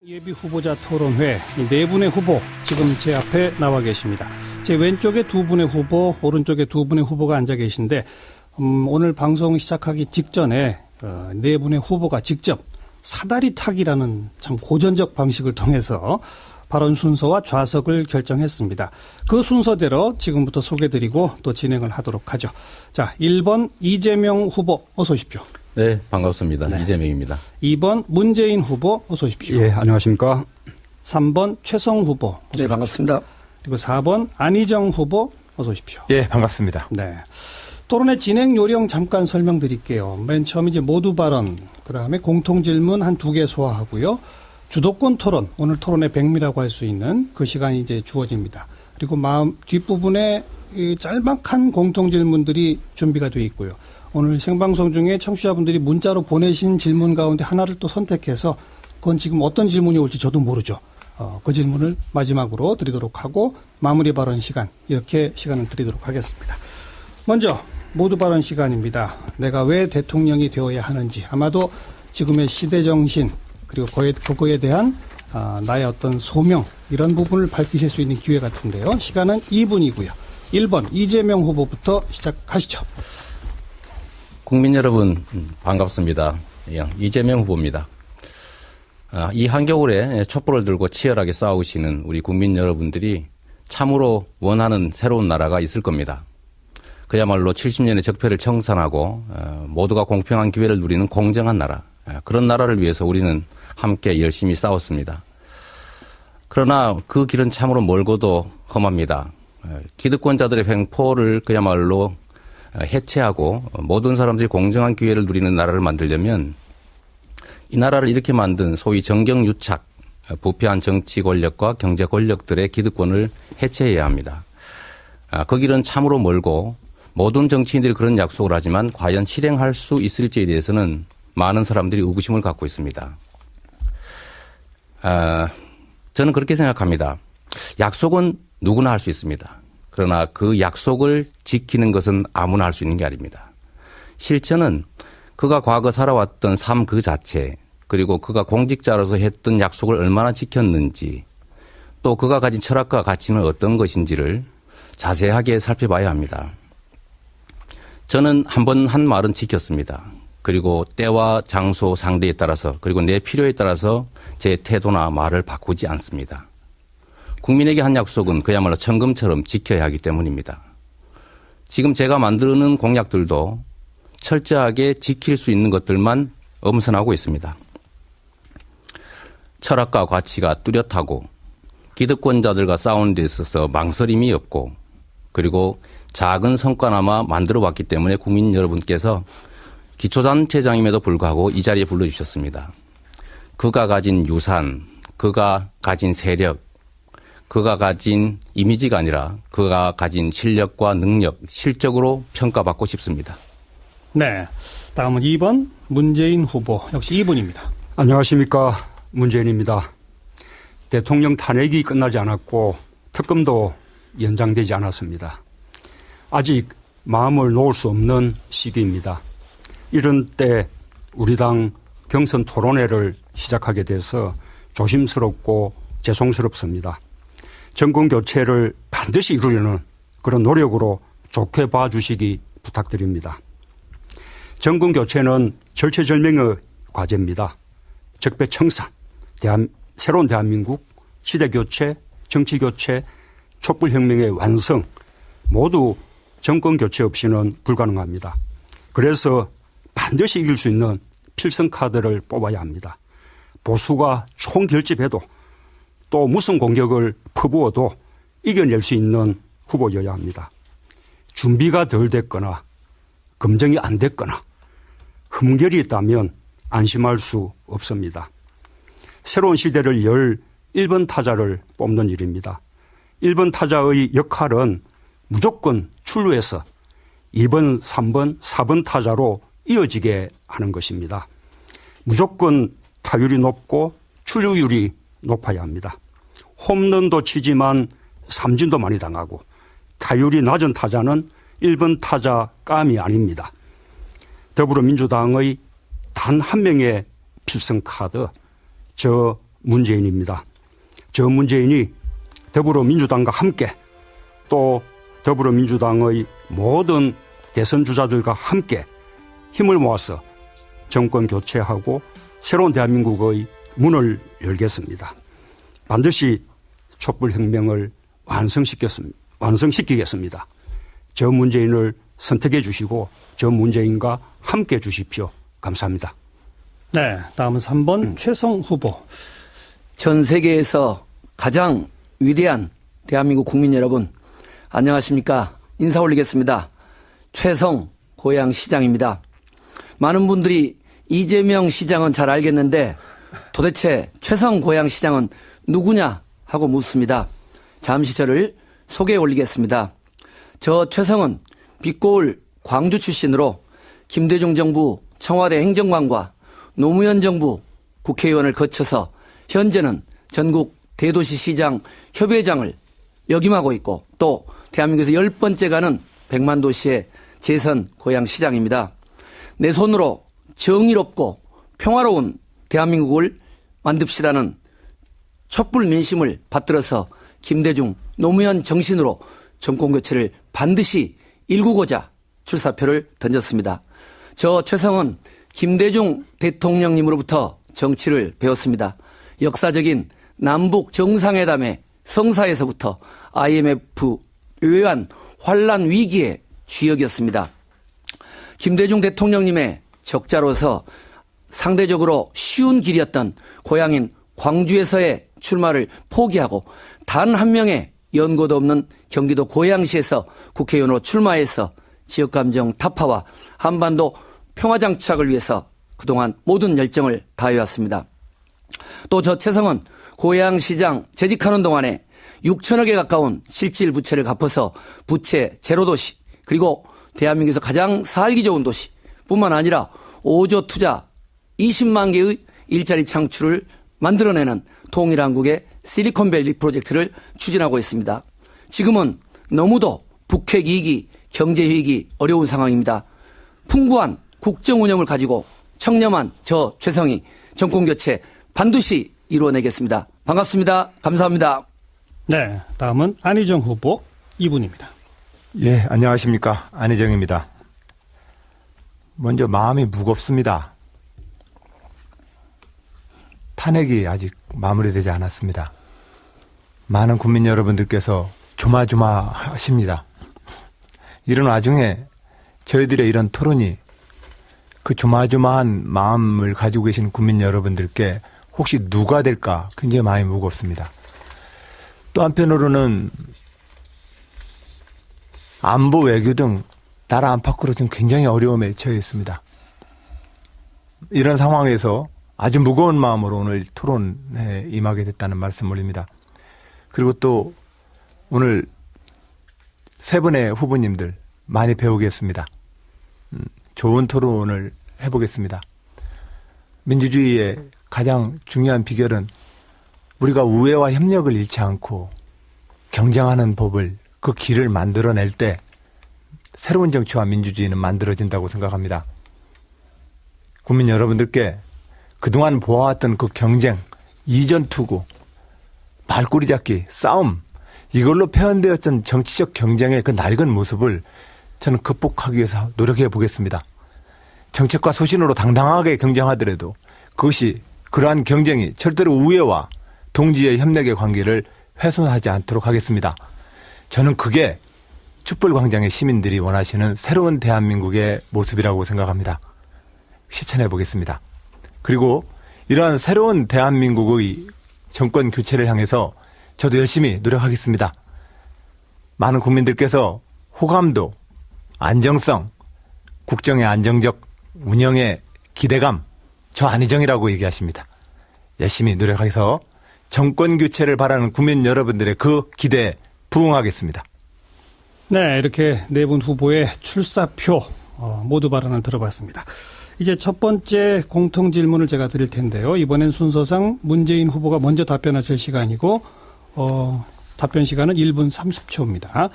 예비 후보자 토론회 네 분의 후보 지금 제 앞에 나와 계십니다. 제 왼쪽에 두 분의 후보, 오른쪽에 두 분의 후보가 앉아 계신데 오늘 방송 시작하기 직전에 네 분의 후보가 직접 사다리 타기라는 참 고전적 방식을 통해서 발언 순서와 좌석을 결정했습니다. 그 순서대로 지금부터 소개드리고 또 진행을 하도록 하죠. 자, 1번 이재명 후보 어서 오십시오. 네, 반갑습니다. 네. 이재명입니다. 2번 문재인 후보 어서 오십시오. 예, 안녕하십니까. 3번 최성 후보. 네, 반갑습니다. 그리고 4번 안희정 후보 어서 오십시오. 예, 반갑습니다. 네. 토론의 진행 요령 잠깐 설명드릴게요. 맨 처음 이제 모두 발언, 그다음에 공통 질문 한 2개 소화하고요. 주도권 토론, 오늘 토론의 백미라고 할 수 있는 그 시간이 이제 주어집니다. 그리고 뒷부분에 짤막한 공통 질문들이 준비가 되어 있고요. 오늘 생방송 중에 청취자분들이 문자로 보내신 질문 가운데 하나를 또 선택해서 그건 지금 어떤 질문이 올지 저도 모르죠. 그 질문을 마지막으로 드리도록 하고 마무리 발언 시간, 이렇게 시간을 드리도록 하겠습니다. 먼저 모두 발언 시간입니다. 내가 왜 대통령이 되어야 하는지, 아마도 지금의 시대 정신 그리고 그거에 대한 나의 어떤 소명, 이런 부분을 밝히실 수 있는 기회 같은데요. 시간은 2분이고요. 1번 이재명 후보부터 시작하시죠. 국민 여러분 반갑습니다. 이재명 후보입니다. 이 한겨울에 촛불을 들고 치열하게 싸우시는 우리 국민 여러분들이 참으로 원하는 새로운 나라가 있을 겁니다. 그야말로 70년의 적폐를 청산하고 모두가 공평한 기회를 누리는 공정한 나라, 그런 나라를 위해서 우리는 함께 열심히 싸웠습니다. 그러나 그 길은 참으로 멀고도 험합니다. 기득권자들의 횡포를 그야말로 해체하고 모든 사람들이 공정한 기회를 누리는 나라를 만들려면 이 나라를 이렇게 만든 소위 정경유착, 부패한 정치 권력과 경제 권력들의 기득권을 해체해야 합니다. 그 길은 참으로 멀고 모든 정치인들이 그런 약속을 하지만 과연 실행할 수 있을지에 대해서는 많은 사람들이 의구심을 갖고 있습니다. 저는 그렇게 생각합니다. 약속은 누구나 할 수 있습니다. 그러나 그 약속을 지키는 것은 아무나 할 수 있는 게 아닙니다. 실천은 그가 과거 살아왔던 삶 그 자체, 그리고 그가 공직자로서 했던 약속을 얼마나 지켰는지, 또 그가 가진 철학과 가치는 어떤 것인지를 자세하게 살펴봐야 합니다. 저는 한 번 한 말은 지켰습니다. 그리고 때와 장소, 상대에 따라서, 그리고 내 필요에 따라서 제 태도나 말을 바꾸지 않습니다. 국민에게 한 약속은 그야말로 천금처럼 지켜야 하기 때문입니다. 지금 제가 만드는 공약들도 철저하게 지킬 수 있는 것들만 엄선하고 있습니다. 철학과 가치가 뚜렷하고 기득권자들과 싸우는 데 있어서 망설임이 없고, 그리고 작은 성과나마 만들어 왔기 때문에 국민 여러분께서 기초단체장임에도 불구하고 이 자리에 불러주셨습니다. 그가 가진 유산, 그가 가진 세력, 그가 가진 이미지가 아니라 그가 가진 실력과 능력, 실적으로 평가받고 싶습니다. 네, 다음은 2번 문재인 후보, 역시 2분입니다. 안녕하십니까, 문재인입니다. 대통령 탄핵이 끝나지 않았고 특검도 연장되지 않았습니다. 아직 마음을 놓을 수 없는 시기입니다. 이런 때 우리 당 경선 토론회를 시작하게 돼서 조심스럽고 죄송스럽습니다. 정권 교체를 반드시 이루려는 그런 노력으로 좋게 봐주시기 부탁드립니다. 정권 교체는 절체절명의 과제입니다. 적폐청산, 새로운 대한민국, 시대교체, 정치교체, 촛불혁명의 완성, 모두 정권 교체 없이는 불가능합니다. 그래서 반드시 이길 수 있는 필승카드를 뽑아야 합니다. 보수가 총결집해도 또 무슨 공격을 퍼부어도 이겨낼 수 있는 후보여야 합니다. 준비가 덜 됐거나 검증이 안 됐거나 흠결이 있다면 안심할 수 없습니다. 새로운 시대를 열 1번 타자를 뽑는 일입니다. 1번 타자의 역할은 무조건 출루해서 2번, 3번, 4번 타자로 이어지게 하는 것입니다. 무조건 타율이 높고 출루율이 높아야 합니다. 홈런도 치지만 삼진도 많이 당하고 타율이 낮은 타자는 1번 타자 감이 아닙니다. 더불어민주당의 단 한 명의 필승카드, 저 문재인입니다. 저 문재인이 더불어민주당과 함께 또 더불어민주당의 모든 대선 주자들과 함께 힘을 모아서 정권 교체하고 새로운 대한민국의 문을 열겠습니다. 반드시 촛불혁명을 완성시키겠습니다. 저 문재인을 선택해 주시고 저 문재인과 함께 해 주십시오. 감사합니다. 네, 다음은 3번 최성 후보. 전 세계에서 가장 위대한 대한민국 국민 여러분, 안녕하십니까? 인사 올리겠습니다. 최성 고양시장입니다. 많은 분들이 이재명 시장은 잘 알겠는데 도대체 최성 고양시장은 누구냐 하고 묻습니다. 잠시 저를 소개해 올리겠습니다. 저 최성은 빛고울 광주 출신으로 김대중 정부 청와대 행정관과 노무현 정부 국회의원을 거쳐서 현재는 전국 대도시 시장 협의회장을 역임하고 있고 또 대한민국에서 10번째 가는 100만 도시의 재선 고양시장입니다. 내 손으로 정의롭고 평화로운 대한민국을 만듭시다는 촛불 민심을 받들어서 김대중, 노무현 정신으로 정권교체를 반드시 일구고자 출사표를 던졌습니다. 저 최성은 김대중 대통령님으로부터 정치를 배웠습니다. 역사적인 남북 정상회담의 성사에서부터 IMF 외환 환란 위기의 주역이었습니다. 김대중 대통령님의 적자로서 상대적으로 쉬운 길이었던 고향인 광주에서의 출마를 포기하고 단 한 명의 연고도 없는 경기도 고양시에서 국회의원으로 출마해서 지역감정 타파와 한반도 평화장착을 위해서 그동안 모든 열정을 다해왔습니다. 또 저 최성은 고양시장 재직하는 동안에 6천억에 가까운 실질 부채를 갚아서 부채 제로도시 그리고 대한민국에서 가장 살기 좋은 도시 뿐만 아니라 5조 투자 20만 개의 일자리 창출을 만들어내는 통일한국의 실리콘밸리 프로젝트를 추진하고 있습니다. 지금은 너무도 북핵 위기, 경제 위기 어려운 상황입니다. 풍부한 국정 운영을 가지고 청렴한 저 최성이 정권교체 반드시 이루어내겠습니다. 반갑습니다. 감사합니다. 네, 다음은 안희정 후보 2분입니다. 예, 안녕하십니까. 안희정입니다. 먼저 마음이 무겁습니다. 탄핵이 아직 마무리되지 않았습니다. 많은 국민 여러분들께서 조마조마하십니다. 이런 와중에 저희들의 이런 토론이 그 조마조마한 마음을 가지고 계신 국민 여러분들께 혹시 누가 될까 굉장히 마음이 무겁습니다. 또 한편으로는 안보 외교 등 나라 안팎으로 지금 굉장히 어려움에 처해 있습니다. 이런 상황에서 아주 무거운 마음으로 오늘 토론에 임하게 됐다는 말씀 올립니다. 그리고 또 오늘 세 분의 후보님들 많이 배우겠습니다. 좋은 토론을 해보겠습니다. 민주주의의 가장 중요한 비결은 우리가 우애와 협력을 잃지 않고 경쟁하는 법을 그 길을 만들어낼 때 새로운 정치와 민주주의는 만들어진다고 생각합니다. 국민 여러분들께 그동안 보아왔던 그 경쟁, 이전투구, 발꼬리 잡기, 싸움 이걸로 표현되었던 정치적 경쟁의 그 낡은 모습을 저는 극복하기 위해서 노력해 보겠습니다. 정책과 소신으로 당당하게 경쟁하더라도 그것이 그러한 경쟁이 절대로 우애와 동지의 협력의 관계를 훼손하지 않도록 하겠습니다. 저는 그게 촛불광장의 시민들이 원하시는 새로운 대한민국의 모습이라고 생각합니다. 실천해 보겠습니다. 그리고 이러한 새로운 대한민국의 정권 교체를 향해서 저도 열심히 노력하겠습니다. 많은 국민들께서 호감도, 안정성, 국정의 안정적 운영의 기대감, 저 안희정이라고 얘기하십니다. 열심히 노력해서 정권 교체를 바라는 국민 여러분들의 그 기대에 부응하겠습니다. 네, 이렇게 네 분 후보의 출사표 모두 발언을 들어봤습니다. 이제 첫 번째 공통 질문을 제가 드릴 텐데요. 이번엔 순서상 문재인 후보가 먼저 답변하실 시간이고 답변 시간은 1분 30초입니다.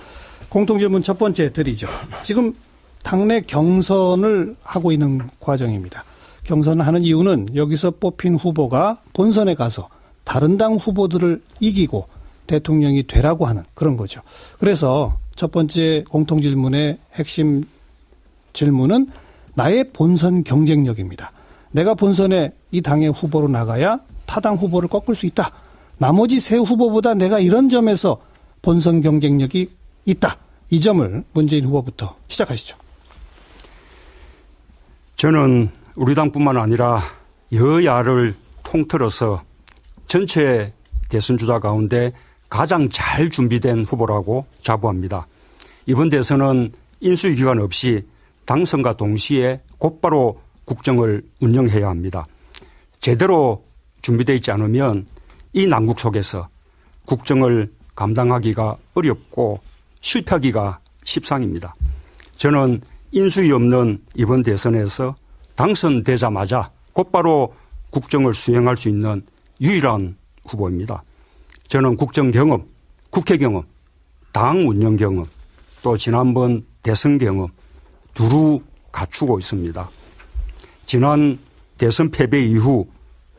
공통 질문 첫 번째 드리죠. 지금 당내 경선을 하고 있는 과정입니다. 경선을 하는 이유는 여기서 뽑힌 후보가 본선에 가서 다른 당 후보들을 이기고 대통령이 되라고 하는 그런 거죠. 그래서 첫 번째 공통질문의 핵심 질문은 나의 본선 경쟁력입니다. 내가 본선에 이 당의 후보로 나가야 타당 후보를 꺾을 수 있다. 나머지 세 후보보다 내가 이런 점에서 본선 경쟁력이 있다. 이 점을 문재인 후보부터 시작하시죠. 저는 우리 당뿐만 아니라 여야를 통틀어서 전체 대선 주자 가운데 가장 잘 준비된 후보라고 자부합니다. 이번 대선은 인수위 기간 없이 당선과 동시에 곧바로 국정을 운영해야 합니다. 제대로 준비되어 있지 않으면 이 난국 속에서 국정을 감당하기가 어렵고 실패하기가 십상입니다. 저는 인수위 없는 이번 대선에서 당선되자마자 곧바로 국정을 수행할 수 있는 유일한 후보입니다. 저는 국정 경험, 국회 경험, 당 운영 경험, 또 지난번 대선 경험 두루 갖추고 있습니다. 지난 대선 패배 이후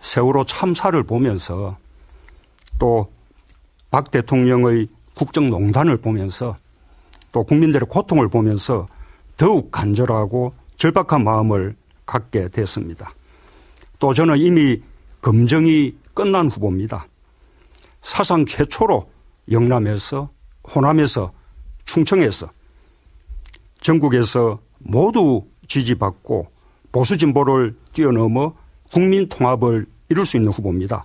세월호 참사를 보면서 또 박 대통령의 국정농단을 보면서 또 국민들의 고통을 보면서 더욱 간절하고 절박한 마음을 갖게 됐습니다. 또 저는 이미 검증이 끝난 후보입니다. 사상 최초로 영남에서 호남에서 충청에서 전국에서 모두 지지받고 보수 진보를 뛰어넘어 국민 통합을 이룰 수 있는 후보입니다.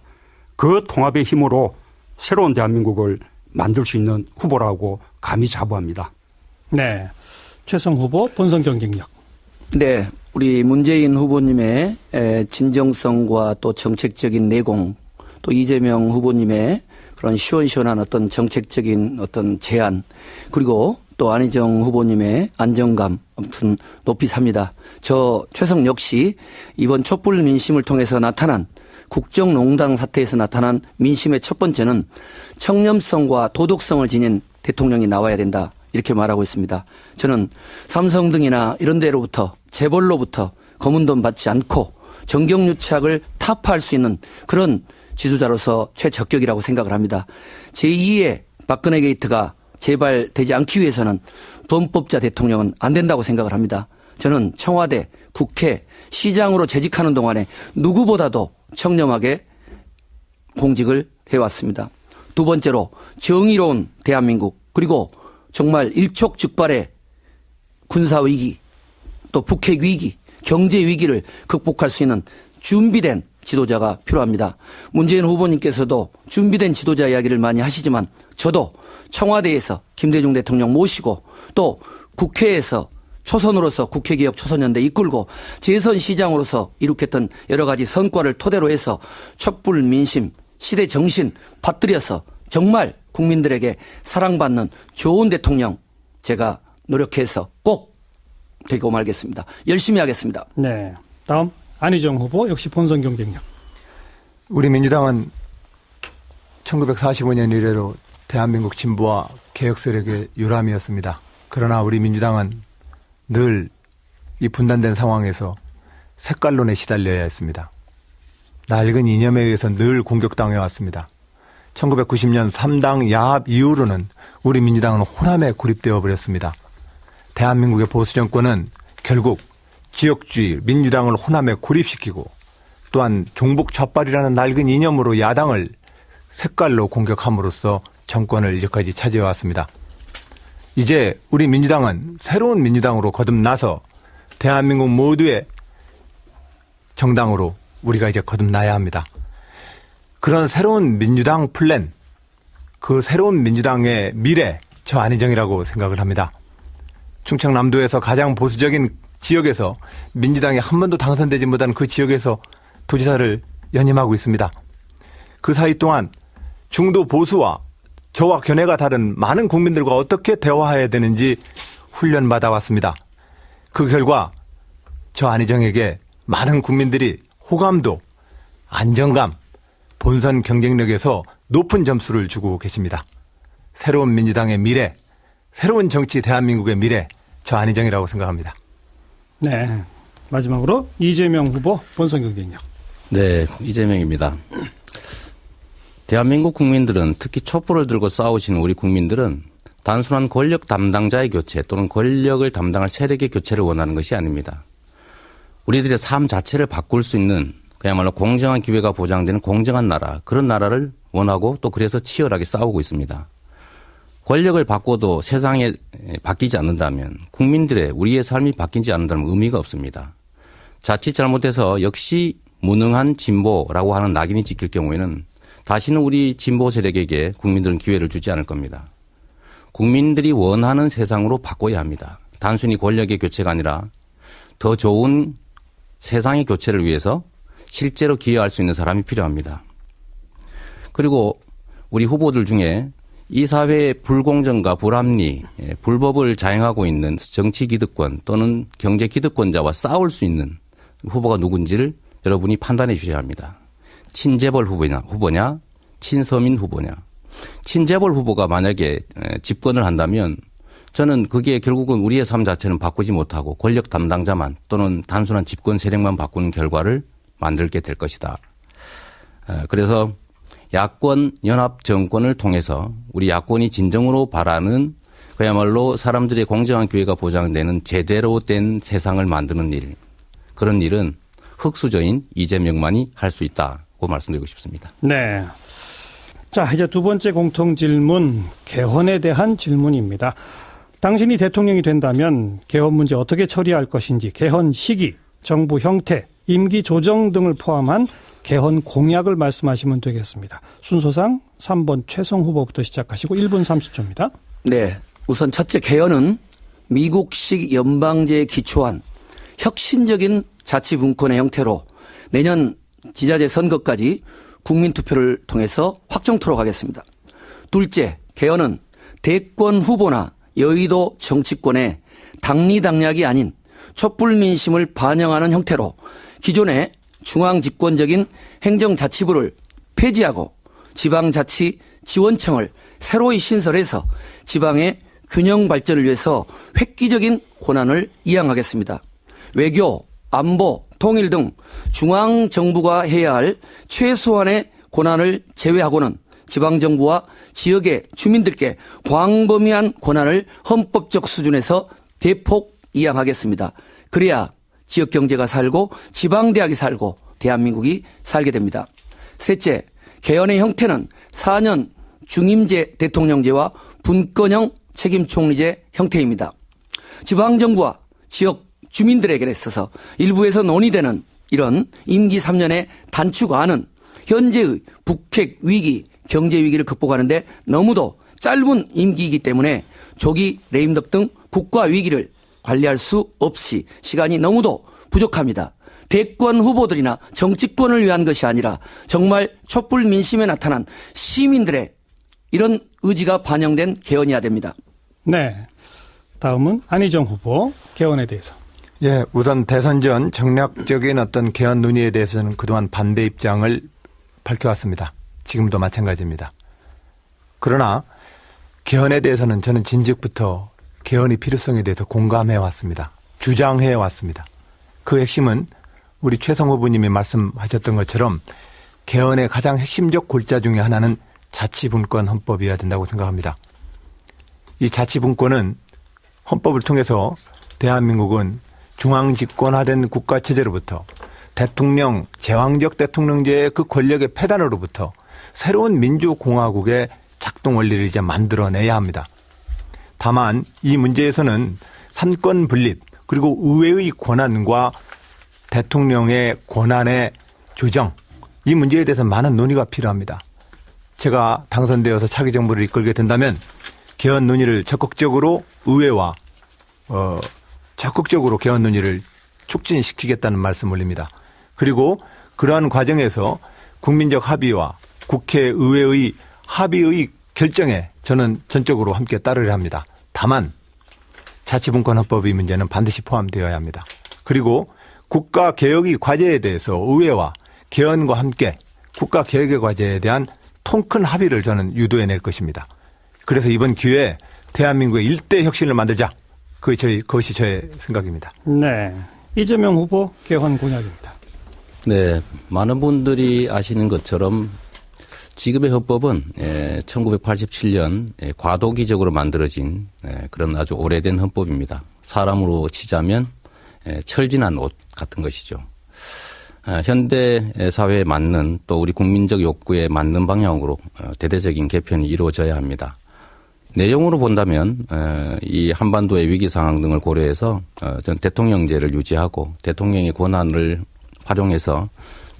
그 통합의 힘으로 새로운 대한민국을 만들 수 있는 후보라고 감히 자부합니다. 네. 최성 후보 본선 경쟁력. 네. 우리 문재인 후보님의 진정성과 또 정책적인 내공, 또 이재명 후보님의 그런 시원시원한 어떤 정책적인 어떤 제안, 그리고 또 안희정 후보님의 안정감, 아무튼 높이 삽니다. 저 최성 역시 이번 촛불 민심을 통해서 나타난 국정농단 사태에서 나타난 민심의 첫 번째는 청렴성과 도덕성을 지닌 대통령이 나와야 된다. 이렇게 말하고 있습니다. 저는 삼성 등이나 이런 데로부터 재벌로부터 검은 돈 받지 않고 정경유착을 타파할 수 있는 그런 지도자로서 최적격이라고 생각을 합니다. 제2의 박근혜 게이트가 재발되지 않기 위해서는 범법자 대통령은 안 된다고 생각을 합니다. 저는 청와대, 국회, 시장으로 재직하는 동안에 누구보다도 청렴하게 공직을 해왔습니다. 두 번째로 정의로운 대한민국, 그리고 정말 일촉즉발의 군사위기, 또 북핵 위기, 경제 위기를 극복할 수 있는 준비된 지도자가 필요합니다. 문재인 후보님께서도 준비된 지도자 이야기를 많이 하시지만 저도 청와대에서 김대중 대통령 모시고 또 국회에서 초선으로서 국회개혁 초선연대 이끌고 재선시장으로서 이룩했던 여러 가지 성과를 토대로 해서 촛불 민심, 시대 정신 받들여서 정말 국민들에게 사랑받는 좋은 대통령 제가 노력해서 꼭 되고 말겠습니다. 열심히 하겠습니다. 네. 다음 안희정 후보 역시 본선 경쟁력. 우리 민주당은 1945년 이래로 대한민국 진보와 개혁 세력의 요람이었습니다. 그러나 우리 민주당은 늘 이 분단된 상황에서 색깔론에 시달려야 했습니다. 낡은 이념에 의해서 늘 공격당해 왔습니다. 1990년 3당 야합 이후로는 우리 민주당은 호남에 고립되어 버렸습니다. 대한민국의 보수 정권은 결국 지역주의, 민주당을 호남에 고립시키고 또한 종북 좌빨이라는 낡은 이념으로 야당을 색깔로 공격함으로써 정권을 이제까지 차지해왔습니다. 이제 우리 민주당은 새로운 민주당으로 거듭나서 대한민국 모두의 정당으로 우리가 이제 거듭나야 합니다. 그런 새로운 민주당 플랜, 그 새로운 민주당의 미래, 저 안희정이라고 생각을 합니다. 충청남도에서 가장 보수적인 지역에서 민주당이 한 번도 당선되지 못한 그 지역에서 도지사를 연임하고 있습니다. 그 사이 동안 중도 보수와 저와 견해가 다른 많은 국민들과 어떻게 대화해야 되는지 훈련받아 왔습니다. 그 결과 저 안희정에게 많은 국민들이 호감도, 안정감, 본선 경쟁력에서 높은 점수를 주고 계십니다. 새로운 민주당의 미래, 새로운 정치 대한민국의 미래, 저 안희정이라고 생각합니다. 네. 마지막으로 이재명 후보 본선 경쟁력. 네, 이재명입니다. 대한민국 국민들은 특히 촛불을 들고 싸우시는 우리 국민들은 단순한 권력 담당자의 교체 또는 권력을 담당할 세력의 교체를 원하는 것이 아닙니다. 우리들의 삶 자체를 바꿀 수 있는 그야말로 공정한 기회가 보장되는 공정한 나라, 그런 나라를 원하고 또 그래서 치열하게 싸우고 있습니다. 권력을 바꿔도 세상에 바뀌지 않는다면 국민들의 우리의 삶이 바뀌지 않는다면 의미가 없습니다. 자칫 잘못해서 역시 무능한 진보라고 하는 낙인이 찍힐 경우에는 다시는 우리 진보 세력에게 국민들은 기회를 주지 않을 겁니다. 국민들이 원하는 세상으로 바꿔야 합니다. 단순히 권력의 교체가 아니라 더 좋은 세상의 교체를 위해서 실제로 기여할 수 있는 사람이 필요합니다. 그리고 우리 후보들 중에 이 사회의 불공정과 불합리, 불법을 자행하고 있는 정치 기득권 또는 경제 기득권자와 싸울 수 있는 후보가 누군지를 여러분이 판단해 주셔야 합니다. 친재벌 후보냐, 친서민 후보냐. 친재벌 후보가 만약에 집권을 한다면 저는 그게 결국은 우리의 삶 자체는 바꾸지 못하고 권력 담당자만 또는 단순한 집권 세력만 바꾸는 결과를 만들게 될 것이다. 그래서 야권 연합 정권을 통해서 우리 야권이 진정으로 바라는 그야말로 사람들의 공정한 기회가 보장되는 제대로 된 세상을 만드는 일, 그런 일은 흑수저인 이재명만이 할 수 있다고 말씀드리고 싶습니다. 네. 자, 이제 두 번째 공통 질문, 개헌에 대한 질문입니다. 당신이 대통령이 된다면 개헌 문제 어떻게 처리할 것인지, 개헌 시기, 정부 형태, 임기 조정 등을 포함한 개헌 공약을 말씀하시면 되겠습니다. 순서상 3번 최성 후보부터 시작하시고 1분 30초입니다. 네. 우선 첫째, 개헌은 미국식 연방제에 기초한 혁신적인 자치분권의 형태로 내년 지자체 선거까지 국민투표를 통해서 확정토록 하겠습니다. 둘째, 개헌은 대권 후보나 여의도 정치권의 당리당략이 아닌 촛불 민심을 반영하는 형태로 기존의 중앙집권적인 행정자치부를 폐지하고 지방자치지원청을 새로이 신설해서 지방의 균형 발전을 위해서 획기적인 권한을 이양하겠습니다. 외교, 안보, 통일 등 중앙정부가 해야 할 최소한의 권한을 제외하고는 지방정부와 지역의 주민들께 광범위한 권한을 헌법적 수준에서 대폭 이양하겠습니다. 그래야 지역경제가 살고 지방대학이 살고 대한민국이 살게 됩니다. 셋째, 개헌의 형태는 4년 중임제 대통령제와 분권형 책임총리제 형태입니다. 지방정부와 지역 주민들에게 있어서 일부에서 논의되는 이런 임기 3년의 단축안은 현재의 북핵 위기, 경제 위기를 극복하는 데 너무도 짧은 임기이기 때문에 조기 레임덕 등 국가 위기를 관리할 수 없이 시간이 너무도 부족합니다. 대권 후보들이나 정치권을 위한 것이 아니라 정말 촛불 민심에 나타난 시민들의 이런 의지가 반영된 개헌이어야 됩니다. 네. 다음은 안희정 후보, 개헌에 대해서. 예, 우선 대선 전 정략적인 어떤 개헌 논의에 대해서는 그동안 반대 입장을 밝혀왔습니다. 지금도 마찬가지입니다. 그러나 개헌에 대해서는 저는 진즉부터 개헌의 필요성에 대해서 공감해 왔습니다. 주장해 왔습니다. 그 핵심은 우리 최성 후보님이 말씀하셨던 것처럼 개헌의 가장 핵심적 골자 중에 하나는 자치분권 헌법이어야 된다고 생각합니다. 이 자치분권은 헌법을 통해서 대한민국은 중앙집권화된 국가체제로부터 대통령, 제왕적 대통령제의 그 권력의 폐단으로부터 새로운 민주공화국의 작동 원리를 이제 만들어내야 합니다. 다만 이 문제에서는 삼권 분립 그리고 의회의 권한과 대통령의 권한의 조정, 이 문제에 대해서 많은 논의가 필요합니다. 제가 당선되어서 차기 정부를 이끌게 된다면 개헌 논의를 적극적으로 의회와 적극적으로 개헌 논의를 촉진시키겠다는 말씀 올립니다. 그리고 그러한 과정에서 국민적 합의와 국회의회의 합의의 결정에 저는 전적으로 함께 따르려 합니다. 다만 자치분권 헌법의 문제는 반드시 포함되어야 합니다. 그리고 국가개혁의 과제에 대해서 의회와 개헌과 함께 국가개혁의 과제에 대한 통큰 합의를 저는 유도해낼 것입니다. 그래서 이번 기회에 대한민국의 일대 혁신을 만들자. 그것이 저의 생각입니다. 네. 이재명 후보 개헌 공약입니다. 네. 많은 분들이 아시는 것처럼 지금의 헌법은 1987년 과도기적으로 만들어진 그런 아주 오래된 헌법입니다. 사람으로 치자면 철진한 옷 같은 것이죠. 현대 사회에 맞는 또 우리 국민적 욕구에 맞는 방향으로 대대적인 개편이 이루어져야 합니다. 내용으로 본다면 이 한반도의 위기 상황 등을 고려해서 전 대통령제를 유지하고 대통령의 권한을 활용해서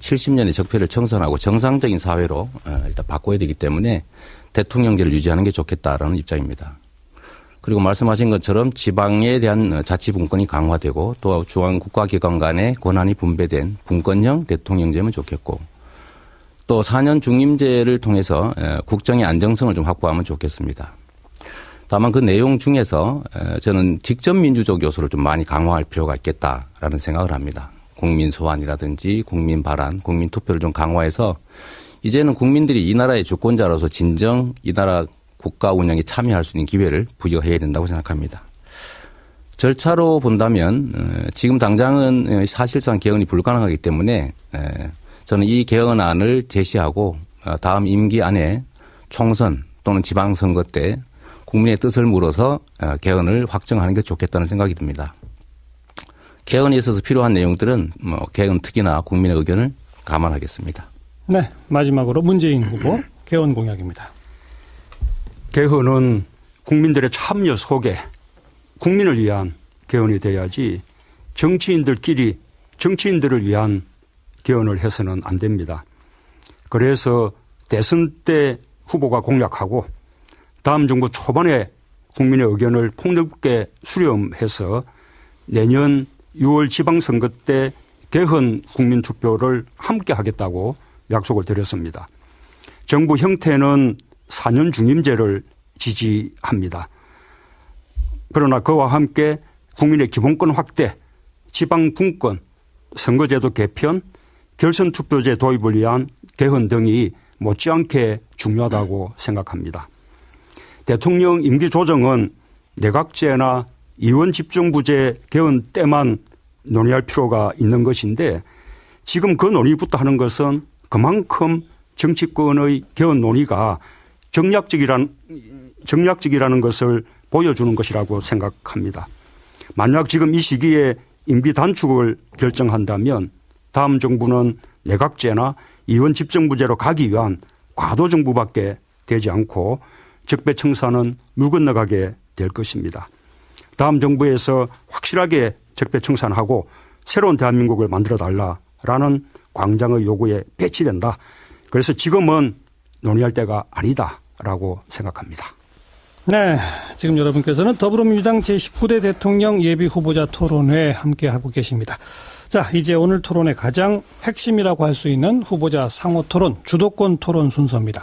70년의 적폐를 청산하고 정상적인 사회로 일단 바꿔야 되기 때문에 대통령제를 유지하는 게 좋겠다라는 입장입니다. 그리고 말씀하신 것처럼 지방에 대한 자치분권이 강화되고 또 중앙 국가기관 간의 권한이 분배된 분권형 대통령제면 좋겠고 또 4년 중임제를 통해서 국정의 안정성을 좀 확보하면 좋겠습니다. 다만 그 내용 중에서 저는 직접 민주적 요소를 좀 많이 강화할 필요가 있겠다라는 생각을 합니다. 국민 소환이라든지 국민 발안, 국민 투표를 좀 강화해서 이제는 국민들이 이 나라의 주권자로서 진정 이 나라 국가 운영에 참여할 수 있는 기회를 부여해야 된다고 생각합니다. 절차로 본다면 지금 당장은 사실상 개헌이 불가능하기 때문에 저는 이 개헌안을 제시하고 다음 임기 안에 총선 또는 지방선거 때 국민의 뜻을 물어서 개헌을 확정하는 게 좋겠다는 생각이 듭니다. 개헌에 있어서 필요한 내용들은 개헌 특위나 국민의 의견을 감안하겠습니다. 네, 마지막으로 문재인 후보 개헌 공약입니다. 개헌은 국민들의 참여 속에 국민을 위한 개헌이 돼야지 정치인들끼리 정치인들을 위한 개헌을 해서는 안 됩니다. 그래서 대선 때 후보가 공약하고 다음 정부 초반에 국민의 의견을 폭넓게 수렴해서 내년 6월 지방선거 때 개헌 국민투표를 함께 하겠다고 약속을 드렸습니다. 정부 형태는 4년 중임제를 지지합니다. 그러나 그와 함께 국민의 기본권 확대, 지방분권, 선거제도 개편, 결선투표제 도입을 위한 개헌 등이 못지않게 중요하다고 생각합니다. 대통령 임기 조정은 내각제나 이원 집정부제 개헌 때만 논의할 필요가 있는 것인데 지금 그 논의부터 하는 것은 그만큼 정치권의 개헌 논의가 정략적이라는 것을 보여주는 것이라고 생각합니다. 만약 지금 이 시기에 임기 단축을 결정한다면 다음 정부는 내각제나 이원 집정부제로 가기 위한 과도 정부밖에 되지 않고 적폐청산은 물 건너가게 될 것입니다. 다음 정부에서 확실하게 적폐청산하고 새로운 대한민국을 만들어달라라는 광장의 요구에 배치된다. 그래서 지금은 논의할 때가 아니다라고 생각합니다. 네, 지금 여러분께서는 더불어민주당 제19대 대통령 예비후보자 토론회에 함께하고 계십니다. 자, 이제 오늘 토론의 가장 핵심이라고 할 수 있는 후보자 상호 토론, 주도권 토론 순서입니다.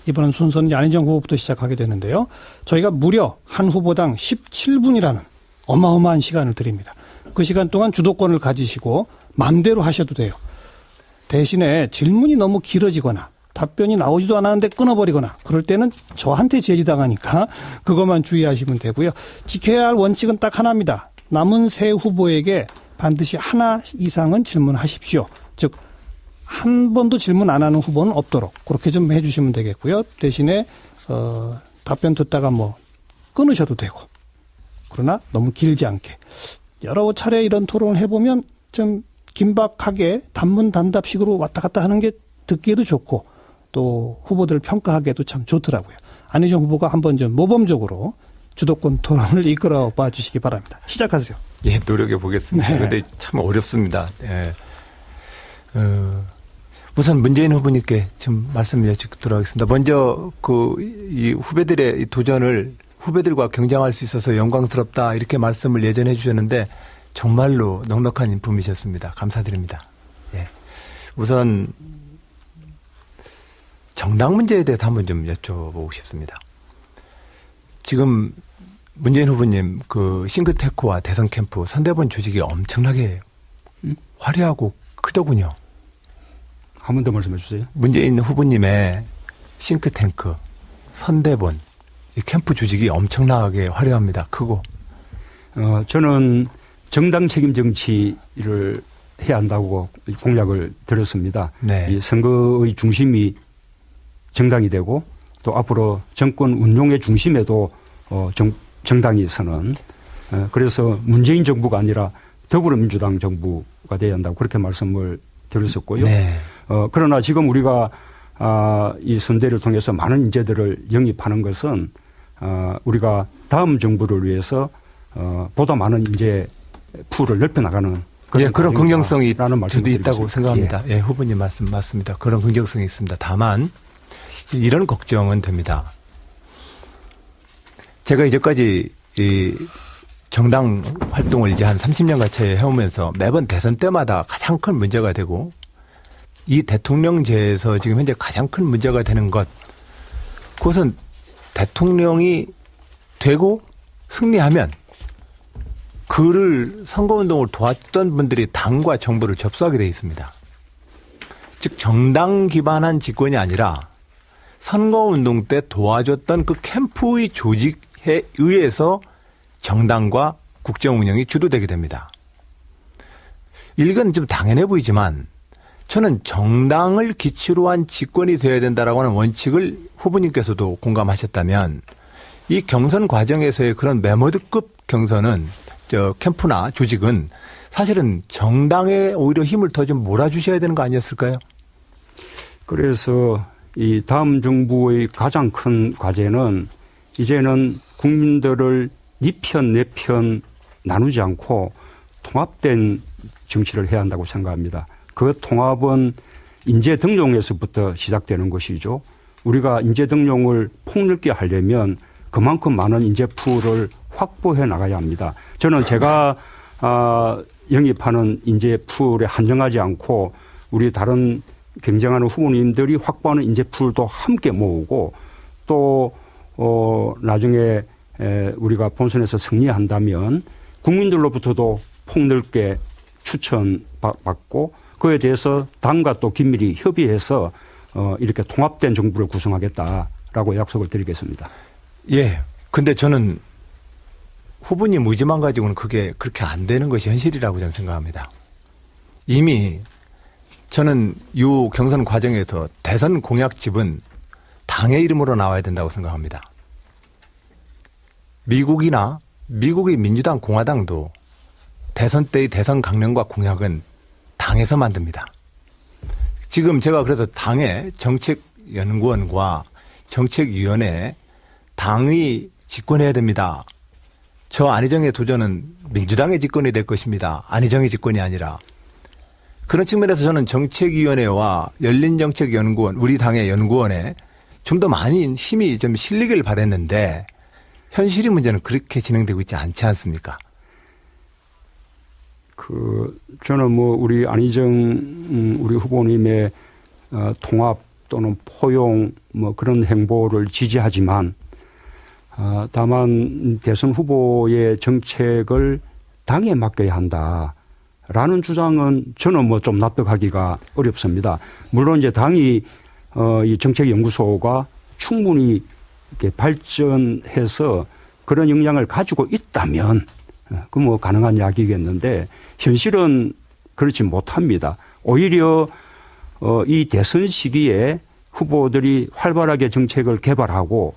이번 순서는 안희정 후보부터 시작하게 되는데요. 저희가 무려 한 후보당 17분이라는 어마어마한 시간을 드립니다. 그 시간 동안 주도권을 가지시고 마음대로 하셔도 돼요. 대신에 질문이 너무 길어지거나 답변이 나오지도 않았는데 끊어버리거나 그럴 때는 저한테 제지당하니까 그것만 주의하시면 되고요. 지켜야 할 원칙은 딱 하나입니다. 남은 세 후보에게 반드시 하나 이상은 질문하십시오. 즉 한 번도 질문 안 하는 후보는 없도록 그렇게 좀 해주시면 되겠고요. 대신에 답변 듣다가 끊으셔도 되고 그러나 너무 길지 않게 여러 차례 이런 토론을 해보면 좀 긴박하게 단문단답식으로 왔다 갔다 하는 게 듣기에도 좋고 또 후보들을 평가하기에도 참 좋더라고요. 안희정 후보가 한번 좀 모범적으로 주도권 토론을 이끌어 봐 주시기 바랍니다. 시작하세요. 예, 노력해 보겠습니다. 그런데 네. 참 어렵습니다. 예. 우선 문재인 후보님께 좀 말씀 여쭙도록 하겠습니다. 먼저 이 후배들의 도전을 후배들과 경쟁할 수 있어서 영광스럽다 이렇게 말씀을 예전에 해주셨는데 정말로 넉넉한 인품이셨습니다. 감사드립니다. 예. 우선 정당 문제에 대해서 한번 좀 여쭤보고 싶습니다. 지금 문재인 후보님 싱크탱크와 대선 캠프 선대본 조직이 엄청나게 화려하고 크더군요. 한 번 더 말씀해 주세요. 문재인 후보님의 싱크탱크, 선대본, 이 캠프 조직이 엄청나게 화려합니다. 크고. 저는 정당 책임 정치를 해야 한다고 공약을 드렸습니다. 네. 이 선거의 중심이 정당이 되고 또 앞으로 정권 운용의 중심에도 정당이 서는 그래서 문재인 정부가 아니라 더불어민주당 정부가 돼야 한다고 그렇게 말씀을 드렸었고요. 네. 그러나 지금 우리가 이 선대를 통해서 많은 인재들을 영입하는 것은 우리가 다음 정부를 위해서 보다 많은 인재 풀을 넓혀나가는 그런 긍정성이 저도 있다고 생각합니다. 예, 후보님 말씀 맞습니다. 그런 긍정성이 있습니다. 다만 이런 걱정은 됩니다. 제가 이제까지 이 정당 활동을 이제 한 30년 가까이 해오면서 매번 대선 때마다 가장 큰 문제가 되고 이 대통령제에서 지금 현재 가장 큰 문제가 되는 것, 그것은 대통령이 되고 승리하면 그를 선거운동을 도왔던 분들이 당과 정부를 접수하게 돼 있습니다. 즉 정당 기반한 집권이 아니라 선거운동 때 도와줬던 그 캠프의 조직에 의해서 정당과 국정 운영이 주도되게 됩니다. 이건 좀 당연해 보이지만 저는 정당을 기치로 한 집권이 되어야 된다라고 하는 원칙을 후보님께서도 공감하셨다면 이 경선 과정에서의 그런 메모드급 경선은 캠프나 조직은 사실은 정당에 오히려 힘을 더 좀 몰아주셔야 되는 거 아니었을까요? 그래서 이 다음 정부의 가장 큰 과제는 이제는 국민들을 네 편, 내 편 나누지 않고 통합된 정치를 해야 한다고 생각합니다. 그 통합은 인재 등용에서부터 시작되는 것이죠. 우리가 인재 등용을 폭넓게 하려면 그만큼 많은 인재 풀을 확보해 나가야 합니다. 저는 제가 영입하는 인재 풀에 한정하지 않고 우리 다른 경쟁하는 후보님들이 확보하는 인재 풀도 함께 모으고 또 나중에 우리가 본선에서 승리한다면 국민들로부터도 폭넓게 추천받고 그에 대해서 당과 또 긴밀히 협의해서 이렇게 통합된 정부를 구성하겠다라고 약속을 드리겠습니다. 예. 근데 저는 후보님 의지만 가지고는 그게 그렇게 안 되는 것이 현실이라고 저는 생각합니다. 이미 저는 이 경선 과정에서 대선 공약집은 당의 이름으로 나와야 된다고 생각합니다. 미국의 민주당, 공화당도 대선 때의 대선 강령과 공약은 당에서 만듭니다. 지금 제가 그래서 당의 정책연구원과 정책위원회에 당이 집권해야 됩니다. 저 안희정의 도전은 민주당의 집권이 될 것입니다. 안희정의 집권이 아니라. 그런 측면에서 저는 정책위원회와 열린정책연구원, 우리 당의 연구원에 좀 더 많이 힘이 좀 실리길 바랬는데 현실의 문제는 그렇게 진행되고 있지 않지 않습니까? 저는 우리 안희정 우리 후보님의 통합 또는 포용 그런 행보를 지지하지만 다만 대선 후보의 정책을 당에 맡겨야 한다라는 주장은 저는 좀 납득하기가 어렵습니다. 물론 이제 당이 이 정책연구소가 충분히 이렇게 발전해서 그런 역량을 가지고 있다면 그 가능한 이야기겠는데 현실은 그렇지 못합니다. 오히려 이 대선 시기에 후보들이 활발하게 정책을 개발하고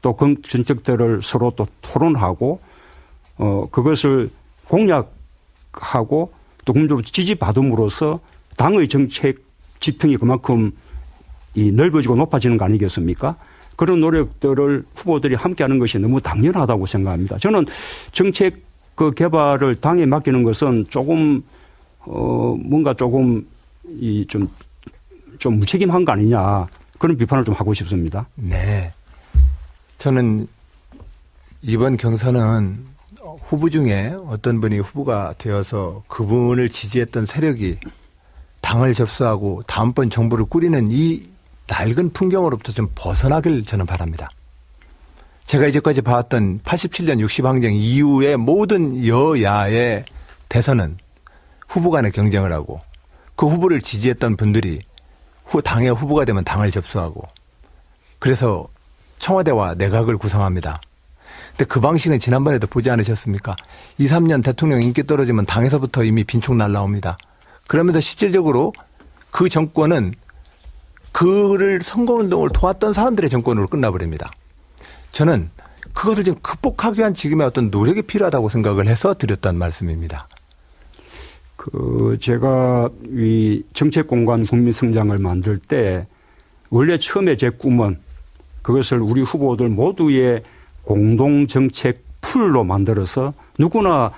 또 그 정책들을 서로 또 토론하고 그것을 공약하고 또 국민적으로 지지받음으로써 당의 정책 지평이 그만큼 넓어지고 높아지는 거 아니겠습니까? 그런 노력들을 후보들이 함께하는 것이 너무 당연하다고 생각합니다. 저는 정책 개발을 당에 맡기는 것은 조금 뭔가 조금 좀 무책임한 거 아니냐 그런 비판을 좀 하고 싶습니다. 네, 저는 이번 경선은 후보 중에 어떤 분이 후보가 되어서 그분을 지지했던 세력이 당을 접수하고 다음번 정부를 꾸리는 이 낡은 풍경으로부터 좀 벗어나길 저는 바랍니다. 제가 이제까지 봐왔던 87년 60항쟁 이후의 모든 여야의 대선은 후보 간의 경쟁을 하고 그 후보를 지지했던 분들이 당의 후보가 되면 당을 접수하고 그래서 청와대와 내각을 구성합니다. 근데 그 방식은 지난번에도 보지 않으셨습니까? 2, 3년 대통령 인기 떨어지면 당에서부터 이미 빈총 날라옵니다. 그러면서 실질적으로 그 정권은 그 그를 선거운동을 도왔던 사람들의 정권으로 끝나버립니다. 저는 그것을 지금 극복하기 위한 지금의 어떤 노력이 필요하다고 생각을 해서 드렸던 말씀입니다. 제가 이 정책공간 국민성장을 만들 때 원래 처음에 제 꿈은 그것을 우리 후보들 모두의 공동정책 풀로 만들어서 누구나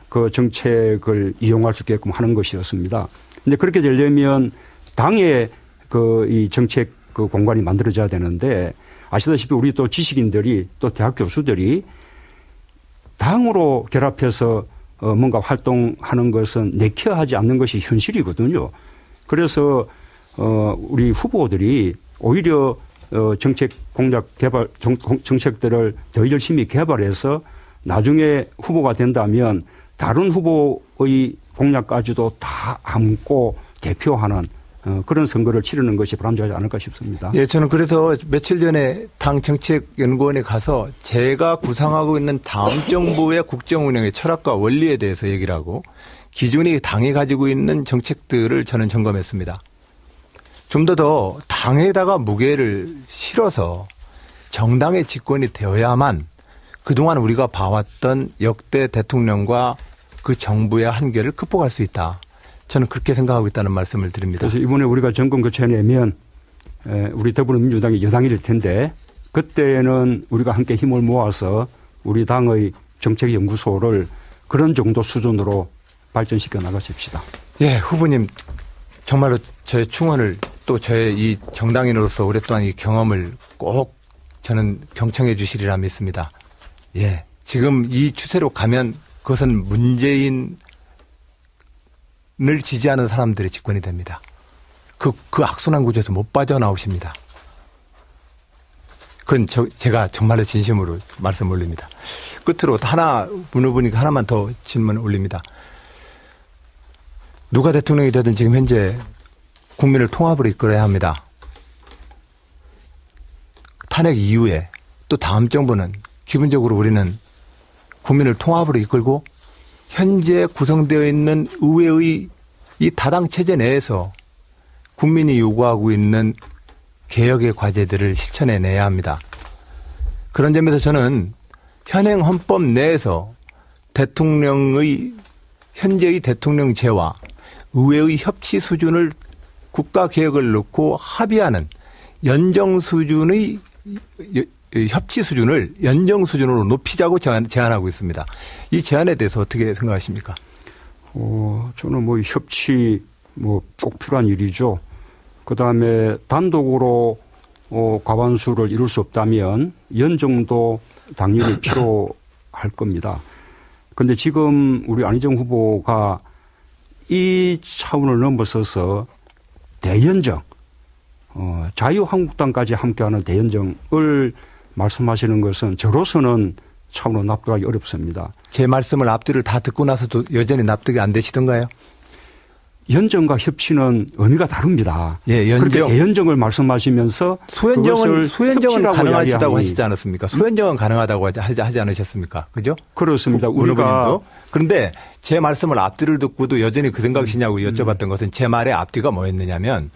그 정책을 이용할 수 있게끔 하는 것이었습니다. 근데 그렇게 되려면 당의 이 정책 공간이 만들어져야 되는데 아시다시피 우리 또 지식인들이 또 대학 교수들이 당으로 결합해서 뭔가 활동하는 것은 내켜하지 않는 것이 현실이거든요. 그래서 우리 후보들이 오히려 정책 공약 개발 정책들을 더 열심히 개발해서 나중에 후보가 된다면 다른 후보의 공약까지도 다 안고 대표하는 그런 선거를 치르는 것이 바람직하지 않을까 싶습니다. 예, 저는 그래서 며칠 전에 당 정책연구원에 가서 제가 구상하고 있는 다음 정부의 국정 운영의 철학과 원리에 대해서 얘기를 하고 기존의 당이 가지고 있는 정책들을 저는 점검했습니다. 좀 더 당에다가 무게를 실어서 정당의 집권이 되어야만 그동안 우리가 봐왔던 역대 대통령과 그 정부의 한계를 극복할 수 있다. 저는 그렇게 생각하고 있다는 말씀을 드립니다. 그래서 이번에 우리가 정권 교체내면 우리 더불어민주당이 여당이 될 텐데 그때는 우리가 함께 힘을 모아서 우리 당의 정책연구소를 그런 정도 수준으로 발전시켜 나가십시다. 예, 후보님 정말로 저의 충원을 또 저의 이 정당인으로서 오랫동안 이 경험을 꼭 저는 경청해 주시리라 믿습니다. 예, 지금 이 추세로 가면 그것은 문재인을 지지하는 사람들의 집권이 됩니다. 그 악순환 구조에서 못 빠져나오십니다. 그건 제가 정말로 진심으로 말씀 올립니다. 끝으로 하나 문후보니까 하나만 더 질문 올립니다. 누가 대통령이 되든 지금 현재 국민을 통합으로 이끌어야 합니다. 탄핵 이후에 또 다음 정부는 기본적으로 우리는 국민을 통합으로 이끌고 현재 구성되어 있는 의회의 이 다당 체제 내에서 국민이 요구하고 있는 개혁의 과제들을 실천해내야 합니다. 그런 점에서 저는 현행 헌법 내에서 현재의 대통령제와 의회의 협치 수준을 국가개혁을 놓고 합의하는 연정 수준의 협치 수준을 연정 수준으로 높이자고 제안하고 있습니다. 이 제안에 대해서 어떻게 생각하십니까? 저는 협치 꼭 필요한 일이죠. 그 다음에 단독으로 과반수를 이룰 수 없다면 연정도 당연히 필요할 겁니다. 그런데 지금 우리 안희정 후보가 이 차원을 넘어서서 대연정, 자유한국당까지 함께하는 대연정을 말씀하시는 것은 저로서는 참으로 납득하기 어렵습니다. 제 말씀을 앞뒤를 다 듣고 나서도 여전히 납득이 안 되시던가요? 연정과 협치는 의미가 다릅니다. 예, 그렇게 대연정을 말씀하시면서 소연정은 가능하시다고 하시지 않았습니까? 소연정은 가능하다고 하지 않으셨습니까? 그죠? 그렇습니다. 우리가 그런데 제 말씀을 앞뒤를 듣고도 여전히 그 생각이시냐고 여쭤봤던 것은 제 말의 앞뒤가 뭐였느냐면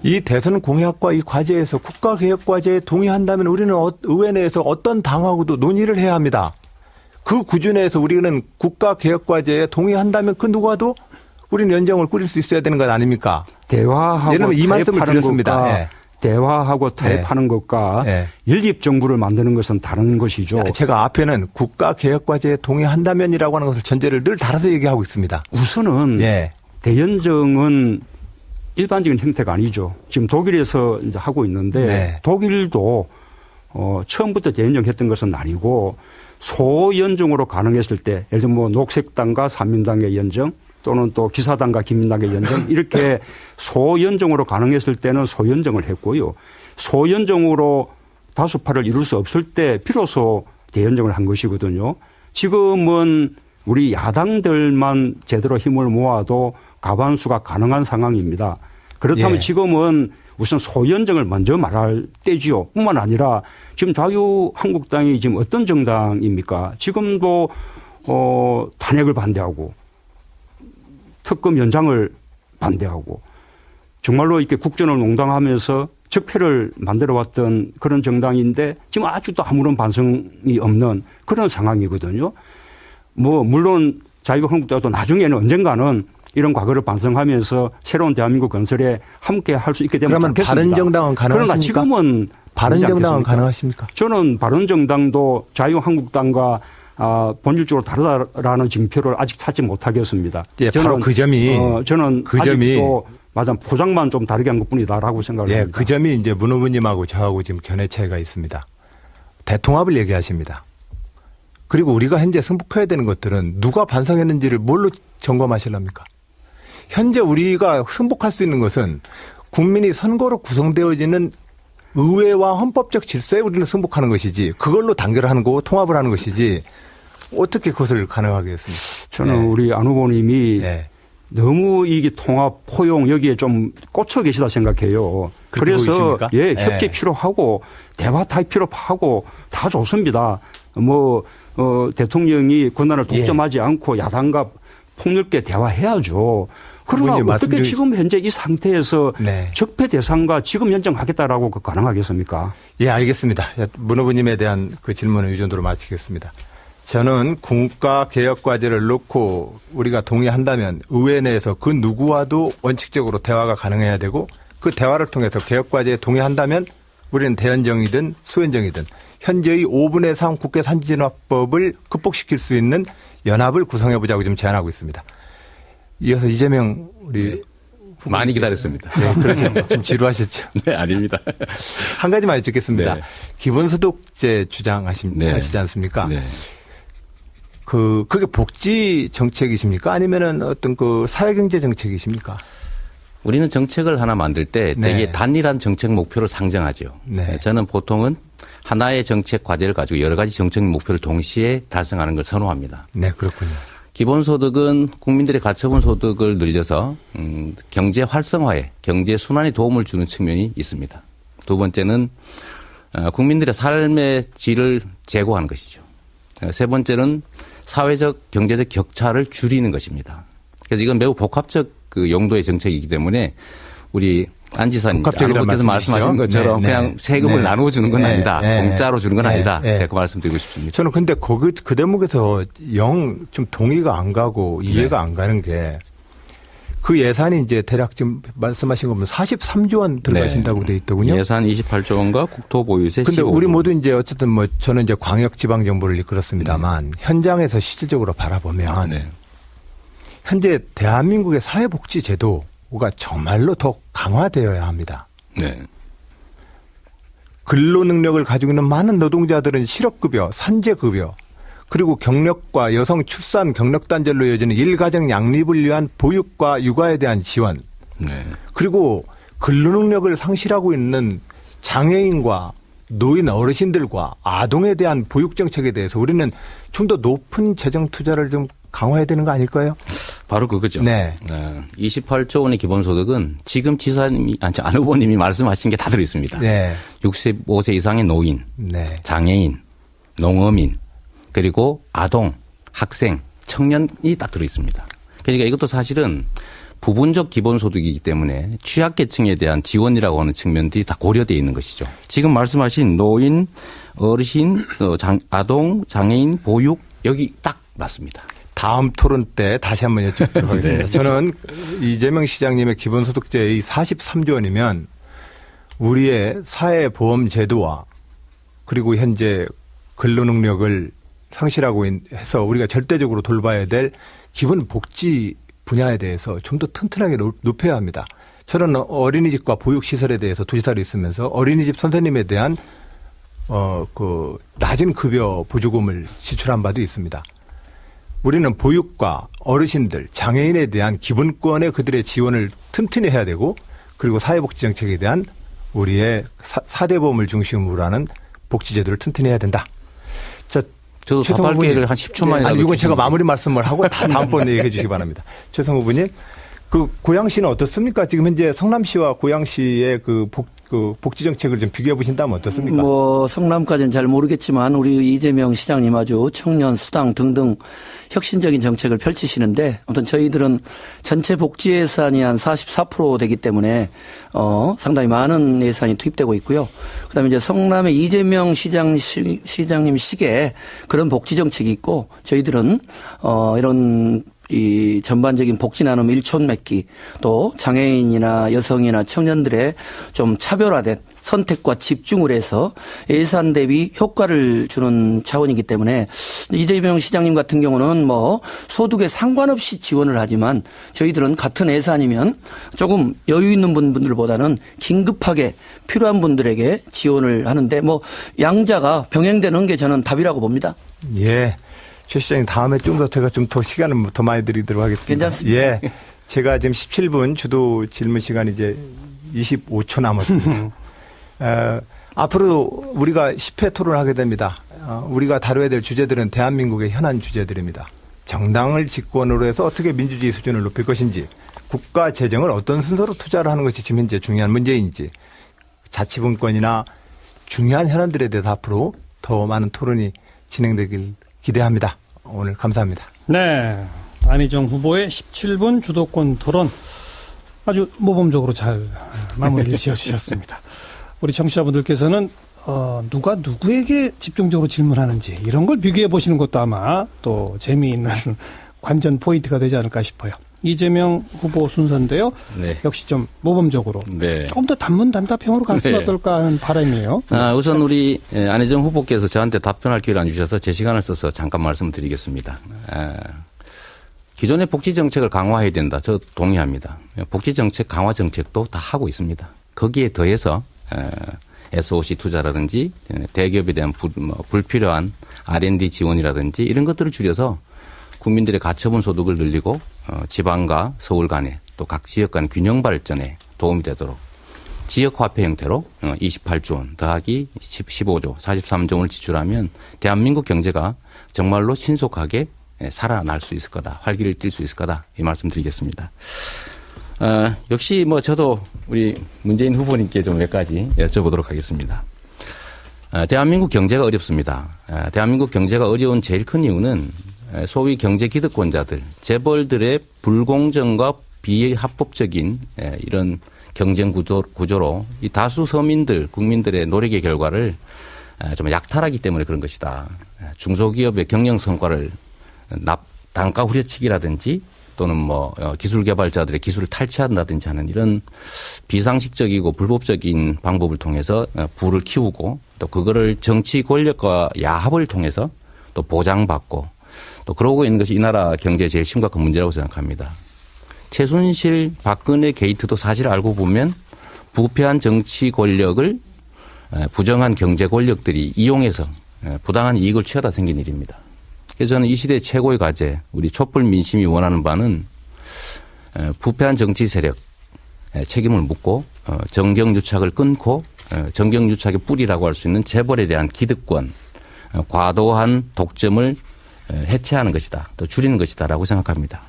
이 대선 공약과 이 과제에서 국가개혁 과제에 동의한다면 우리는 의회 내에서 어떤 당하고도 논의를 해야 합니다. 그 구조 내에서 우리는 국가개혁 과제에 동의한다면 그 누구와도 우리는 연정을 꾸릴 수 있어야 되는 것 아닙니까? 대화하고 이 말씀을 드렸습니다. 예. 대화하고 타협하는 것과 연립정부를 만드는 것은 다른 것이죠. 제가 앞에는 국가개혁과제에 동의한다면이라고 하는 것을 전제를 늘 달아서 얘기하고 있습니다. 우선은 대연정은 일반적인 형태가 아니죠. 지금 독일에서 이제 하고 있는데 독일도 처음부터 대연정 했던 것은 아니고 소연정으로 가능했을 때 예를 들면 녹색당과 산민당의 연정 또는 또 기사당과 기민당의 연정 이렇게 소연정으로 가능했을 때는 소연정을 했고요. 소연정으로 다수파를 이룰 수 없을 때 비로소 대연정을 한 것이거든요. 지금은 우리 야당들만 제대로 힘을 모아도 과반수가 가능한 상황입니다. 그렇다면 지금은 우선 소연정을 먼저 말할 때지요. 뿐만 아니라 지금 자유한국당이 지금 어떤 정당입니까? 지금도 탄핵을 반대하고 특검 연장을 반대하고 정말로 이렇게 국전을 농당하면서 적폐를 만들어 왔던 그런 정당인데 지금 아직도 아무런 반성이 없는 그런 상황이거든요. 뭐 물론 자유한국당도 나중에는 언젠가는 이런 과거를 반성하면서 새로운 대한민국 건설에 함께 할 수 있게 되면 그러면 좋겠습니다. 바른정당은 가능하십니까? 그러나 지금은 바른정당은 가능하십니까? 저는 바른정당도 자유한국당과 본질적으로 다르다라는 징표를 아직 찾지 못하겠습니다. 예, 바로 그 점이 저는 그 점이 아직도 맞아 포장만 좀 다르게 한 것뿐이다라고 생각을 예, 합니다. 그 점이 이제 문 후보님하고 저하고 지금 견해 차이가 있습니다. 대통합을 얘기하십니다. 그리고 우리가 현재 승복해야 되는 것들은 누가 반성했는지를 뭘로 점검하실랍니까? 현재 우리가 승복할 수 있는 것은 국민이 선거로 구성되어지는 의회와 헌법적 질서에 우리는 승복하는 것이지 그걸로 단결하는 거고 통합을 하는 것이지 어떻게 그것을 가능하겠습니까? 저는 네. 우리 안 후보님이 네. 너무 이게 통합, 포용 여기에 좀 꽂혀 계시다 생각해요. 그렇게 그래서 보이십니까? 예, 네. 협치 필요하고 대화 다 필요하고 다 좋습니다. 대통령이 권한을 독점하지 않고 야당과 폭넓게 대화해야죠. 그러나 후보님 어떻게 말씀 지금 현재 이 상태에서 네. 적폐 대상과 지금 연정하겠다라고 가능하겠습니까? 예, 알겠습니다. 문 후보님에 대한 그 질문은 이 정도로 마치겠습니다. 저는 국가개혁과제를 놓고 우리가 동의한다면 의회 내에서 그 누구와도 원칙적으로 대화가 가능해야 되고 그 대화를 통해서 개혁과제에 동의한다면 우리는 대연정이든 수연정이든 현재의 5분의 3 국회 산지진화법을 극복시킬 수 있는 연합을 구성해보자고 좀 제안하고 있습니다. 이어서 이재명 우리 많이 기다렸습니다. 네, 그렇죠. 좀 지루하셨죠. 네, 아닙니다. 한 가지만 여쭙겠습니다. 네. 기본소득제 주장하시지 않습니까? 네. 그게 복지 정책이십니까? 아니면은 어떤 그 사회경제 정책이십니까? 우리는 정책을 하나 만들 때 되게 네. 단일한 정책 목표를 상정하죠. 네. 저는 보통은 하나의 정책 과제를 가지고 여러 가지 정책 목표를 동시에 달성하는 걸 선호합니다. 네, 그렇군요. 기본소득은 국민들의 가처분 소득을 늘려서 경제 활성화에 경제 순환에 도움을 주는 측면이 있습니다. 두 번째는 국민들의 삶의 질을 제고하는 것이죠. 세 번째는 사회적 경제적 격차를 줄이는 것입니다. 그래서 이건 매우 복합적 그 용도의 정책이기 때문에 우리 안 지사님, 안 후보께서 말씀하신 것처럼 그냥 세금을 나누어 주는 건 아니다. 공짜로 주는 건 아니다. 제가 그 말씀드리고 싶습니다. 저는 근데 그 대목에서 영 좀 동의가 안 가고 이해가 안 가는 게 그 예산이 이제 대략 지금 말씀하신 거 보면 43조 원 들어가신다고 돼 있더군요. 예산 28조 원과 국토보유세 15조. 근데 우리 모두 이제 어쨌든 저는 이제 광역지방정부를 이끌었습니다만 현장에서 실질적으로 바라보면 현재 대한민국의 사회복지제도가 정말로 더 강화되어야 합니다. 네. 근로 능력을 가지고 있는 많은 노동자들은 실업급여, 산재급여, 그리고 경력과 여성 출산 경력 단절로 이어지는 일가정 양립을 위한 보육과 육아에 대한 지원, 네. 그리고 근로 능력을 상실하고 있는 장애인과 노인 어르신들과 아동에 대한 보육 정책에 대해서 우리는 좀 더 높은 재정 투자를 좀 강화해야 되는 거 아닐까요? 바로 그거죠. 네. 28조 원의 기본소득은 지금 안 후보님이 말씀하신 게 다 들어있습니다. 네. 65세 이상의 노인, 네. 장애인, 농어민, 그리고 아동, 학생, 청년이 딱 들어있습니다. 그러니까 이것도 사실은 부분적 기본소득이기 때문에 취약계층에 대한 지원이라고 하는 측면들이 다 고려되어 있는 것이죠. 지금 말씀하신 노인, 어르신, 아동, 장애인, 보육 여기 딱 맞습니다. 다음 토론 때 다시 한번 여쭙도록 하겠습니다. 네. 저는 이재명 시장님의 기본소득제의 43조 원이면 우리의 사회보험제도와 그리고 현재 근로능력을 상실하고 해서 우리가 절대적으로 돌봐야 될 기본 복지 분야에 대해서 좀 더 튼튼하게 높여야 합니다. 저는 어린이집과 보육시설에 대해서 도지사로 있으면서 어린이집 선생님에 대한 낮은 급여 보조금을 지출한 바도 있습니다. 우리는 보육과 어르신들, 장애인에 대한 기본권의 그들의 지원을 튼튼히 해야 되고 그리고 사회복지 정책에 대한 우리의 4대 보험을 중심으로 하는 복지제도를 튼튼히 해야 된다. 자, 저도 답할 기회를 한 10초만이라도. 아니, 이건 제가 마무리 말씀을 하고 다음번에 얘기해 주시기 바랍니다. 최성 후보님, 그 고양시는 어떻습니까? 지금 현재 성남시와 고양시의 그 복지 정책을 좀 비교해 보신다면 어떻습니까? 뭐 성남까지는 잘 모르겠지만 우리 이재명 시장님 아주 청년 수당 등등 혁신적인 정책을 펼치시는데 아무튼 저희들은 전체 복지 예산이 한 44% 되기 때문에 상당히 많은 예산이 투입되고 있고요. 그다음에 이제 성남의 이재명 시장님 시기에 그런 복지 정책이 있고 저희들은 이런 이 전반적인 복지 나눔 일촌 맺기 또 장애인이나 여성이나 청년들의 좀 차별화된 선택과 집중을 해서 예산 대비 효과를 주는 차원이기 때문에 이재명 시장님 같은 경우는 뭐 소득에 상관없이 지원을 하지만 저희들은 같은 예산이면 조금 여유 있는 분들보다는 긴급하게 필요한 분들에게 지원을 하는데 뭐 양자가 병행되는 게 저는 답이라고 봅니다. 예. 최 시장님 다음에 좀 더 제가 좀 더 시간을 더 많이 드리도록 하겠습니다. 괜찮습니다. 예. 제가 지금 17분 주도 질문 시간이 이제 25초 남았습니다. 앞으로 우리가 10회 토론을 하게 됩니다. 우리가 다뤄야 될 주제들은 대한민국의 현안 주제들입니다. 정당을 집권으로 해서 어떻게 민주주의 수준을 높일 것인지, 국가 재정을 어떤 순서로 투자를 하는 것이 지금 현재 중요한 문제인지, 자치분권이나 중요한 현안들에 대해서 앞으로 더 많은 토론이 진행되길 기대합니다. 오늘 감사합니다. 네. 안희정 후보의 17분 주도권 토론 아주 모범적으로 잘 마무리를 지어주셨습니다. 우리 청취자분들께서는 누가 누구에게 집중적으로 질문하는지 이런 걸 비교해 보시는 것도 아마 또 재미있는 관전 포인트가 되지 않을까 싶어요. 이재명 후보 순서인데요. 네. 역시 좀 모범적으로 네. 조금 더 단문단답형으로 갔으면 네. 어떨까 하는 바람이에요. 우선 우리 안희정 후보께서 저한테 답변할 기회를 안 주셔서 제 시간을 써서 잠깐 말씀드리겠습니다. 기존의 복지 정책을 강화해야 된다. 저 동의합니다. 복지 정책 강화 정책도 다 하고 있습니다. 거기에 더해서 SOC 투자라든지 대기업에 대한 불필요한 R&D 지원이라든지 이런 것들을 줄여서 국민들의 가처분 소득을 늘리고 지방과 서울 간에 또 각 지역 간 균형 발전에 도움이 되도록 지역 화폐 형태로 28조 원 더하기 15조 43조 원을 지출하면 대한민국 경제가 정말로 신속하게 살아날 수 있을 거다. 활기를 띨 수 있을 거다. 이 말씀 드리겠습니다. 역시 뭐 저도 우리 문재인 후보님께 좀 몇 가지 여쭤보도록 하겠습니다. 대한민국 경제가 어렵습니다. 대한민국 경제가 어려운 제일 큰 이유는 소위 경제 기득권자들, 재벌들의 불공정과 비합법적인 이런 경쟁 구조로 이 다수 서민들, 국민들의 노력의 결과를 좀 약탈하기 때문에 그런 것이다. 중소기업의 경영 성과를 단가 후려치기라든지 또는 뭐 기술 개발자들의 기술을 탈취한다든지 하는 이런 비상식적이고 불법적인 방법을 통해서 부를 키우고 또 그거를 정치 권력과 야합을 통해서 또 보장받고 또 그러고 있는 것이 이 나라 경제의 제일 심각한 문제라고 생각합니다. 최순실, 박근혜 게이트도 사실 알고 보면 부패한 정치 권력을 부정한 경제 권력들이 이용해서 부당한 이익을 취하다 생긴 일입니다. 그래서 저는 이 시대의 최고의 과제, 우리 촛불 민심이 원하는 바는 부패한 정치 세력 책임을 묻고 정경유착을 끊고 정경유착의 뿌리라고 할 수 있는 재벌에 대한 기득권, 과도한 독점을 해체하는 것이다. 또 줄이는 것이다라고 생각합니다.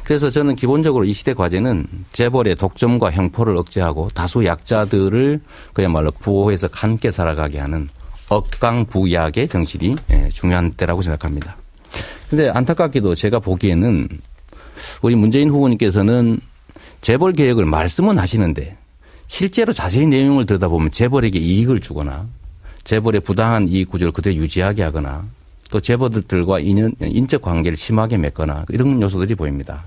그래서 저는 기본적으로 이 시대 과제는 재벌의 독점과 형포를 억제하고 다수 약자들을 그야말로 부호해서 함께 살아가게 하는 억강부약의 정신이 중요한 때라고 생각합니다. 그런데 안타깝게도 제가 보기에는 우리 문재인 후보님께서는 재벌 개혁을 말씀은 하시는데 실제로 자세히 내용을 들여다보면 재벌에게 이익을 주거나 재벌의 부당한 이익 구조를 그대로 유지하게 하거나 또 재벌들과 인적 관계를 심하게 맺거나 이런 요소들이 보입니다.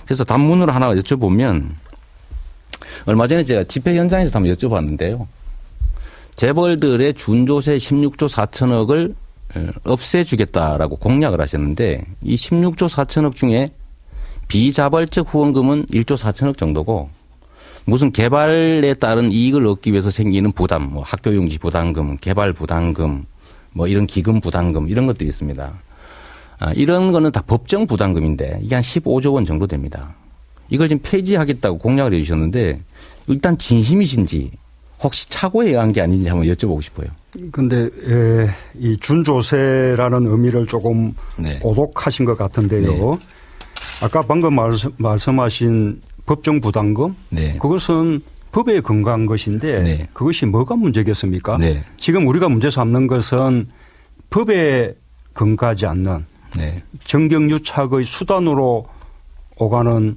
그래서 단문으로 하나 여쭤보면 얼마 전에 제가 집회 현장에서 한번 여쭤봤는데요. 재벌들의 준조세 16조 4천억을 없애주겠다라고 공약을 하셨는데 이 16조 4천억 중에 비자발적 후원금은 1조 4천억 정도고 무슨 개발에 따른 이익을 얻기 위해서 생기는 부담, 뭐 학교용지 부담금, 개발 부담금, 뭐 이런 기금 부담금 이런 것들이 있습니다. 이런 거는 다 법정 부담금인데 이게 한 15조 원 정도 됩니다. 이걸 지금 폐지하겠다고 공약을 해 주셨는데 일단 진심이신지 혹시 착오에 의한 게 아닌지 한번 여쭤보고 싶어요. 그런데 이 준조세라는 의미를 조금 네. 오독하신 것 같은데요. 네. 아까 방금 말씀하신 법정 부담금 네. 그것은 법에 근거한 것인데 네. 그것이 뭐가 문제겠습니까? 네. 지금 우리가 문제 삼는 것은 법에 근거하지 않는 네. 정경유착의 수단으로 오가는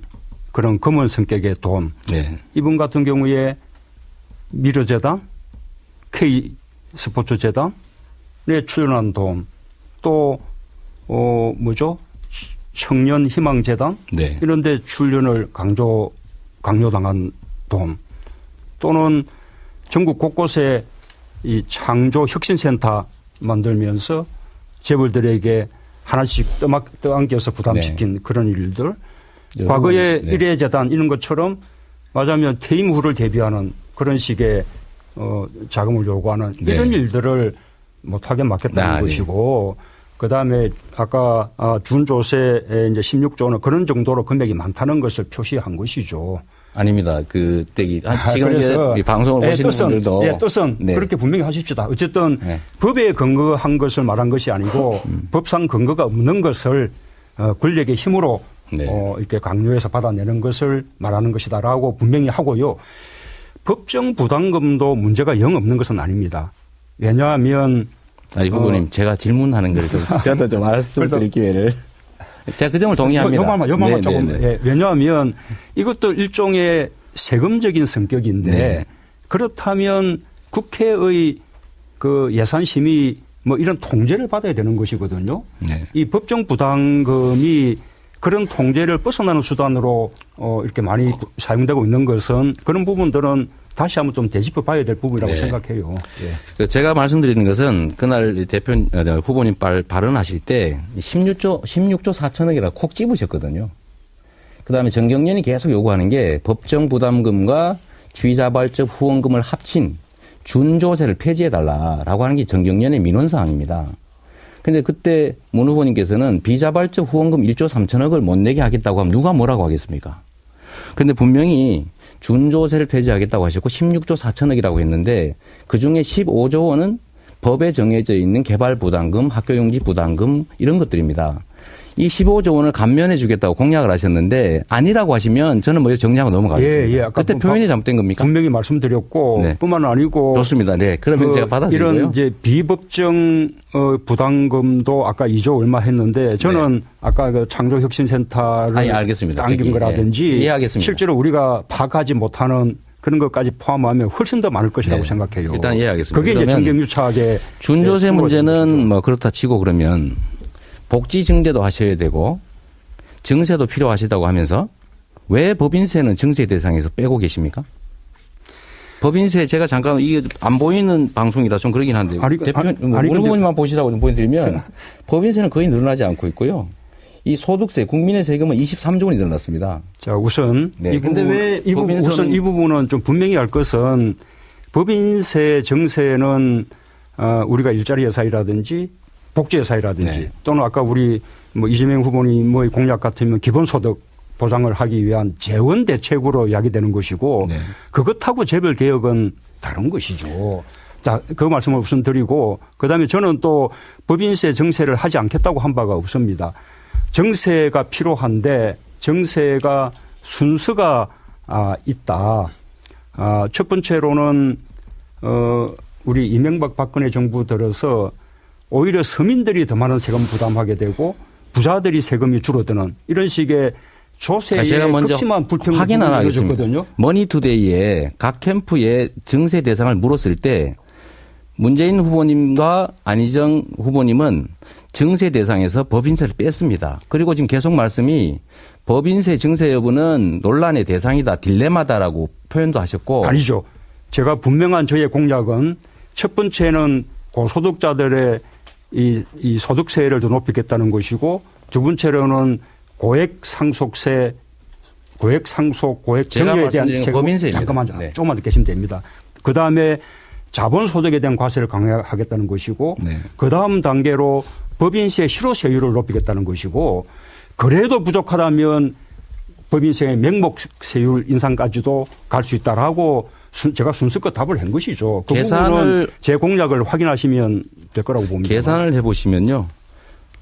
그런 검은 성격의 돈. 네. 이분 같은 경우에 미르재단, K스포츠재단에 출연한 돈, 또 청년희망재단 네. 이런 데 출연을 강요당한 돈, 또는 전국 곳곳에 이 창조 혁신센터 만들면서 재벌들에게 하나씩 떠안겨서 부담시킨 그런 일들, 과거에 네. 일회재단 이런 것처럼 맞으면 퇴임 후를 대비하는 그런 식의 자금을 요구하는 네. 이런 일들을 못하게 막겠다는 것이고, 그다음에 아까 준조세에 이제 16조 원 그런 정도로 금액이 많다는 것을 표시한 것이죠. 아닙니다. 지금 이제 방송을 보시는 분들도 뜻은 네. 그렇게 분명히 하십시다. 어쨌든 네. 법에 근거한 것을 말한 것이 아니고 법상 근거가 없는 것을 권력의 힘으로 네. 이렇게 강요해서 받아내는 것을 말하는 것이다라고 분명히 하고요. 법정 부담금도 문제가 영 없는 것은 아닙니다. 왜냐하면 후보님 제가 질문하는 걸 좀 저도 좀 말씀드릴 기회를. 제가 그 점을 동의합니다. 요말만 조금. 예, 왜냐하면 이것도 일종의 세금적인 성격인데 네. 그렇다면 국회의 그 예산 심의 뭐 이런 통제를 받아야 되는 것이거든요. 네. 이 법정 부담금이 그런 통제를 벗어나는 수단으로 이렇게 많이 사용되고 있는 것은 그런 부분들은 다시 한번 좀 되짚어 봐야 될 부분이라고 네. 생각해요. 예. 제가 말씀드리는 것은 그날 후보님 발언하실 때 16조 4천억이라 콕 집으셨거든요. 그다음에 정경련이 계속 요구하는 게 법정 부담금과 비자발적 후원금을 합친 준조세를 폐지해달라라고 하는 게 정경련의 민원사항입니다. 그런데 그때 문 후보님께서는 비자발적 후원금 1조 3천억을 못 내게 하겠다고 하면 누가 뭐라고 하겠습니까? 그런데 분명히 준조세를 폐지하겠다고 하셨고 16조 4천억이라고 했는데 그중에 15조 원은 법에 정해져 있는 개발 부담금, 학교용지 부담금 이런 것들입니다. 이 15조 원을 감면해 주겠다고 공약을 하셨는데 아니라고 하시면 저는 먼저 정리하고 넘어가겠습니다. 예, 아까 그때 표현이 잘못된 겁니까? 분명히 말씀드렸고 네. 뿐만 아니고 좋습니다. 네. 그러면 제가 받아들이고요. 이런 이제 비법정 부담금도 아까 2조 얼마 했는데 저는 네. 아까 그 창조혁신센터를 알겠습니다. 당긴 거라든지 예, 이해하겠습니다. 실제로 우리가 파악하지 못하는 그런 것까지 포함하면 훨씬 더 많을 것이라고 네. 생각해요. 일단 이해하겠습니다. 그게 이제 정경유착의 준조세 문제는 뭐 그렇다 치고 그러면 복지 증대도 하셔야 되고 증세도 필요하시다고 하면서 왜 법인세는 증세 대상에서 빼고 계십니까? 법인세 제가 잠깐 이게 안 보이는 방송이라 좀 그러긴 한데 문 후보님만 보시라고 좀 보여드리면 법인세는 거의 늘어나지 않고 있고요. 이 소득세 국민의 세금은 23조 원이 늘어났습니다. 자 우선 네. 근데 왜 이 부분은 좀 분명히 알 것은 법인세 정세는 우리가 일자리 회사이라든지 복지회사이라든지 네. 또는 아까 우리 뭐 이재명 후보님의 공약 같으면 기본소득 보장을 하기 위한 재원 대책으로 이야기되는 것이고 네. 그것하고 재벌 개혁은 다른 것이죠. 자, 그 말씀을 우선 드리고 그다음에 저는 또 법인세 정세를 하지 않겠다고 한 바가 없습니다. 정세가 필요한데 정세가 순서가 있다. 첫 번째로는 우리 이명박 박근혜 정부 들어서 오히려 서민들이 더 많은 세금 부담하게 되고 부자들이 세금이 줄어드는 이런 식의 조세의 제가 먼저 극심한 불평을 확인 하나 하겠습니다. 보여줬거든요. 머니투데이에 각 캠프의 증세 대상을 물었을 때 문재인 후보님과 안희정 후보님은 증세 대상에서 법인세를 뺐습니다. 그리고 지금 계속 말씀이 법인세 증세 여부는 논란의 대상이다, 딜레마다라고 표현도 하셨고. 아니죠. 제가 분명한 저의 공약은 첫 번째는 고소득자들의 이 소득세를 더 높이겠다는 것이고 두 번째로는 고액 상속 정려에 대한 세금 법인세입니다. 잠깐만 네. 조금만 더 계시면 됩니다. 그다음에 자본소득에 대한 과세를 강화하겠다는 것이고 네. 그다음 단계로 법인세 실효세율을 높이겠다는 것이고 그래도 부족하다면 법인세의 명목세율 인상까지도 갈 수 있다라고 제가 순서껏 답을 한 것이죠. 그 부분은 제 공약을 확인하시면 될 거라고 봅니다. 계산을 해보시면요.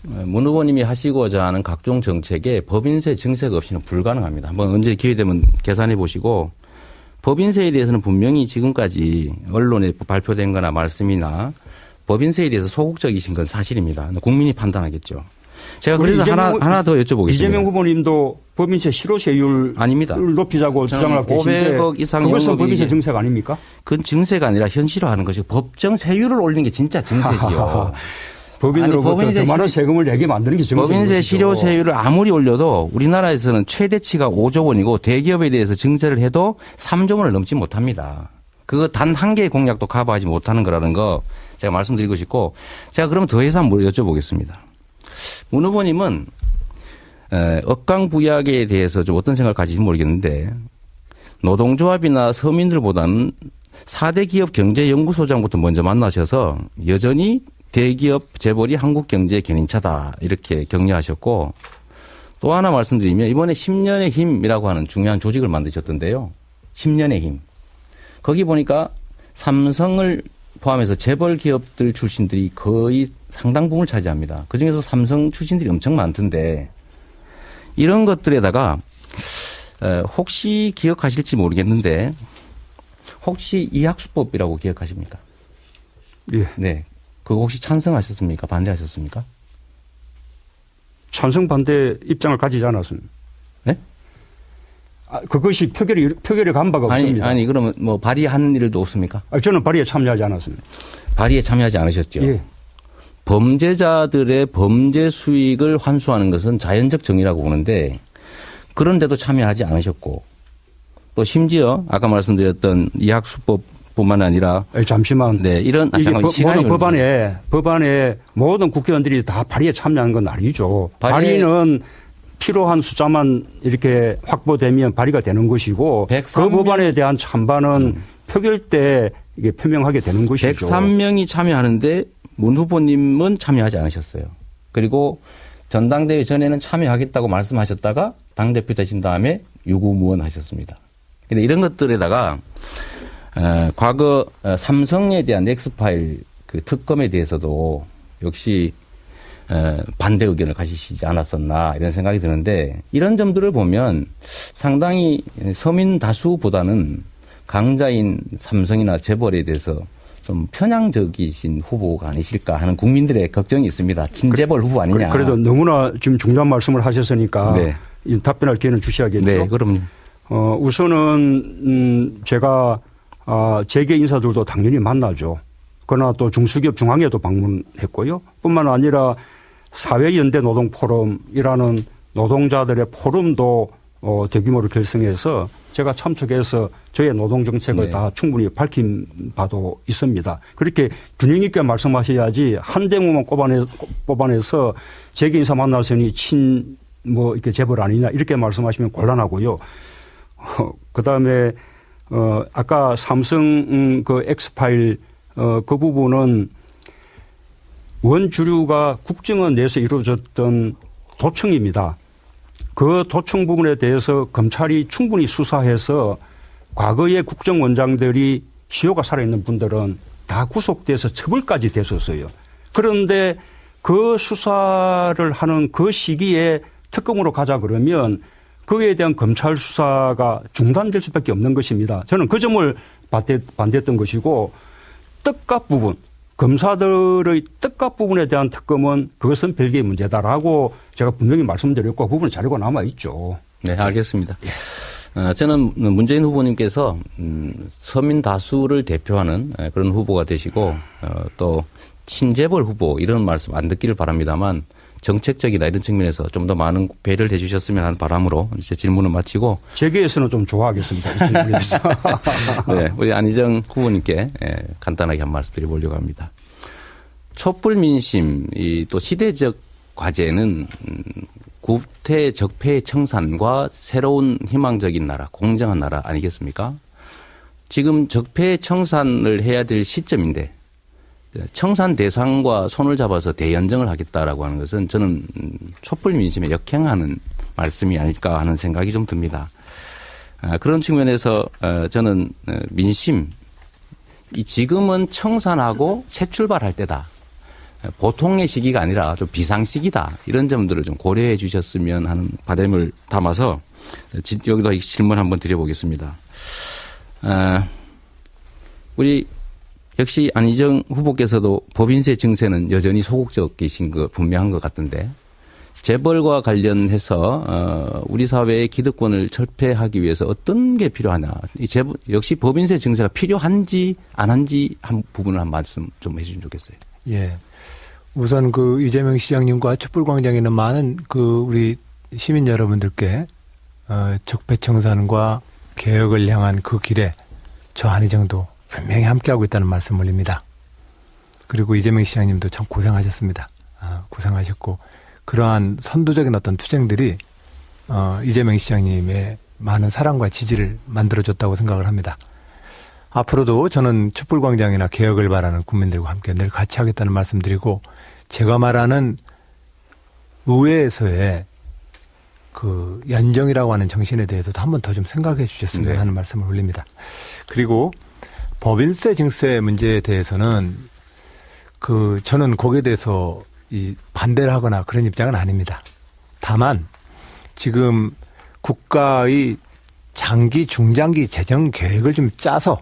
문 후보님이 하시고자 하는 각종 정책에 법인세 증세가 없이는 불가능합니다. 한번 언제 기회 되면 계산해 보시고 법인세에 대해서는 분명히 지금까지 언론에 발표된 거나 말씀이나 법인세에 대해서 소극적이신 건 사실입니다. 국민이 판단하겠죠. 제가 그래서 하나 더 여쭤보겠습니다. 이재명 후보님도 법인세 실효세율 아닙니다. 높이자고 주장을 하고 계신데 500억 이상 그것은 영업이익이 법인세 증세가 아닙니까? 그건 증세가 아니라 현실화하는 것이 법정 세율을 올리는 게 진짜 증세지요. 법인으로부터 더 많은 세금을 내게 만드는 게 증세인 법인세 것이죠. 실효세율을 아무리 올려도 우리나라에서는 최대치가 5조 원이고 대기업에 대해서 증세를 해도 3조 원을 넘지 못합니다. 그거 단 한 개의 공약도 커버하지 못하는 거라는 거 제가 말씀드리고 싶고 제가 그러면 더해서 한번 여쭤보겠습니다. 문 후보님은 억강부약에 대해서 좀 어떤 생각을 가지신지 모르겠는데 노동조합이나 서민들보다는 4대 기업 경제연구소장부터 먼저 만나셔서 여전히 대기업 재벌이 한국 경제의 견인차다 이렇게 격려하셨고 또 하나 말씀드리면 이번에 10년의 힘이라고 하는 중요한 조직을 만드셨던데요. 10년의 힘. 거기 보니까 삼성을 포함해서 재벌 기업들 출신들이 거의 상당 부분을 차지합니다. 그중에서 삼성 출신들이 엄청 많던데 이런 것들에다가 혹시 기억하실지 모르겠는데 혹시 이학수법이라고 기억하십니까? 예. 네. 그거 혹시 찬성하셨습니까? 반대하셨습니까? 찬성 반대 입장을 가지지 않았습니다. 네? 그것이 표결에 간 바가 없습니다. 아니 그러면 뭐 발의한 일도 없습니까? 저는 발의에 참여하지 않았습니다. 발의에 참여하지 않으셨죠? 예. 범죄자들의 범죄 수익을 환수하는 것은 자연적 정의라고 보는데 그런데도 참여하지 않으셨고 또 심지어 아까 말씀드렸던 이학수법뿐만 아니라 잠시만. 네, 이런 모든 법안에 모든 국회의원들이 다 발의에 참여하는 건 아니죠. 발의는 필요한 숫자만 이렇게 확보되면 발의가 되는 것이고 그 법안에 대한 찬반은 표결 때 이게 표명하게 되는 것이죠. 103명이 참여하는데 문 후보님은 참여하지 않으셨어요. 그리고 전당대회 전에는 참여하겠다고 말씀하셨다가 당대표 되신 다음에 유구무원 하셨습니다. 근데 이런 것들에다가 과거 삼성에 대한 엑스파일 그 특검에 대해서도 역시 반대 의견을 가지시지 않았었나 이런 생각이 드는데 이런 점들을 보면 상당히 서민 다수보다는 강자인 삼성이나 재벌에 대해서 좀 편향적이신 후보가 아니실까 하는 국민들의 걱정이 있습니다. 친재벌 후보 아니냐. 그래도 너무나 지금 중요한 말씀을 하셨으니까 네. 답변할 기회는 주셔야겠죠. 네, 그럼요. 우선은 제가 재계 인사들도 당연히 만나죠. 그러나 또 중소기업 중앙회도 방문했고요. 뿐만 아니라 사회연대 노동포럼이라는 노동자들의 포럼도 대규모로 결성해서 제가 참석해서 저의 노동정책을 네. 다 충분히 밝힌 바도 있습니다. 그렇게 균형 있게 말씀하셔야지 한 대목만 뽑아내서 재계 인사 만나서니 이렇게 재벌 아니냐 이렇게 말씀하시면 곤란하고요. 그 다음에 아까 삼성 그 엑스파일 그 부분은 원주류가 국정원 내에서 이루어졌던 도청입니다. 그 도청 부분에 대해서 검찰이 충분히 수사해서 과거의 국정원장들이 시효가 살아있는 분들은 다 구속돼서 처벌까지 됐었어요. 그런데 그 수사를 하는 그 시기에 특검으로 가자 그러면 그에 대한 검찰 수사가 중단될 수밖에 없는 것입니다. 저는 그 점을 반대했던 것이고 뜻값 부분, 검사들의 뜻값 부분에 대한 특검은 그것은 별개의 문제다라고 제가 분명히 말씀드렸고 그 부분은 자료가 남아있죠. 네, 알겠습니다. 저는 문재인 후보님께서 서민 다수를 대표하는 그런 후보가 되시고 또 친재벌 후보 이런 말씀 안 듣기를 바랍니다만 정책적이나 이런 측면에서 좀 더 많은 배려를 해 주셨으면 하는 바람으로 이제 질문을 마치고 재계에서는 좀 좋아하겠습니다. 이 질문에서. 네, 우리 안희정 후보님께 간단하게 한 말씀 드려보려고 합니다. 촛불 민심, 또 시대적 과제는 구태 적폐의 청산과 새로운 희망적인 나라, 공정한 나라 아니겠습니까? 지금 적폐의 청산을 해야 될 시점인데 청산 대상과 손을 잡아서 대연정을 하겠다라고 하는 것은 저는 촛불 민심에 역행하는 말씀이 아닐까 하는 생각이 좀 듭니다. 그런 측면에서 저는 민심, 지금은 청산하고 새 출발할 때다. 보통의 시기가 아니라 좀 비상 시기다. 이런 점들을 좀 고려해 주셨으면 하는 바람을 담아서 여기도 질문 한번 드려보겠습니다. 우리 역시 안희정 후보께서도 법인세 증세는 여전히 소극적이신 거 분명한 것 같던데 재벌과 관련해서 우리 사회의 기득권을 철폐하기 위해서 어떤 게 필요하냐. 역시 법인세 증세가 필요한지 안 한지 한 부분을 한 말씀 좀 해주시면 좋겠어요. 예. 우선 그 이재명 시장님과 촛불광장에 있는 많은 그 우리 시민 여러분들께 적폐청산과 개혁을 향한 그 길에 저 안희정도 분명히 함께하고 있다는 말씀 올립니다. 그리고 이재명 시장님도 참 고생하셨습니다. 고생하셨고 그러한 선도적인 어떤 투쟁들이 이재명 시장님의 많은 사랑과 지지를 만들어줬다고 생각을 합니다. 앞으로도 저는 촛불광장이나 개혁을 바라는 국민들과 함께 늘 같이 하겠다는 말씀드리고 제가 말하는 의회에서의 그 연정이라고 하는 정신에 대해서도 한 번 더 좀 생각해 주셨으면 하는 말씀을 올립니다. 그리고 법인세 증세 문제에 대해서는 저는 거기에 대해서 반대를 하거나 그런 입장은 아닙니다. 다만 지금 국가의 장기, 중장기 재정 계획을 좀 짜서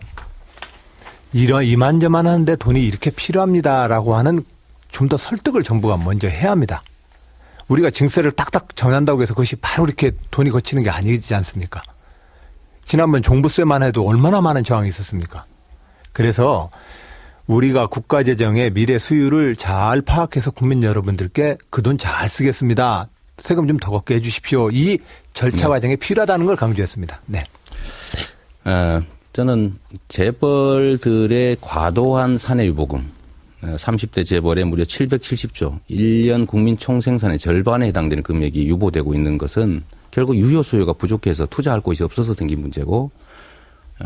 이만저만 하는데 돈이 이렇게 필요합니다라고 하는 좀 더 설득을 정부가 먼저 해야 합니다. 우리가 증세를 딱딱 정한다고 해서 그것이 바로 이렇게 돈이 거치는 게 아니지 않습니까? 지난번 종부세만 해도 얼마나 많은 저항이 있었습니까? 그래서 우리가 국가재정의 미래 수율을 잘 파악해서 국민 여러분들께 그 돈 잘 쓰겠습니다. 세금 좀 더 걷게 해 주십시오. 이 절차 과정이 필요하다는 걸 강조했습니다. 네. 저는 재벌들의 과도한 사내유보금 30대 재벌의 무려 770조 1년 국민 총생산의 절반에 해당되는 금액이 유보되고 있는 것은 결국 유효 수요가 부족해서 투자할 곳이 없어서 생긴 문제고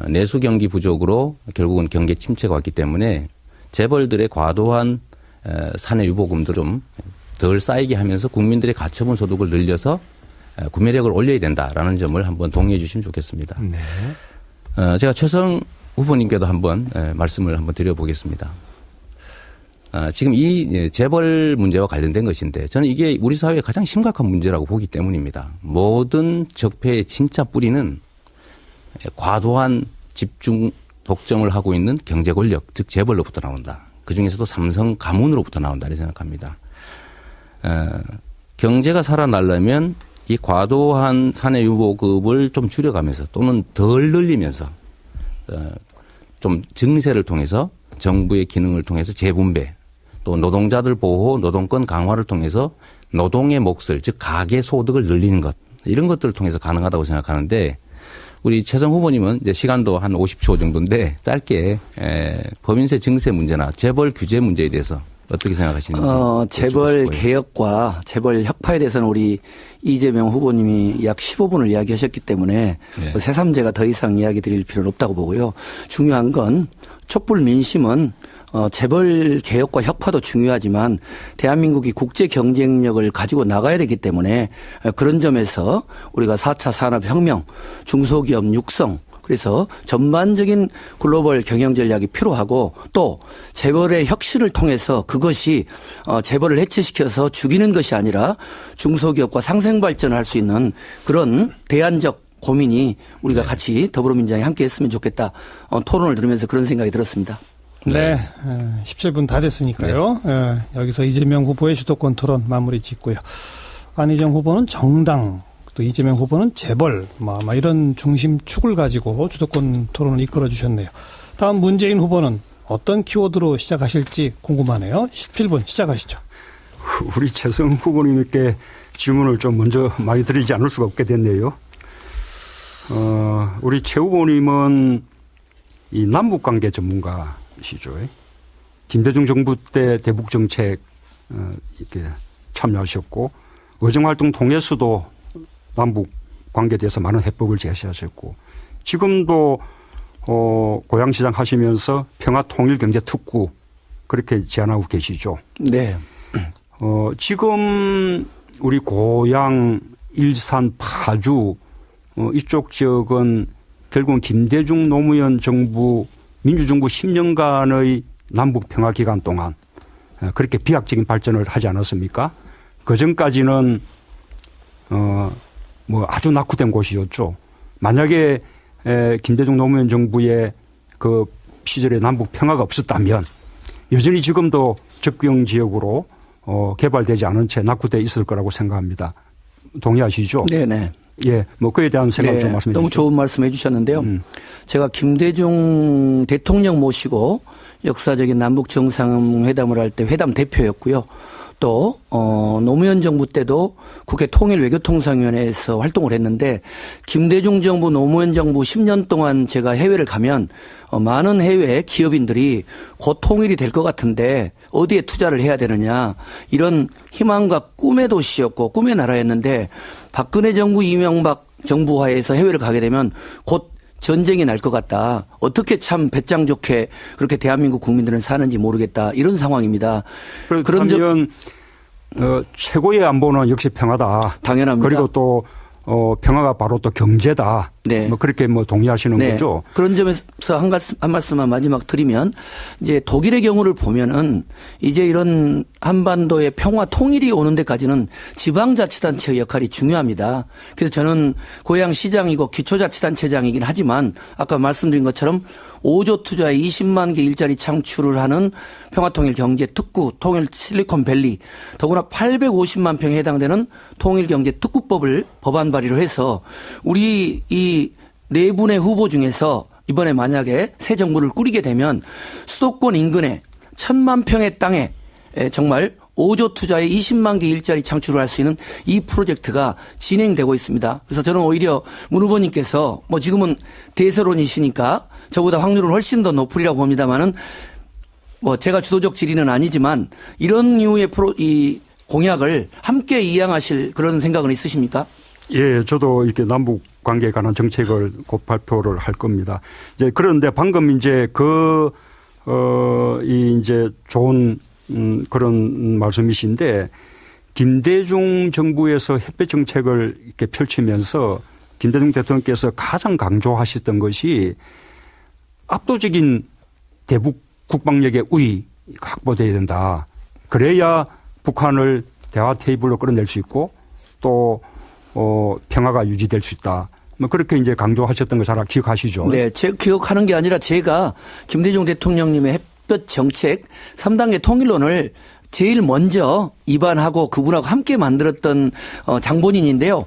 내수 경기 부족으로 결국은 경제 침체가 왔기 때문에 재벌들의 과도한 사내 유보금도 좀 덜 쌓이게 하면서 국민들의 가처분 소득을 늘려서 구매력을 올려야 된다라는 점을 한번 동의해 주시면 좋겠습니다. 네. 제가 최성 후보님께도 한번 말씀을 한번 드려보겠습니다. 지금 이 재벌 문제와 관련된 것인데 저는 이게 우리 사회의 가장 심각한 문제라고 보기 때문입니다. 모든 적폐의 진짜 뿌리는 과도한 집중 독점을 하고 있는 경제 권력, 즉 재벌로부터 나온다. 그중에서도 삼성 가문으로부터 나온다 이렇게 생각합니다. 경제가 살아나려면 이 과도한 사내 유보급을 좀 줄여가면서 또는 덜 늘리면서 좀 증세를 통해서 정부의 기능을 통해서 재분배 또 노동자들 보호, 노동권 강화를 통해서 노동의 몫을 즉 가계 소득을 늘리는 것 이런 것들을 통해서 가능하다고 생각하는데 우리 최성 후보님은 이제 시간도 한 50초 정도인데 짧게 법인세 증세 문제나 재벌 규제 문제에 대해서 어떻게 생각하시는지. 재벌 개혁과 재벌 혁파에 대해서는 우리 이재명 후보님이 약 15분을 이야기하셨기 때문에 네. 새삼제가 더 이상 이야기 드릴 필요는 없다고 보고요. 중요한 건 촛불 민심은 재벌 개혁과 혁파도 중요하지만 대한민국이 국제 경쟁력을 가지고 나가야 되기 때문에 그런 점에서 우리가 4차 산업혁명, 중소기업 육성 그래서 전반적인 글로벌 경영 전략이 필요하고 또 재벌의 혁신을 통해서 그것이 재벌을 해체시켜서 죽이는 것이 아니라 중소기업과 상생 발전을 할 수 있는 그런 대안적 고민이 우리가 같이 더불어민주당이 함께 했으면 좋겠다. 토론을 들으면서 그런 생각이 들었습니다. 네. 17분 다 됐으니까요. 네. 여기서 이재명 후보의 주도권 토론 마무리 짓고요. 안희정 후보는 정당, 또 이재명 후보는 재벌, 아마 이런 중심축을 가지고 주도권 토론을 이끌어 주셨네요. 다음 문재인 후보는 어떤 키워드로 시작하실지 궁금하네요. 17분 시작하시죠. 우리 최성 후보님께 질문을 좀 먼저 많이 드리지 않을 수가 없게 됐네요. 우리 최 후보님은 이 남북관계 전문가시죠. 김대중 정부 때 대북정책 이렇게 참여하셨고 의정활동 통해서도 남북 관계에 대해서 많은 해법을 제시하셨고 지금도 고양시장 하시면서 평화통일경제특구 그렇게 제안하고 계시죠. 네. 지금 우리 고양, 일산, 파주 이쪽 지역은 결국은 김대중 노무현 정부 민주정부 10년간의 남북 평화 기간 동안 그렇게 비약적인 발전을 하지 않았습니까? 그 전까지는 아주 낙후된 곳이었죠. 만약에 김대중 노무현 정부의 그 시절에 남북 평화가 없었다면 여전히 지금도 접경 지역으로 개발되지 않은 채 낙후되어 있을 거라고 생각합니다. 동의하시죠? 네네. 예, 뭐 그에 대한 생각 좀 말씀해 주시죠. 너무 좋은 말씀 해주셨는데요. 제가 김대중 대통령 모시고 역사적인 남북 정상회담을 할 때 회담 대표였고요. 또 노무현 정부 때도 국회 통일외교통상위원회에서 활동을 했는데 김대중 정부 노무현 정부 10년 동안 제가 해외를 가면 많은 해외 기업인들이 곧 통일이 될 것 같은데 어디에 투자를 해야 되느냐 이런 희망과 꿈의 도시였고 꿈의 나라였는데 박근혜 정부 이명박 정부 하에서 해외를 가게 되면 곧 전쟁이 날 것 같다. 어떻게 참 배짱 좋게 그렇게 대한민국 국민들은 사는지 모르겠다. 이런 상황입니다. 그러면 최고의 안보는 역시 평화다. 당연합니다. 그리고 또 평화가 바로 또 경제다. 네. 뭐 그렇게 뭐 동의하시는 네. 거죠. 그런 점에서 한 말씀만 마지막 드리면 이제 독일의 경우를 보면은 이제 이런 한반도의 평화 통일이 오는 데까지는 지방자치단체의 역할이 중요합니다. 그래서 저는 고향 시장이고 기초자치단체장이긴 하지만 아까 말씀드린 것처럼 5조 투자에 20만 개 일자리 창출을 하는 평화통일 경제 특구 통일 실리콘밸리 더구나 850만 평에 해당되는 통일경제 특구법을 법안 발의를 해서 우리 이 네 분의 후보 중에서 이번에 만약에 새 정부를 꾸리게 되면 수도권 인근에 1,000만 평의 땅에 정말 5조 투자에 20만 개 일자리 창출을 할 수 있는 이 프로젝트가 진행되고 있습니다. 그래서 저는 오히려 문 후보님께서 뭐 지금은 대세론이시니까 저보다 확률은 훨씬 더 높으리라고 봅니다만은 뭐 제가 주도적 질의는 아니지만 이런 류의 이 공약을 함께 이양하실 그런 생각은 있으십니까? 예, 저도 이렇게 남북 관계에 관한 정책을 곧 발표를 할 겁니다. 이제 그런데 방금 이제 이제 좋은 그런 말씀이신데 김대중 정부에서 햇볕 정책을 이렇게 펼치면서 김대중 대통령께서 가장 강조하셨던 것이 압도적인 대북 국방력의 우위가 확보돼야 된다. 그래야 북한을 대화 테이블로 끌어낼 수 있고 또 평화가 유지될 수 있다. 뭐 그렇게 이제 강조하셨던 거 잘 기억하시죠? 네, 제가 기억하는 게 아니라 제가 김대중 대통령님의 햇볕 정책 3단계 통일론을 제일 먼저 입안하고 그분하고 함께 만들었던 장본인인데요.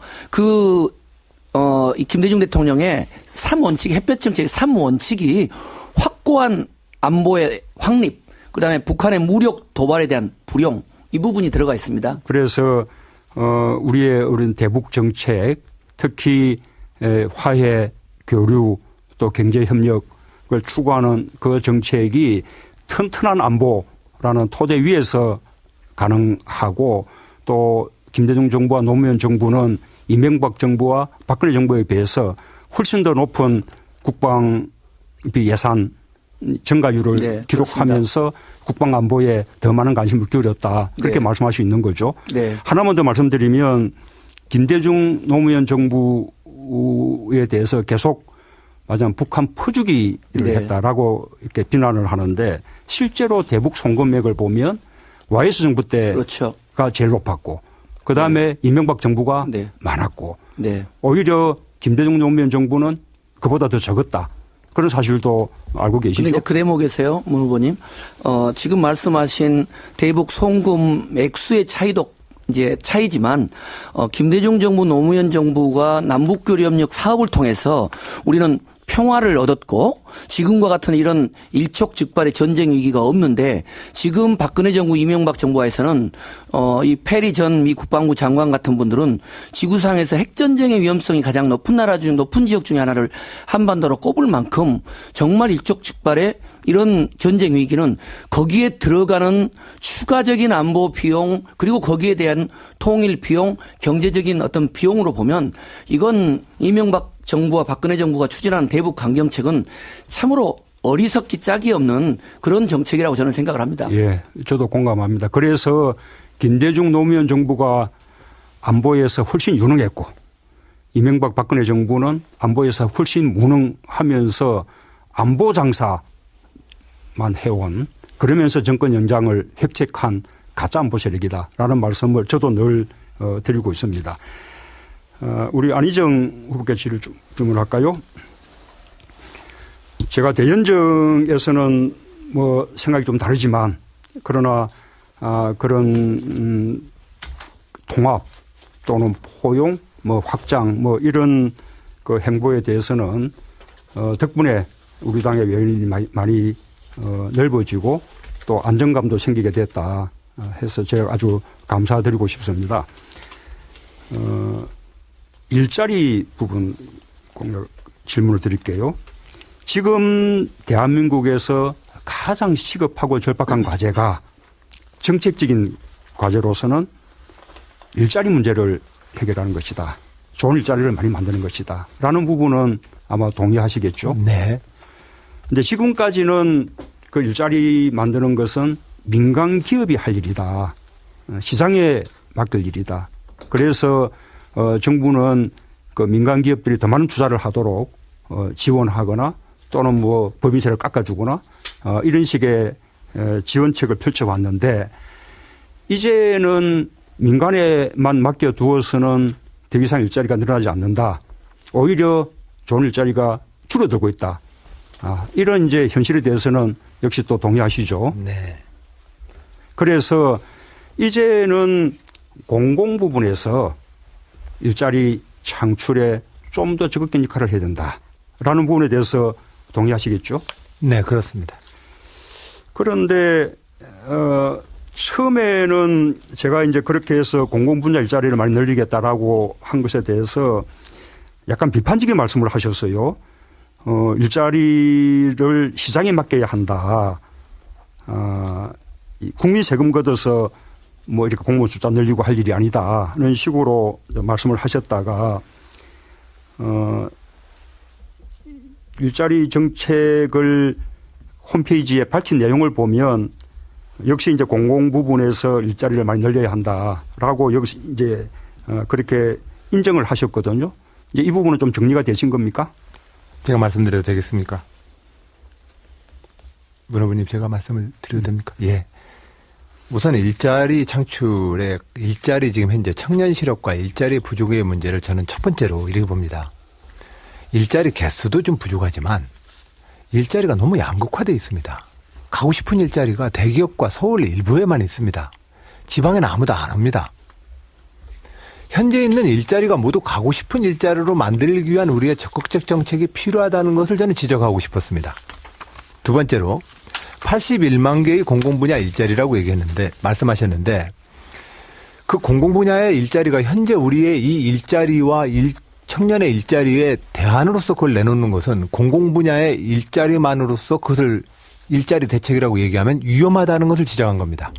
이 김대중 대통령의 3원칙, 햇볕 정책의 3원칙이 확고한 안보의 확립, 그다음에 북한의 무력 도발에 대한 불용 이 부분이 들어가 있습니다. 그래서 우리 대북 정책, 특히 화해, 교류, 또 경제 협력을 추구하는 그 정책이 튼튼한 안보라는 토대 위에서 가능하고 또 김대중 정부와 노무현 정부는 이명박 정부와 박근혜 정부에 비해서 훨씬 더 높은 국방비 예산 증가율을 네, 기록하면서 그렇습니다. 국방 안보에 더 많은 관심을 기울였다. 그렇게 네. 말씀할 수 있는 거죠. 네. 하나만 더 말씀드리면 김대중 노무현 정부에 대해서 계속 맞아 북한 퍼주기를 네. 했다라고 이렇게 비난을 하는데 실제로 대북 송금액을 보면 YS 정부 때가 그렇죠. 제일 높았고 그다음에 이명박 정부가 네. 많았고 네. 오히려 김대중 노무현 정부는 그보다 더 적었다. 그런 사실도 알고 계시죠? 근데 이제 그 대목에서요, 문 후보님. 지금 말씀하신 대북 송금 액수의 차이도 이제 차이지만, 김대중 정부, 노무현 정부가 남북교류협력 사업을 통해서 우리는 평화를 얻었고 지금과 같은 이런 일촉즉발의 전쟁 위기가 없는데 지금 박근혜 정부 이명박 정부에서는 이 페리 전 미 국방부 장관 같은 분들은 지구상에서 핵전쟁의 위험성이 가장 높은 나라 중 높은 지역 중에 하나를 한반도로 꼽을 만큼 정말 일촉즉발의 이런 전쟁 위기는 거기에 들어가는 추가적인 안보 비용 그리고 거기에 대한 통일 비용 경제적인 어떤 비용으로 보면 이건 이명박 정부와 박근혜 정부가 추진한 대북 강경책은 참으로 어리석기 짝이 없는 그런 정책이라고 저는 생각을 합니다. 예, 저도 공감합니다. 그래서 김대중 노무현 정부가 안보에서 훨씬 유능했고 이명박 박근혜 정부는 안보에서 훨씬 무능하면서 안보 장사만 해온 그러면서 정권 연장을 획책한 가짜 안보 세력이다라는 말씀을 저도 늘 드리고 있습니다. 우리 안희정 후보께 질문할까요? 제가 대연정에서는 뭐 생각이 좀 다르지만 그러나 그런 통합 또는 포용 뭐 확장 뭐 이런 그 행보에 대해서는 덕분에 우리 당의 외연이 많이 넓어지고 또 안정감도 생기게 됐다 해서 제가 아주 감사드리고 싶습니다. 일자리 부분 질문을 드릴게요. 지금 대한민국에서 가장 시급하고 절박한 과제가 정책적인 과제로서는 일자리 문제를 해결하는 것이다. 좋은 일자리를 많이 만드는 것이다. 라는 부분은 아마 동의하시겠죠. 네. 근데 지금까지는 그 일자리 만드는 것은 민간 기업이 할 일이다. 시장에 맡길 일이다. 그래서 정부는 그 민간 기업들이 더 많은 투자를 하도록 지원하거나 또는 뭐 법인세를 깎아주거나 이런 식의 지원책을 펼쳐왔는데 이제는 민간에만 맡겨두어서는 더 이상 일자리가 늘어나지 않는다. 오히려 좋은 일자리가 줄어들고 있다. 이런 이제 현실에 대해서는 역시 또 동의하시죠. 네. 그래서 이제는 공공 부분에서 일자리 창출에 좀 더 적극적인 역할을 해야 된다라는 부분에 대해서 동의하시겠죠? 네, 그렇습니다. 그런데 처음에는 제가 이제 그렇게 해서 공공 분야 일자리를 많이 늘리겠다라고 한 것에 대해서 약간 비판적인 말씀을 하셨어요. 일자리를 시장에 맡겨야 한다. 국민 세금 걷어서 뭐 이렇게 공무원 숫자 늘리고 할 일이 아니다. 이런 식으로 말씀을 하셨다가 일자리 정책을 홈페이지에 밝힌 내용을 보면 역시 이제 공공 부분에서 일자리를 많이 늘려야 한다라고 여기서 이제 그렇게 인정을 하셨거든요. 이제 이 부분은 좀 정리가 되신 겁니까? 제가 말씀드려도 되겠습니까? 문화부님 제가 말씀을 드려도 됩니까? 예. 우선 일자리 창출에 일자리 지금 현재 청년 실업과 일자리 부족의 문제를 저는 첫 번째로 이렇게 봅니다. 일자리 개수도 좀 부족하지만 일자리가 너무 양극화되어 있습니다. 가고 싶은 일자리가 대기업과 서울 일부에만 있습니다. 지방에는 아무도 안 옵니다. 현재 있는 일자리가 모두 가고 싶은 일자리로 만들기 위한 우리의 적극적 정책이 필요하다는 것을 저는 지적하고 싶었습니다. 두 번째로 81만 개의 공공분야 일자리라고 얘기했는데 말씀하셨는데 그 공공분야의 일자리가 현재 우리의 이 일자리와 청년의 일자리에 대안으로서 그걸 내놓는 것은 공공분야의 일자리만으로서 그것을 일자리 대책이라고 얘기하면 위험하다는 것을 지적한 겁니다.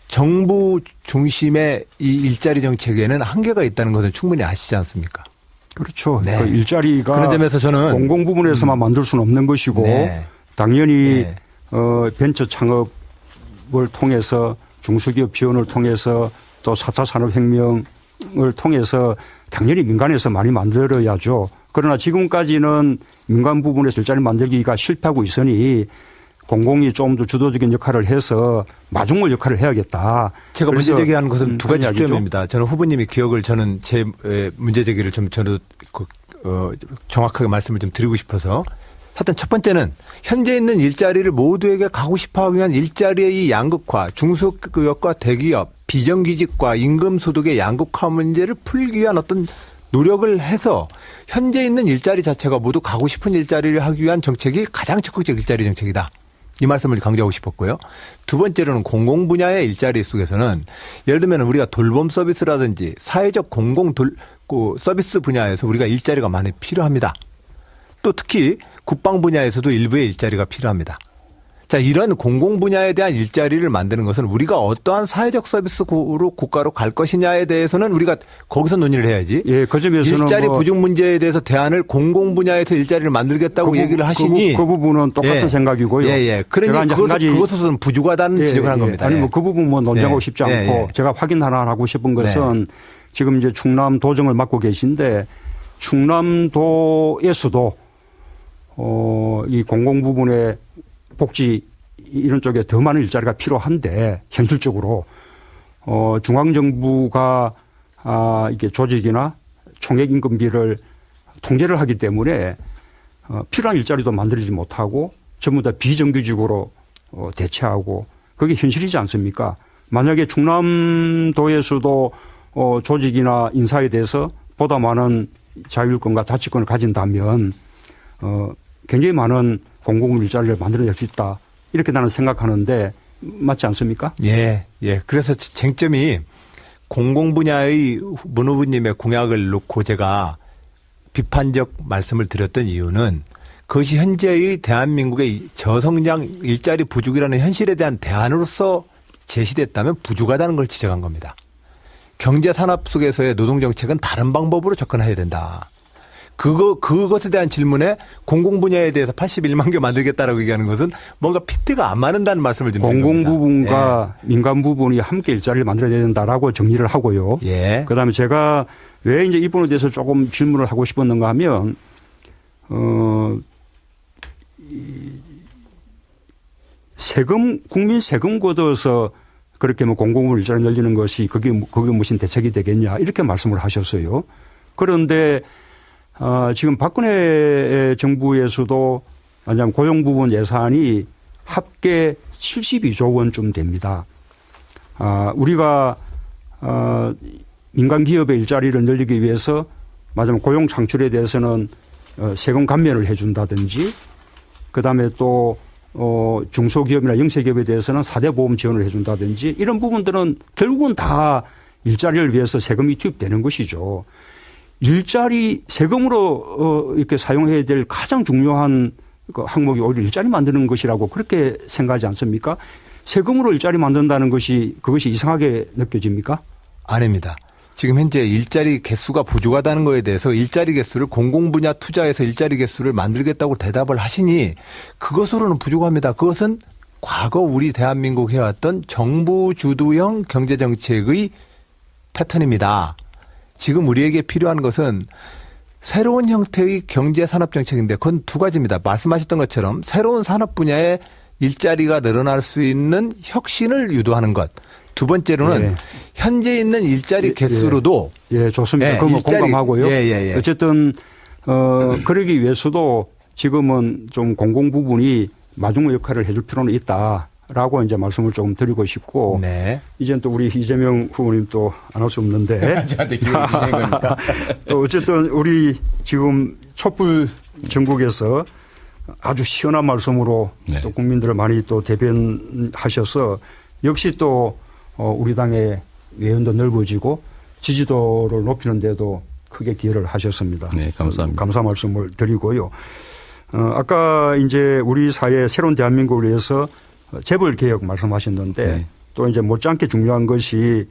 정부 중심의 이 일자리 정책에는 한계가 있다는 것을 충분히 아시지 않습니까? 그렇죠. 네. 그 일자리가 그런 점에서 저는 공공 부분에서만 만들 수는 없는 것이고 네. 당연히 네. 벤처 창업을 통해서 중소기업 지원을 통해서 또 4차 산업혁명을 통해서 당연히 민간에서 많이 만들어야죠. 그러나 지금까지는 민간 부분에서 일자리 만들기가 실패하고 있으니 공공이 좀 더 주도적인 역할을 해서 마중물 역할을 해야겠다. 제가 문제제기하는 것은 두 가지 그런 이야기죠. 주점입니다. 저는 후보님의 기억을 저는 제 문제제기를 좀 저도 정확하게 말씀을 좀 드리고 싶어서 하여튼 첫 번째는 현재 있는 일자리를 모두에게 가고 싶어하기 위한 일자리의 이 양극화, 중소기업과 대기업, 비정규직과 임금소득의 양극화 문제를 풀기 위한 어떤 노력을 해서 현재 있는 일자리 자체가 모두 가고 싶은 일자리를 하기 위한 정책이 가장 적극적 일자리 정책이다. 이 말씀을 강조하고 싶었고요. 두 번째로는 공공 분야의 일자리 속에서는 예를 들면 우리가 돌봄 서비스라든지 사회적 공공 서비스 분야에서 우리가 일자리가 많이 필요합니다. 또 특히 국방 분야에서도 일부의 일자리가 필요합니다. 자, 이런 공공 분야에 대한 일자리를 만드는 것은 우리가 어떠한 사회적 서비스로 국가로 갈 것이냐에 대해서는 우리가 거기서 논의를 해야지. 예, 그 점에서는 일자리 부족 문제에 대해서 대안을 공공 분야에서 일자리를 만들겠다고 얘기를 하시니 그 부분은 똑같은 생각이고요. 예. 그러니 그것은 부족하다는 지적을 한 겁니다. 아니 뭐 그 부분 뭐 논쟁하고 싶지 않고 제가 확인 하나 하고 싶은 것은 지금 이제 충남 도정을 맡고 계신데 충남도에서도 이 공공 부분에 복지 이런 쪽에 더 많은 일자리가 필요한데 현실적으로 중앙정부가 이게 조직이나 총액 임금비를 통제를 하기 때문에 필요한 일자리도 만들지 못하고 전부 다 비정규직으로 대체하고 그게 현실이지 않습니까? 만약에 충남도에서도 조직이나 인사에 대해서 보다 많은 자율권과 자치권을 가진다면 굉장히 많은 공공 일자리를 만들어낼 수 있다. 이렇게 나는 생각하는데 맞지 않습니까? 예, 예. 그래서 쟁점이 공공 분야의 문 후보님의 공약을 놓고 제가 비판적 말씀을 드렸던 이유는 그것이 현재의 대한민국의 저성장 일자리 부족이라는 현실에 대한 대안으로서 제시됐다면 부족하다는 걸 지적한 겁니다. 경제 산업 속에서의 노동 정책은 다른 방법으로 접근해야 된다. 그것에 대한 질문에 공공 분야에 대해서 81만 개 만들겠다라고 얘기하는 것은 뭔가 피트가 안 맞는다는 말씀을 드립니다. 공공 부분과 예. 민간 부분이 함께 일자리를 만들어야 된다라고 정리를 하고요. 예. 그다음에 제가 왜 이제 이 부분에 대해서 조금 질문을 하고 싶었는가 하면 국민 세금 걷어서 그렇게 뭐 공공부문 일자리 늘리는 것이 그게 무슨 대책이 되겠냐 이렇게 말씀을 하셨어요. 그런데 지금 박근혜 정부에서도 왜냐하면 고용 부분 예산이 합계 72조 원쯤 됩니다. 우리가 민간 기업의 일자리를 늘리기 위해서 맞으면 고용 창출에 대해서는 세금 감면을 해 준다든지 그다음에 또 중소기업이나 영세기업에 대해서는 4대 보험 지원을 해 준다든지 이런 부분들은 결국은 다 일자리를 위해서 세금이 투입되는 것이죠. 일자리 세금으로 이렇게 사용해야 될 가장 중요한 그 항목이 오히려 일자리 만드는 것이라고 그렇게 생각하지 않습니까? 세금으로 일자리 만든다는 것이 그것이 이상하게 느껴집니까? 아닙니다. 지금 현재 일자리 개수가 부족하다는 거에 대해서 일자리 개수를 공공 분야 투자해서 일자리 개수를 만들겠다고 대답을 하시니 그것으로는 부족합니다. 그것은 과거 우리 대한민국 해왔던 정부 주도형 경제정책의 패턴입니다. 지금 우리에게 필요한 것은 새로운 형태의 경제산업정책인데 그건 두 가지입니다. 말씀하셨던 것처럼 새로운 산업 분야에 일자리가 늘어날 수 있는 혁신을 유도하는 것. 두 번째로는 예. 현재 있는 일자리 개수로도 예, 좋습니다. 그건 공감하고요. 예. 어쨌든 그러기 위해서도 지금은 좀 공공 부분이 마중물 역할을 해줄 필요는 있다라고 이제 말씀을 조금 드리고 싶고 네. 이제는 또 우리 이재명 후보님 또 안 할 수 없는데 저한테 기회를 주신 거니까. 또 어쨌든 우리 지금 촛불 전국에서 아주 시원한 말씀으로 네. 또 국민들을 많이 또 대변하셔서 역시 또 우리 당의 외연도 넓어지고 지지도를 높이는 데도 크게 기여를 하셨습니다. 네, 감사합니다. 감사 말씀을 드리고요. 아까 이제 우리 사회 새로운 대한민국을 위해서 재벌 개혁 말씀하셨는데 네. 또 이제 못지않게 중요한 것이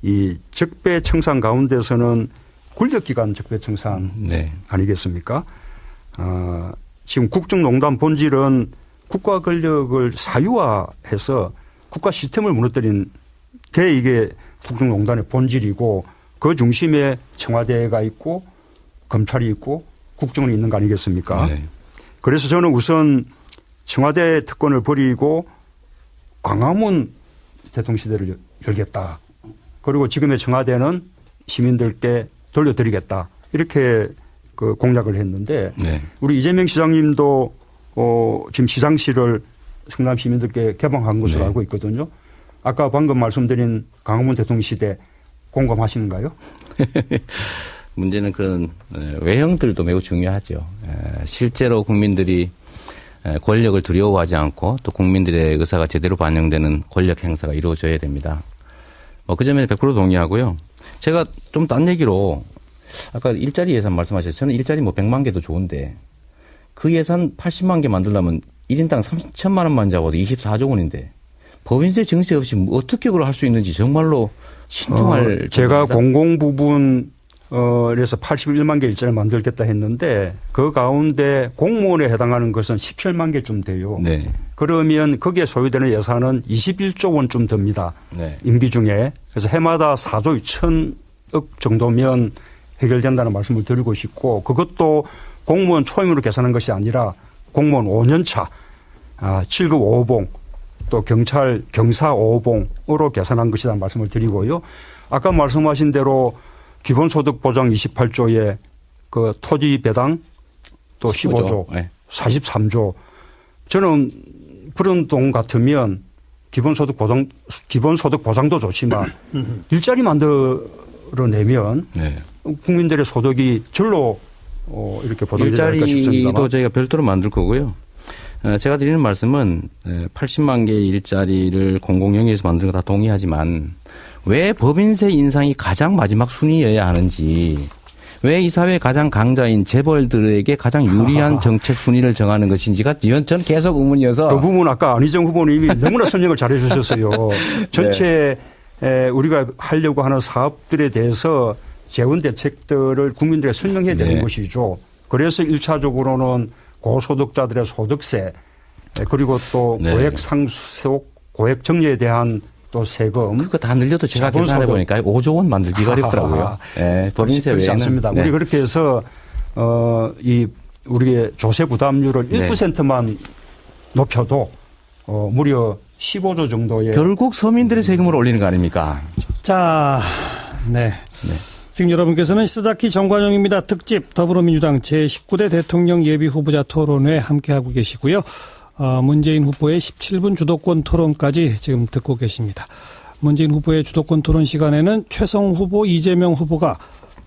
이 적폐청산 가운데서는 권력기관 적폐청산 네. 아니겠습니까? 지금 국정농단 본질은 국가 권력을 사유화해서 국가 시스템을 무너뜨린 게 이게 국정농단의 본질이고 그 중심에 청와대가 있고 검찰이 있고 국정원이 있는 거 아니겠습니까? 네. 그래서 저는 우선 청와대 특권을 버리고 광화문 대통령시대를 열겠다. 그리고 지금의 청와대는 시민들께 돌려드리겠다. 이렇게 그 공약을 했는데 네. 우리 이재명 시장님도 지금 시장실을 성남 시민들께 개방한 것으로 네. 알고 있거든요. 아까 방금 말씀드린 광화문 대통령 시대 공감하시는가요? 문제는 그런 외형들도 매우 중요하죠. 실제로 국민들이 권력을 두려워하지 않고 또 국민들의 의사가 제대로 반영되는 권력 행사가 이루어져야 됩니다. 그 점에 100% 동의하고요. 제가 좀 딴 얘기로 아까 일자리 예산 말씀하셨어요. 저는 일자리 100만 개도 좋은데 그 예산 80만 개 만들려면 1인당 3천만 원만 잡아도 24조 원인데 법인세 증세 없이 어떻게 그걸 할 수 있는지 정말로 신통할 제가 공공 부분 그래서 81만 개 일자리를 만들겠다 했는데 그 가운데 공무원에 해당하는 것은 17만 개쯤 돼요. 네. 그러면 거기에 소요되는 예산은 21조 원쯤 듭니다. 네. 임기 중에. 그래서 해마다 4조 2천억 정도면 해결된다는 말씀을 드리고 싶고 그것도 공무원 초임으로 계산한 것이 아니라 공무원 5년차 7급 5호봉 또 경찰 경사 5호봉으로 계산한 것이라는 말씀을 드리고요. 아까 말씀하신 대로 기본소득 보장 28조에 그 토지 배당 또 15조, 네. 43조. 저는 그런 돈 같으면 기본소득 보장도 좋지만 일자리 만들어내면 네. 국민들의 소득이 절로 이렇게 보장되지 않을까 싶습니다만. 일자리도 저희가 별도로 만들 거고요. 제가 드리는 말씀은 80만 개의 일자리를 공공영리에서 만드는 거 다 동의하지만 왜 법인세 인상이 가장 마지막 순위여야 하는지, 왜 이 사회의 가장 강자인 재벌들에게 가장 유리한 정책 순위를 정하는 것인지가 저는 계속 의문이어서. 그 부분 아까 안희정 후보님이 너무나 설명을 잘해 주셨어요. 전체 우리가 하려고 하는 사업들에 대해서 재원 대책들을 국민들에게 설명해야 되는 네. 것이죠. 그래서 1차적으로는 고소득자들의 소득세, 그리고 또 네. 고액 상속, 고액 정리에 대한 또 세금. 그거 다 늘려도 제가 자본소득. 계산해 보니까 5조 원 만들기가 어렵더라고요. 네, 법인세 그렇지 외에는. 않습니다. 네. 우리 그렇게 해서 우리의 조세 부담률을 네. 1%만 높여도 무려 15조 정도의 결국 서민들의 세금을 올리는 거 아닙니까? 자, 네. 지금 여러분께서는 시사다키 정관용입니다. 특집 더불어민주당 제19대 대통령 예비후보자 토론회 함께하고 계시고요. 문재인 후보의 17분 주도권 토론까지 지금 듣고 계십니다. 문재인 후보의 주도권 토론 시간에는 최성 후보, 이재명 후보가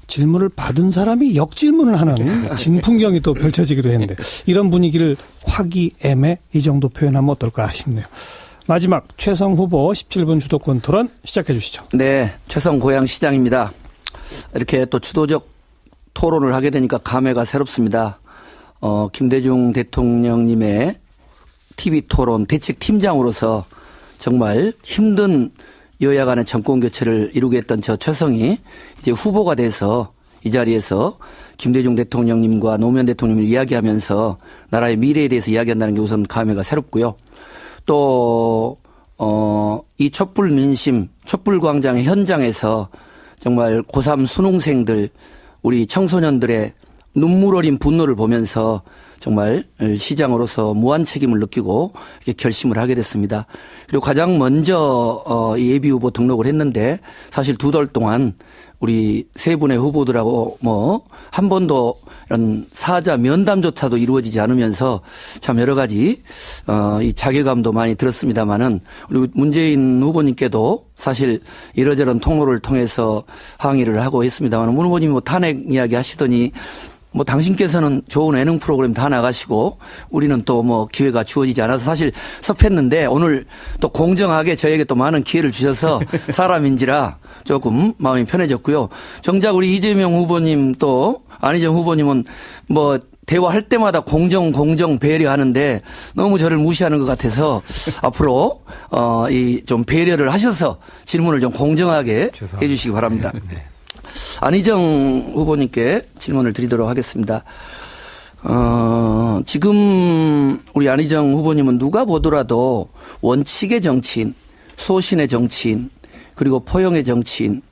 질문을 받은 사람이 역질문을 하는 진풍경이 또 펼쳐지기도 했는데 이런 분위기를 화기애애 이 정도 표현하면 어떨까 싶네요. 마지막 최성 후보 17분 주도권 토론 시작해 주시죠. 네, 최성 고양시장입니다. 이렇게 또 주도적 토론을 하게 되니까 감회가 새롭습니다. 김대중 대통령님의 TV 토론 대책팀장으로서 정말 힘든 여야 간의 정권 교체를 이루게 했던 저 최성이 이제 후보가 돼서 이 자리에서 김대중 대통령님과 노무현 대통령을 이야기하면서 나라의 미래에 대해서 이야기한다는 게 우선 감회가 새롭고요. 또 이 촛불 민심, 촛불광장의 현장에서 정말 고3 수능생들, 우리 청소년들의 눈물 어린 분노를 보면서 정말 시장으로서 무한 책임을 느끼고 이렇게 결심을 하게 됐습니다. 그리고 가장 먼저 예비후보 등록을 했는데 사실 2달 동안 우리 세 분의 후보들하고 한 번도 이런 사자 면담조차도 이루어지지 않으면서 참 여러 가지 이 자괴감도 많이 들었습니다마는 우리 문재인 후보님께도 사실 이러저런 통로를 통해서 항의를 하고 했습니다만 문 후보님이 탄핵 이야기 하시더니 당신께서는 좋은 예능 프로그램 다 나가시고 우리는 또 기회가 주어지지 않아서 사실 섭했는데 오늘 또 공정하게 저에게 또 많은 기회를 주셔서 사람인지라 조금 마음이 편해졌고요. 정작 우리 이재명 후보님 또 안희정 후보님은 대화할 때마다 공정 배려하는데 너무 저를 무시하는 것 같아서 앞으로 이 좀 배려를 하셔서 질문을 좀 공정하게 해 주시기 바랍니다. 네. 안희정 후보님께 질문을 드리도록 하겠습니다. 지금 우리 안희정 후보님은 누가 보더라도 원칙의 정치인, 소신의 정치인, 그리고 포용의 정치인,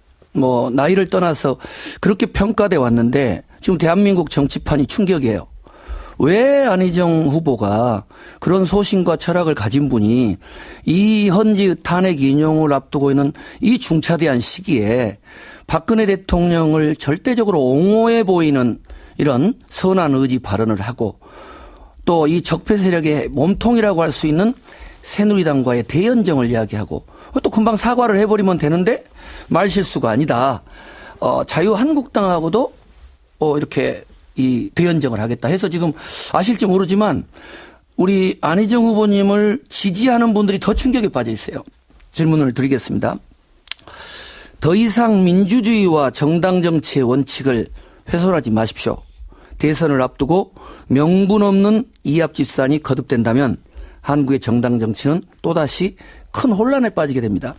나이를 떠나서 그렇게 평가돼 왔는데 지금 대한민국 정치판이 충격이에요. 왜 안희정 후보가 그런 소신과 철학을 가진 분이 이 헌지 탄핵 인용을 앞두고 있는 이 중차대한 시기에 박근혜 대통령을 절대적으로 옹호해 보이는 이런 선한 의지 발언을 하고 또 이 적폐 세력의 몸통이라고 할 수 있는 새누리당과의 대연정을 이야기하고 또 금방 사과를 해버리면 되는데 말실수가 아니다. 자유한국당하고도 이렇게 이 대연정을 하겠다 해서 지금 아실지 모르지만 우리 안희정 후보님을 지지하는 분들이 더 충격에 빠져 있어요. 질문을 드리겠습니다. 더 이상 민주주의와 정당 정치의 원칙을 훼손하지 마십시오. 대선을 앞두고 명분 없는 이합 집산이 거듭된다면 한국의 정당 정치는 또다시 큰 혼란에 빠지게 됩니다.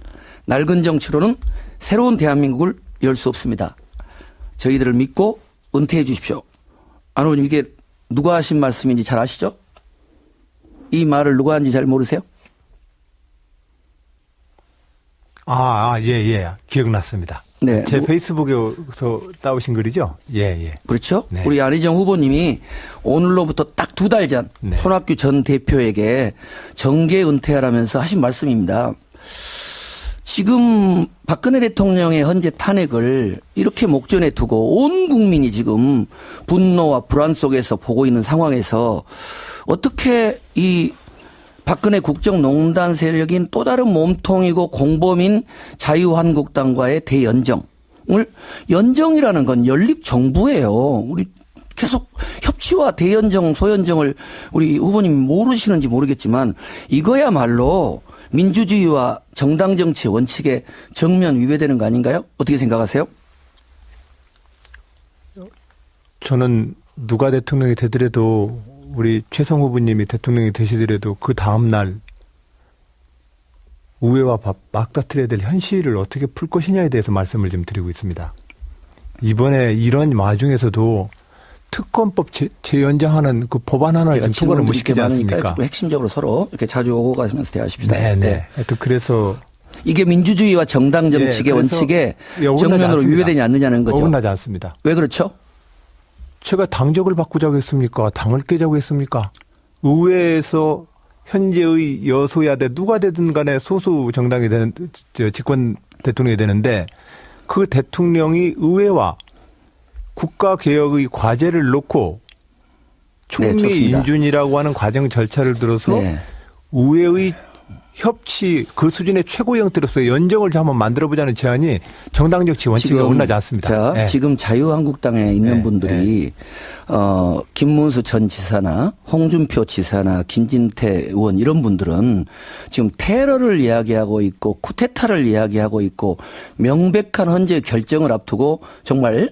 낡은 정치로는 새로운 대한민국을 열 수 없습니다. 저희들을 믿고 은퇴해 주십시오. 안 후보님 이게 누가 하신 말씀인지 잘 아시죠? 이 말을 누가 한지 잘 모르세요? 예. 기억났습니다. 네. 제 페이스북에서 따오신 글이죠? 예. 그렇죠. 네. 우리 안희정 후보님이 오늘로부터 딱 2달 전 네. 손학규 전 대표에게 정계 은퇴하라면서 하신 말씀입니다. 지금 박근혜 대통령의 현재 탄핵을 이렇게 목전에 두고 온 국민이 지금 분노와 불안 속에서 보고 있는 상황에서 어떻게 이 박근혜 국정농단 세력인 또 다른 몸통이고 공범인 자유한국당과의 대연정을, 연정이라는 건 연립정부예요. 우리 계속 협치와 대연정, 소연정을 우리 후보님 모르시는지 모르겠지만 이거야말로 민주주의와 정당 정치 원칙에 정면 위배되는 거 아닌가요? 어떻게 생각하세요? 저는 누가 대통령이 되더라도 우리 최성 후보님이 대통령이 되시더라도 그 다음날 우회와 맞닥뜨려야 될 현실을 어떻게 풀 것이냐에 대해서 말씀을 좀 드리고 있습니다. 이번에 이런 와중에서도 특검법 재연장하는 그 법안 하나를 지금 통과를 못 시키지 않습니까? 핵심적으로 서로 이렇게 자주 오고 가시면서 대화하십시오. 네네. 하여튼 그래서 이게 민주주의와 정당 정치의 원칙에 정면으로 위배되지 않느냐는 거죠. 어긋나지 않습니다. 왜 그렇죠? 제가 당적을 바꾸자고 했습니까? 당을 깨자고 했습니까? 의회에서 현재의 여소야대 누가 되든 간에 소수 정당이 되는 집권 대통령이 되는데 그 대통령이 의회와 국가개혁의 과제를 놓고 총리 네, 인준이라고 하는 과정 절차를 들어서 네. 의회의 협치 그 수준의 최고 형태로서 연정을 한번 만들어보자는 제안이 정당 정치 원칙에 어긋나지 않습니다. 자, 네. 지금 자유한국당에 있는 네. 분들이 김문수 전 지사나 홍준표 지사나 김진태 의원 이런 분들은 지금 테러를 이야기하고 있고 쿠데타를 이야기하고 있고 명백한 헌재 결정을 앞두고 정말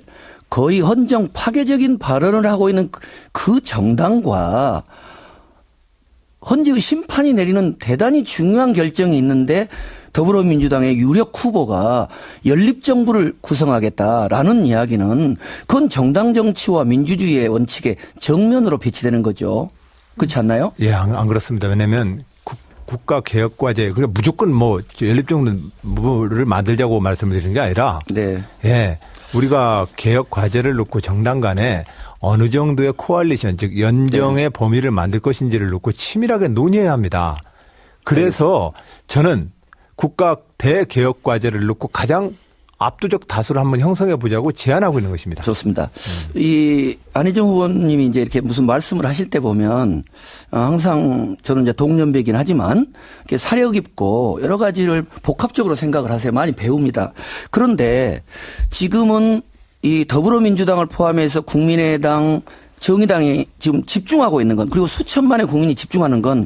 거의 헌정 파괴적인 발언을 하고 있는 그 정당과 헌재의 심판이 내리는 대단히 중요한 결정이 있는데 더불어민주당의 유력 후보가 연립정부를 구성하겠다라는 이야기는 그건 정당 정치와 민주주의의 원칙에 정면으로 배치되는 거죠. 그렇지 않나요? 예, 안 그렇습니다. 왜냐하면 국가개혁과제 그러니까 무조건 뭐 연립정부를 만들자고 말씀을 드리는 게 아니라 네. 예, 우리가 개혁 과제를 놓고 정당 간에 어느 정도의 코알리션, 즉 연정의 네. 범위를 만들 것인지를 놓고 치밀하게 논의해야 합니다. 그래서 저는 국가 대개혁 과제를 놓고 가장 압도적 다수를 한번 형성해 보자고 제안하고 있는 것입니다. 좋습니다. 이 안희정 후보님이 이제 이렇게 무슨 말씀을 하실 때 보면 항상 저는 이제 동년배이긴 하지만 이렇게 사려 깊고 여러 가지를 복합적으로 생각을 하세요. 많이 배웁니다. 그런데 지금은 이 더불어민주당을 포함해서 국민의당, 정의당이 지금 집중하고 있는 건 그리고 수천만의 국민이 집중하는 건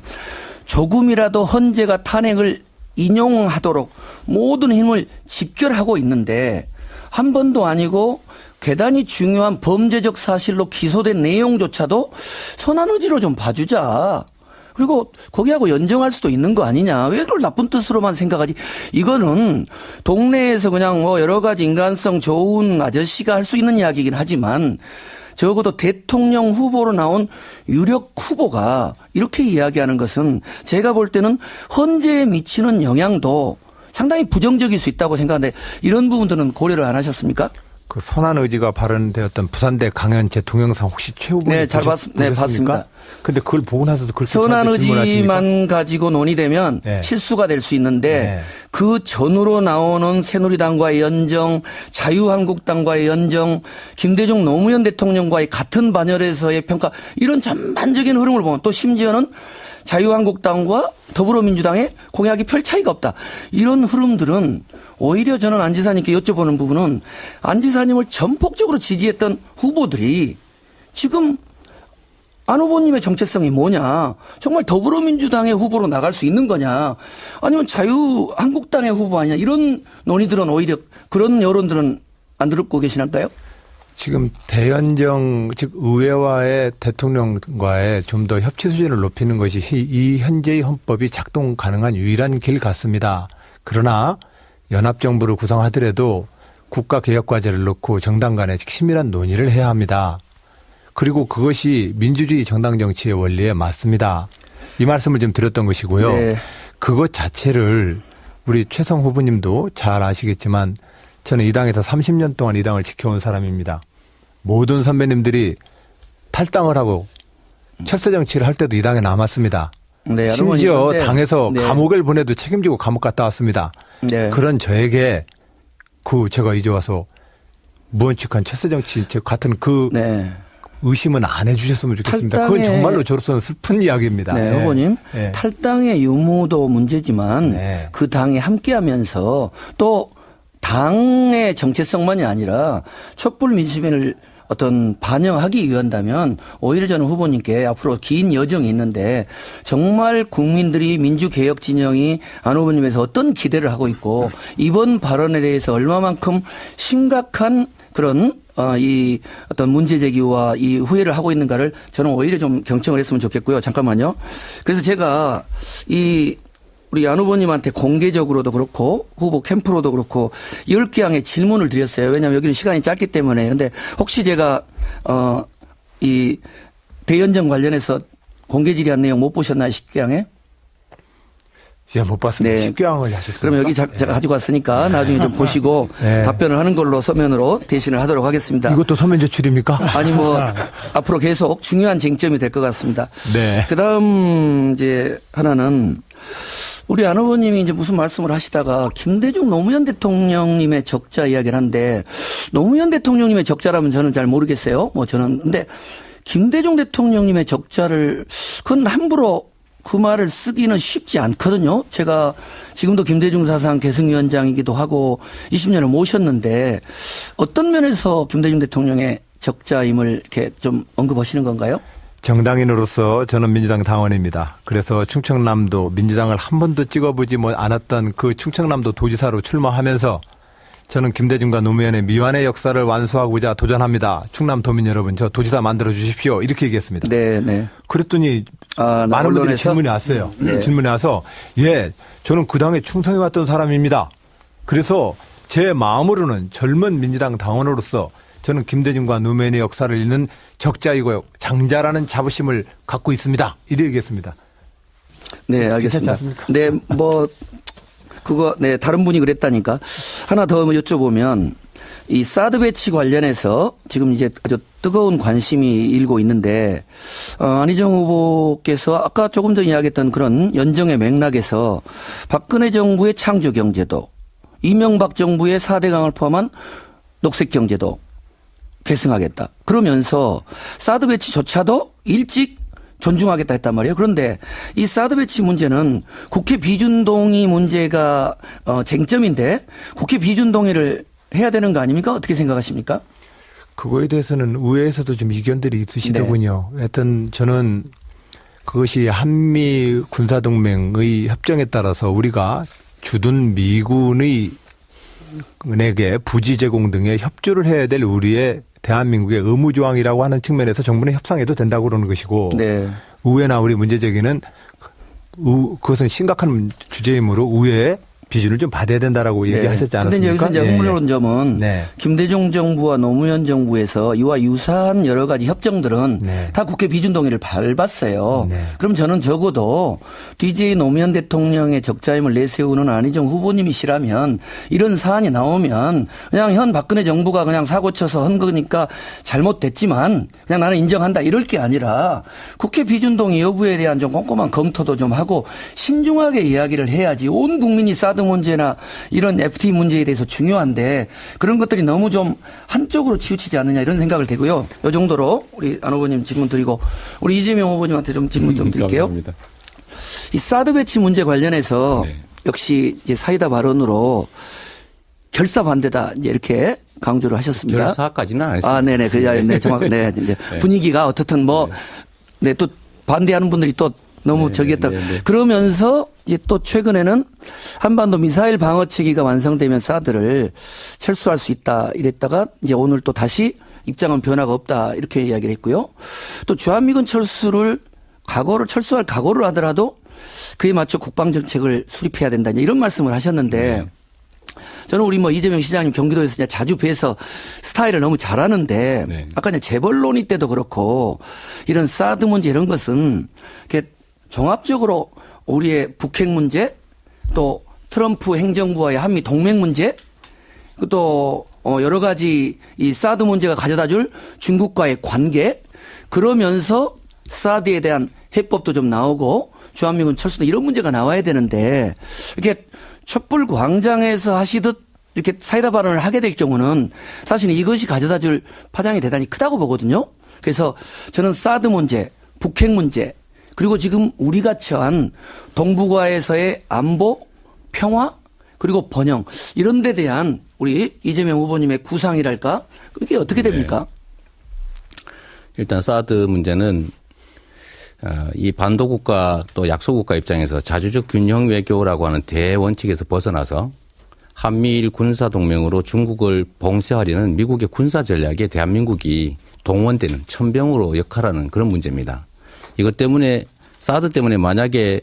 조금이라도 헌재가 탄핵을 인용하도록 모든 힘을 집결하고 있는데 한 번도 아니고 대단히 중요한 범죄적 사실로 기소된 내용조차도 선한 의지로 좀 봐주자. 그리고 거기하고 연정할 수도 있는 거 아니냐. 왜 그걸 나쁜 뜻으로만 생각하지. 이거는 동네에서 그냥 뭐 여러 가지 인간성 좋은 아저씨가 할 수 있는 이야기이긴 하지만 적어도 대통령 후보로 나온 유력 후보가 이렇게 이야기하는 것은 제가 볼 때는 헌재에 미치는 영향도 상당히 부정적일 수 있다고 생각하는데 이런 부분들은 고려를 안 하셨습니까? 그 선한 의지가 발언되었던 부산대 강연제 동영상 혹시 최 후보님 네, 잘 네, 봤습니다. 근데 그걸 보고 나서도 그렇게 선한 의지만 가지고 논의되면 네. 실수가 될 수 있는데 네. 그 전후로 나오는 새누리당과의 연정, 자유한국당과의 연정, 김대중 노무현 대통령과의 같은 반열에서의 평가 이런 전반적인 흐름을 보면 또 심지어는 자유한국당과 더불어민주당의 공약이 별 차이가 없다. 이런 흐름들은 오히려 저는 안 지사님께 여쭤보는 부분은 안 지사님을 전폭적으로 지지했던 후보들이 지금 안 후보님의 정체성이 뭐냐. 정말 더불어민주당의 후보로 나갈 수 있는 거냐. 아니면 자유한국당의 후보 아니냐. 이런 논의들은 오히려 그런 여론들은 안 듣고 계시나요? 지금 대연정 즉 의회와의 대통령과의 좀 더 협치 수준을 높이는 것이 이 현재의 헌법이 작동 가능한 유일한 길 같습니다. 그러나 연합정부를 구성하더라도 국가개혁과제를 놓고 정당 간에 치밀한 논의를 해야 합니다. 그리고 그것이 민주주의 정당 정치의 원리에 맞습니다. 이 말씀을 좀 드렸던 것이고요. 네. 그것 자체를 우리 최성 후보님도 잘 아시겠지만 저는 이 당에서 30년 동안 이 당을 지켜온 사람입니다. 모든 선배님들이 탈당을 하고 철새 정치를 할 때도 이 당에 남았습니다. 네, 심지어 있는데, 당에서 네. 감옥을 보내도 책임지고 감옥 갔다 왔습니다. 네. 그런 저에게 제가 이제 와서 무원칙한 철새 정치 같은 네. 의심은 안 해주셨으면 좋겠습니다. 탈당의- 그건 정말로 저로서는 슬픈 이야기입니다. 네, 예. 후보님. 예. 탈당의 유무도 문제지만 네. 그 당에 함께하면서 또 당의 정체성만이 아니라 촛불 민심을 어떤 반영하기 위한다면 오히려 저는 후보님께 앞으로 긴 여정이 있는데 정말 국민들이 민주개혁 진영이 안 후보님에서 어떤 기대를 하고 있고 이번 발언에 대해서 얼마만큼 심각한 그런 이 어떤 문제 제기와 이 후회를 하고 있는가를 저는 오히려 좀 경청을 했으면 좋겠고요. 잠깐만요. 그래서 제가 우리 안 후보님한테 공개적으로도 그렇고 후보 캠프로도 그렇고 10개항의 질문을 드렸어요. 왜냐하면 여기는 시간이 짧기 때문에. 근데 혹시 제가 이 대연정 관련해서 공개 질의한 내용 못 보셨나요? 10개항에? 예, 못 봤습니다. 네. 10개항을 하셨습니다. 그러면 여기 제가 가지고 왔으니까 나중에 좀 보시고 네. 답변을 하는 걸로 서면으로 대신을 하도록 하겠습니다. 이것도 서면 제출입니까? 아니 앞으로 계속 중요한 쟁점이 될 것 같습니다. 네. 그다음 이제 하나는 우리 안 후보님이 이제 무슨 말씀을 하시다가 김대중 노무현 대통령님의 적자 이야기를 하는데 노무현 대통령님의 적자라면 저는 잘 모르겠어요. 근데 김대중 대통령님의 적자를 그건 함부로 그 말을 쓰기는 쉽지 않거든요. 제가 지금도 김대중 사상 계승위원장이기도 하고 20년을 모셨는데 어떤 면에서 김대중 대통령의 적자임을 이렇게 좀 언급하시는 건가요? 정당인으로서 저는 민주당 당원입니다. 그래서 충청남도 민주당을 한 번도 찍어보지 않았던 그 충청남도 도지사로 출마하면서 저는 김대중과 노무현의 미완의 역사를 완수하고자 도전합니다. 충남도민 여러분, 저 도지사 만들어 주십시오. 이렇게 얘기했습니다. 네. 그랬더니 많은 분들이 언론에서? 질문이 왔어요. 네. 질문이 와서 저는 그 당에 충성해왔던 사람입니다. 그래서 제 마음으로는 젊은 민주당 당원으로서 저는 김대중과 노무현의 역사를 읽는 적자이고 장자라는 자부심을 갖고 있습니다. 이렇게 얘기했습니다. 네, 알겠습니다. 괜찮지 않습니까? 네, 다른 분이 그랬다니까. 하나 더 여쭤보면 이 사드 배치 관련해서 지금 이제 아주 뜨거운 관심이 일고 있는데 안희정 후보께서 아까 조금 전에 이야기했던 그런 연정의 맥락에서 박근혜 정부의 창조경제도 이명박 정부의 4대강을 포함한 녹색경제도 계승하겠다. 그러면서 사드 배치조차도 일찍 존중하겠다 했단 말이에요. 그런데 이 사드 배치 문제는 국회 비준동의 문제가 쟁점인데 국회 비준동의를 해야 되는 거 아닙니까? 어떻게 생각하십니까? 그거에 대해서는 의회에서도 좀 이견들이 있으시더군요. 하여튼 저는 그것이 한미 군사동맹의 협정에 따라서 우리가 주둔 미군의 은에게 부지 제공 등의 협조를 해야 될 우리의 대한민국의 의무조항이라고 하는 측면에서 정부는 협상해도 된다고 그러는 것이고 네. 의회나 우리 문제제기는 그것은 심각한 주제이므로 의회에 비준을 좀 받아야 된다라고 얘기하셨지 않았습니까? 그런데 여기서 이제 흥미로운 점은 네. 김대중 정부와 노무현 정부에서 이와 유사한 여러 가지 협정들은 네. 다 국회 비준 동의를 밟았어요. 네. 그럼 저는 적어도 DJ 노무현 대통령의 적자임을 내세우는 안희정 후보님이시라면 이런 사안이 나오면 그냥 현 박근혜 정부가 그냥 사고 쳐서 한 거니까 잘못됐지만 그냥 나는 인정한다 이럴 게 아니라 국회 비준 동의 여부에 대한 좀 꼼꼼한 검토도 좀 하고 신중하게 이야기를 해야지 온 국민이 사드 문제나 이런 FTA 문제에 대해서 중요한데 그런 것들이 너무 좀 한쪽으로 치우치지 않느냐 이런 생각을 되고요. 이 정도로 우리 안 후보님 질문 드리고 우리 이재명 후보님한테 좀 질문 좀 드릴게요. 감사합니다. 이 사드 배치 문제 관련해서 네. 역시 이제 사이다 발언으로 결사 반대다 이제 이렇게 강조를 하셨습니다. 결사까지는 안 했습니다. 아, 네네. 네, 정확, 네, 이제 네. 분위기가 어떻든 네, 또 반대하는 분들이 또 너무 네, 저기 했다. 네, 네. 그러면서 이제 또 최근에는 한반도 미사일 방어 체계가 완성되면 사드를 철수할 수 있다 이랬다가 이제 오늘 또 다시 입장은 변화가 없다 이렇게 이야기를 했고요. 또 주한미군 철수할 각오를 하더라도 그에 맞춰 국방정책을 수립해야 된다 이런 말씀을 하셨는데 저는 우리 이재명 시장님 경기도에서 이제 자주 뵈서 스타일을 너무 잘하는데 네. 아까 이제 재벌 논의 때도 그렇고 이런 사드 문제 이런 것은 이렇게 종합적으로 우리의 북핵 문제 또 트럼프 행정부와의 한미 동맹 문제 또 여러 가지 이 사드 문제가 가져다줄 중국과의 관계 그러면서 사드에 대한 해법도 좀 나오고 주한미군 철수도 이런 문제가 나와야 되는데 이렇게 촛불 광장에서 하시듯 이렇게 사이다 발언을 하게 될 경우는 사실 이것이 가져다 줄 파장이 대단히 크다고 보거든요. 그래서 저는 사드 문제, 북핵 문제, 그리고 지금 우리가 처한 동북아에서의 안보, 평화, 그리고 번영 이런 데 대한 우리 이재명 후보님의 구상이랄까? 그게 어떻게 됩니까? 일단 사드 문제는 이 반도국가 또 약소국가 입장에서 자주적 균형 외교라고 하는 대원칙에서 벗어나서 한미일 군사동맹으로 중국을 봉쇄하려는 미국의 군사 전략에 대한민국이 동원되는 천병으로 역할하는 그런 문제입니다. 이것 때문에 사드 때문에 만약에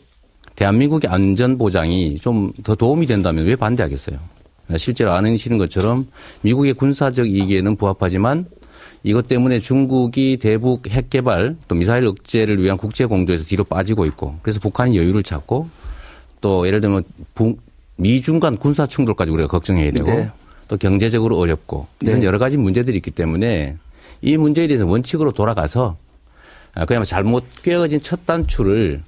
대한민국의 안전보장이 좀 더 도움이 된다면 왜 반대하겠어요? 실제로 아시는 것처럼 미국의 군사적 이익에는 부합하지만 이것 때문에 중국이 대북 핵 개발 또 미사일 억제를 위한 국제 공조에서 뒤로 빠지고 있고 그래서 북한이 여유를 찾고 또 예를 들면 미중 간 군사 충돌까지 우리가 걱정해야 되고 네. 또 경제적으로 어렵고 이런 네. 여러 가지 문제들이 있기 때문에 이 문제에 대해서 원칙으로 돌아가서 그야말로 잘못 꿰어진 첫 단추를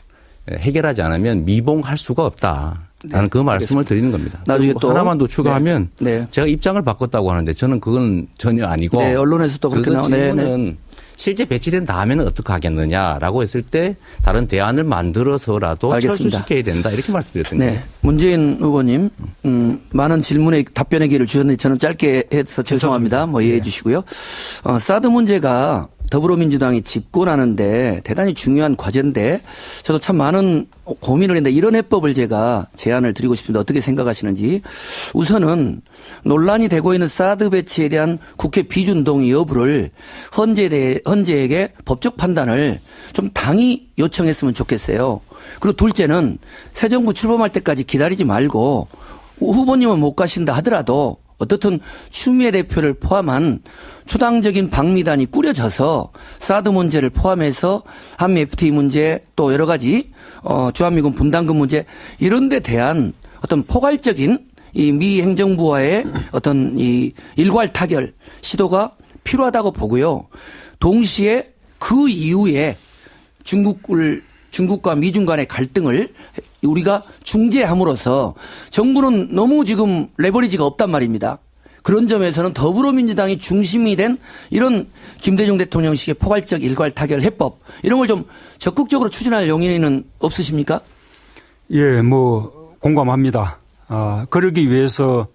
해결하지 않으면 미봉할 수가 없다. 라는 그 말씀을 드리는 겁니다. 나중에 또 하나만 더 추가하면 네. 제가 입장을 바꿨다고 하는데 저는 그건 전혀 아니고 네, 언론에서도 그렇게 그 질문은 네. 실제 배치된 다음에는 어떻게 하겠느냐라고 했을 때 다른 대안을 만들어서라도 알겠습니다. 철수시켜야 된다 이렇게 말씀드렸던 네. 거예요. 문재인 후보님, 많은 질문에 답변의 기회를 주셨는데 저는 짧게 해서 죄송합니다. 뭐 이해해 주시고요. 사드 문제가 더불어민주당이 집권하는데 대단히 중요한 과제인데 저도 참 많은 고민을 했는데 이런 해법을 제가 제안을 드리고 싶습니다. 어떻게 생각하시는지. 우선은 논란이 되고 있는 사드 배치에 대한 국회 비준 동의 여부를 헌재에게 법적 판단을 좀 당이 요청했으면 좋겠어요. 그리고 둘째는 새 정부 출범할 때까지 기다리지 말고 후보님은 못 가신다 하더라도 어떻든 추미애 대표를 포함한 초당적인 방미단이 꾸려져서 사드 문제를 포함해서 한미 FTA 문제 또 여러 가지 주한미군 분담금 문제 이런 데 대한 어떤 포괄적인 이 미 행정부와의 어떤 이 일괄 타결 시도가 필요하다고 보고요. 동시에 그 이후에 중국과 미중 간의 갈등을 우리가 중재함으로써 정부는 너무 지금 레버리지가 없단 말입니다. 그런 점에서는 더불어민주당이 중심이 된 이런 김대중 대통령식의 포괄적 일괄 타결 해법 이런 걸 좀 적극적으로 추진할 용의는 없으십니까? 예, 뭐 공감합니다. 그러기 위해서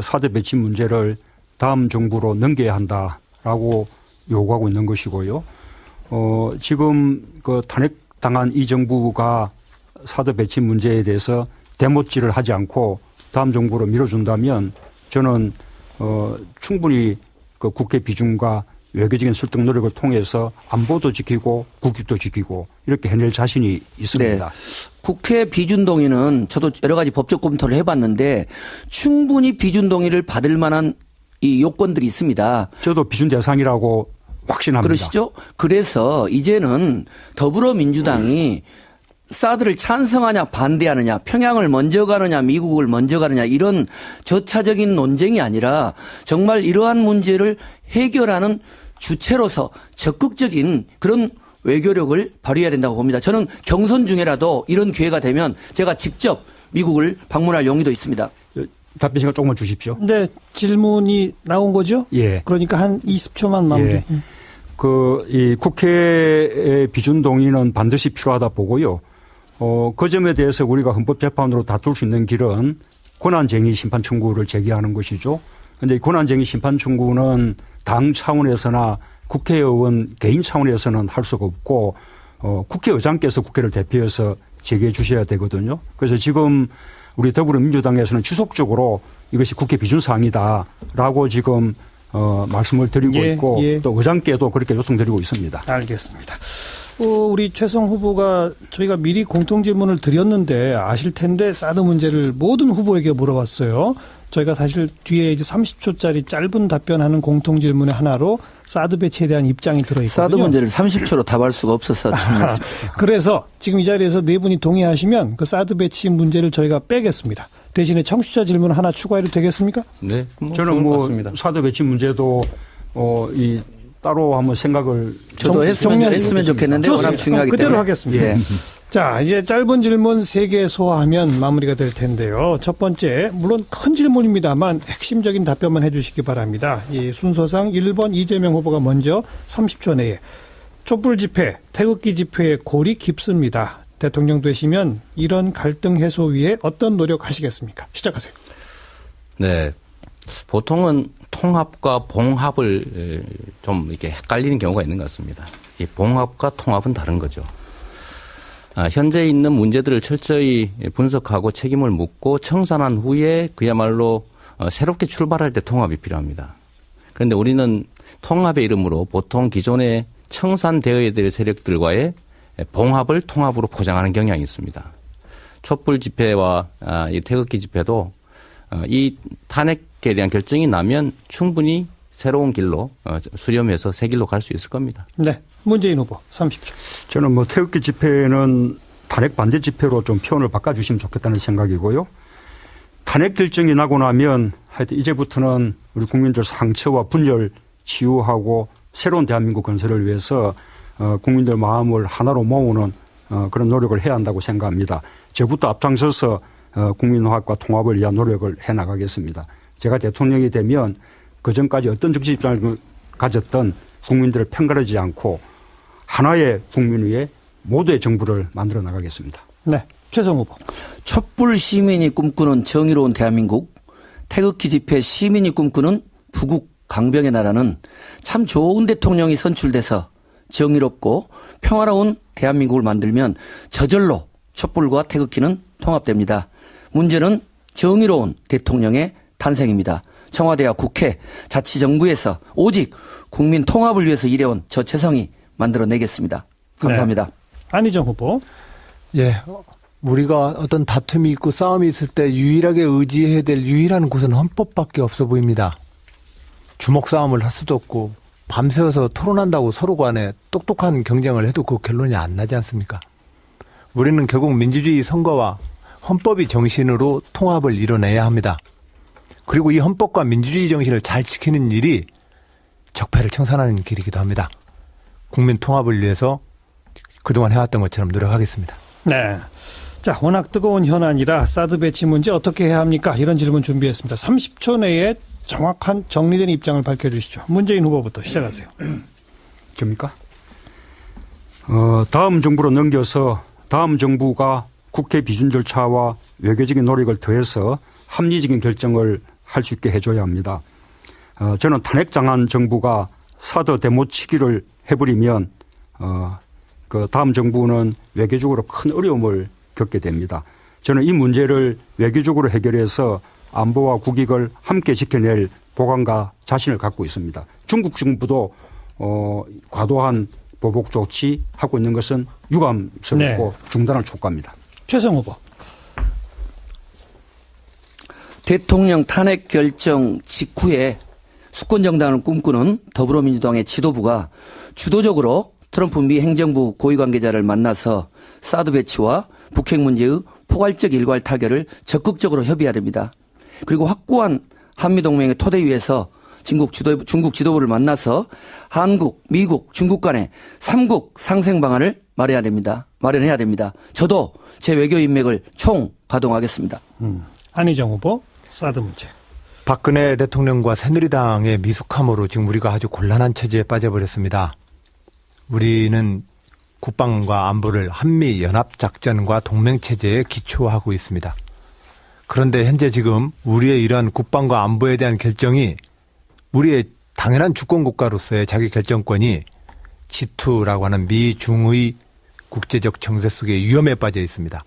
사드 배치 문제를 다음 정부로 넘겨야 한다라고 요구하고 있는 것이고요. 지금 그 탄핵당한 이 정부가 사드 배치 문제에 대해서 대못질을 하지 않고 다음 정부로 밀어준다면 저는 충분히 그 국회 비준과 외교적인 설득 노력을 통해서 안보도 지키고 국익도 지키고 이렇게 해낼 자신이 있습니다. 네. 국회 비준 동의는 저도 여러 가지 법적 검토를 해봤는데 충분히 비준 동의를 받을 만한 이 요건들이 있습니다. 저도 비준 대상이라고 확신합니다. 그러시죠? 그래서 이제는 더불어민주당이 사드를 찬성하냐 반대하느냐 평양을 먼저 가느냐 미국을 먼저 가느냐 이런 저차적인 논쟁이 아니라 정말 이러한 문제를 해결하는 주체로서 적극적인 그런 외교력을 발휘해야 된다고 봅니다. 저는 경선 중에라도 이런 기회가 되면 제가 직접 미국을 방문할 용의도 있습니다. 답변 시간 조금만 주십시오. 네, 질문이 나온 거죠? 예. 그러니까 한 20초만 마무리. 예. 이 국회 비준 동의는 반드시 필요하다 보고요. 그 점에 대해서 우리가 헌법재판으로 다툴 수 있는 길은 권한쟁의 심판 청구를 제기하는 것이죠. 그런데 이 권한쟁의 심판 청구는 당 차원에서나 국회의원 개인 차원에서는 할 수가 없고 국회의장께서 국회를 대표해서 제기해 주셔야 되거든요. 그래서 지금 우리 더불어민주당에서는 지속적으로 이것이 국회 비준 사항이다라고 지금 말씀을 드리고 있고 또 의장께도 그렇게 요청드리고 있습니다. 알겠습니다. 우리 최성 후보가 저희가 미리 공통질문을 드렸는데 아실 텐데 사드 문제를 모든 후보에게 물어봤어요. 저희가 사실 뒤에 이제 30초짜리 짧은 답변하는 공통질문의 하나로 사드 배치에 대한 입장이 들어있거든요. 사드 문제를 30초로 답할 수가 없어서 그래서 지금 이 자리에서 네 분이 동의하시면 그 사드 배치 문제를 저희가 빼겠습니다. 대신에 청취자 질문 하나 추가해도 되겠습니까? 네. 저는 사드 배치 문제도 따로 한번 생각을 저도 했으면 좋겠는데 워낙 중요하기 그대로 때문에. 하겠습니다. 예. 자, 이제 짧은 질문 3개 소화하면 마무리가 될 텐데요. 첫 번째, 물론 큰 질문입니다만 핵심적인 답변만 해주시기 바랍니다. 이 순서상 1번 이재명 후보가 먼저 30초 내에 촛불 집회, 태극기 집회의 골이 깊습니다. 대통령 되시면 이런 갈등 해소 위에 어떤 노력하시겠습니까? 시작하세요. 네. 보통은 통합과 봉합을 좀 이렇게 헷갈리는 경우가 있는 것 같습니다. 이 봉합과 통합은 다른 거죠. 현재 있는 문제들을 철저히 분석하고 책임을 묻고 청산한 후에 그야말로 새롭게 출발할 때 통합이 필요합니다. 그런데 우리는 통합의 이름으로 보통 기존에 청산되어야 될 세력들과의 봉합을 통합으로 포장하는 경향이 있습니다. 촛불 집회와 이 태극기 집회도 이 탄핵에 대한 결정이 나면 충분히 새로운 길로 수렴해서 새 길로 갈 수 있을 겁니다. 네. 문재인 후보 30초. 저는 뭐 태극기 집회는 탄핵 반대 집회로 좀 표현을 바꿔주시면 좋겠다는 생각이고요. 탄핵 결정이 나고 나면 하여튼 이제부터는 우리 국민들 상처와 분열 치유하고 새로운 대한민국 건설을 위해서 국민들 마음을 하나로 모으는 그런 노력을 해야 한다고 생각합니다. 저부터 앞장서서 국민화합과 통합을 위한 노력을 해나가겠습니다. 제가 대통령이 되면 그전까지 어떤 정치 입장을 가졌던 국민들을 편가르지 않고 하나의 국민 위에 모두의 정부를 만들어 나가겠습니다. 네. 최성 후보. 촛불 시민이 꿈꾸는 정의로운 대한민국, 태극기 집회 시민이 꿈꾸는 부국 강병의 나라는 참 좋은 대통령이 선출돼서 정의롭고 평화로운 대한민국을 만들면 저절로 촛불과 태극기는 통합됩니다. 문제는 정의로운 대통령의 탄생입니다. 청와대와 국회, 자치정부에서 오직 국민 통합을 위해서 일해온 저 최성이 만들어내겠습니다. 감사합니다. 네. 안희정 후보. 예. 우리가 어떤 다툼이 있고 싸움이 있을 때 유일하게 의지해야 될 유일한 곳은 헌법밖에 없어 보입니다. 주먹 싸움을 할 수도 없고 밤새워서 토론한다고 서로 간에 똑똑한 경쟁을 해도 그 결론이 안 나지 않습니까? 우리는 결국 민주주의 선거와 헌법이 정신으로 통합을 이뤄내야 합니다. 그리고 이 헌법과 민주주의 정신을 잘 지키는 일이 적폐를 청산하는 길이기도 합니다. 국민 통합을 위해서 그동안 해왔던 것처럼 노력하겠습니다. 네. 자, 워낙 뜨거운 현안이라 사드 배치 문제 어떻게 해야 합니까? 이런 질문 준비했습니다. 30초 내에 정확한 정리된 입장을 밝혀주시죠. 문재인 후보부터 시작하세요. 접니까? 다음 정부로 넘겨서 다음 정부가 국회 비준 절차와 외교적인 노력을 더해서 합리적인 결정을 할 수 있게 해줘야 합니다. 저는 탄핵당한 정부가 사드 대모치기를 해버리면 그 다음 정부는 외교적으로 큰 어려움을 겪게 됩니다. 저는 이 문제를 외교적으로 해결해서 안보와 국익을 함께 지켜낼 보관과 자신을 갖고 있습니다. 중국 정부도 과도한 보복 조치하고 있는 것은 유감스럽고 네. 중단을 촉구합니다. 최성 후보. 대통령 탄핵 결정 직후에 수권정당을 꿈꾸는 더불어민주당의 지도부가 주도적으로 트럼프 미 행정부 고위 관계자를 만나서 사드 배치와 북핵 문제의 포괄적 일괄 타결을 적극적으로 협의해야 됩니다. 그리고 확고한 한미동맹의 토대 위에서 중국 지도부를 만나서 한국, 미국, 중국 간의 3국 상생 방안을 마련해야 됩니다. 저도 제 외교 인맥을 총 가동하겠습니다. 안희정 후보, 사드 문제. 박근혜 대통령과 새누리당의 미숙함으로 지금 우리가 아주 곤란한 처지에 빠져버렸습니다. 우리는 국방과 안보를 한미연합작전과 동맹체제에 기초하고 있습니다. 그런데 현재 지금 우리의 이러한 국방과 안보에 대한 결정이 우리의 당연한 주권국가로서의 자기 결정권이 G2라고 하는 미중의 국제적 정세 속에 위험에 빠져 있습니다.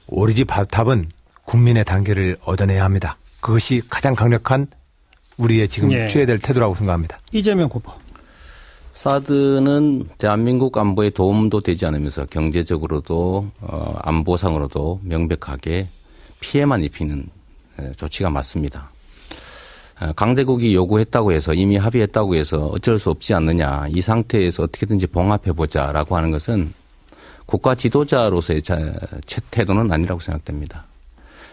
오로지 답은 국민의 단계를 얻어내야 합니다. 그것이 가장 강력한 우리의 지금 취해야 될 태도라고 생각합니다. 이재명 후보. 사드는 대한민국 안보에 도움도 되지 않으면서 경제적으로도 안보상으로도 명백하게 피해만 입히는 조치가 맞습니다. 강대국이 요구했다고 해서 이미 합의했다고 해서 어쩔 수 없지 않느냐. 이 상태에서 어떻게든지 봉합해보자라고 하는 것은 국가 지도자로서의 태도는 아니라고 생각됩니다.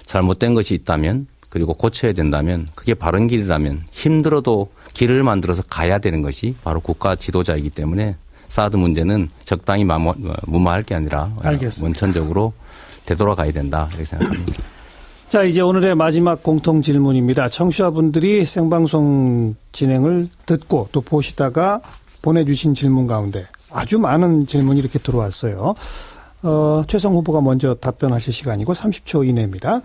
잘못된 것이 있다면 그리고 고쳐야 된다면 그게 바른 길이라면 힘들어도 길을 만들어서 가야 되는 것이 바로 국가 지도자이기 때문에 사드 문제는 적당히 무마할 게 아니라 알겠습니다. 원천적으로 되돌아가야 된다 이렇게 생각합니다. 자, 이제 오늘의 마지막 공통 질문입니다. 청취자분들이 생방송 진행을 듣고 또 보시다가 보내주신 질문 가운데 아주 많은 질문이 이렇게 들어왔어요. 최성 후보가 먼저 답변하실 시간이고 30초 이내입니다.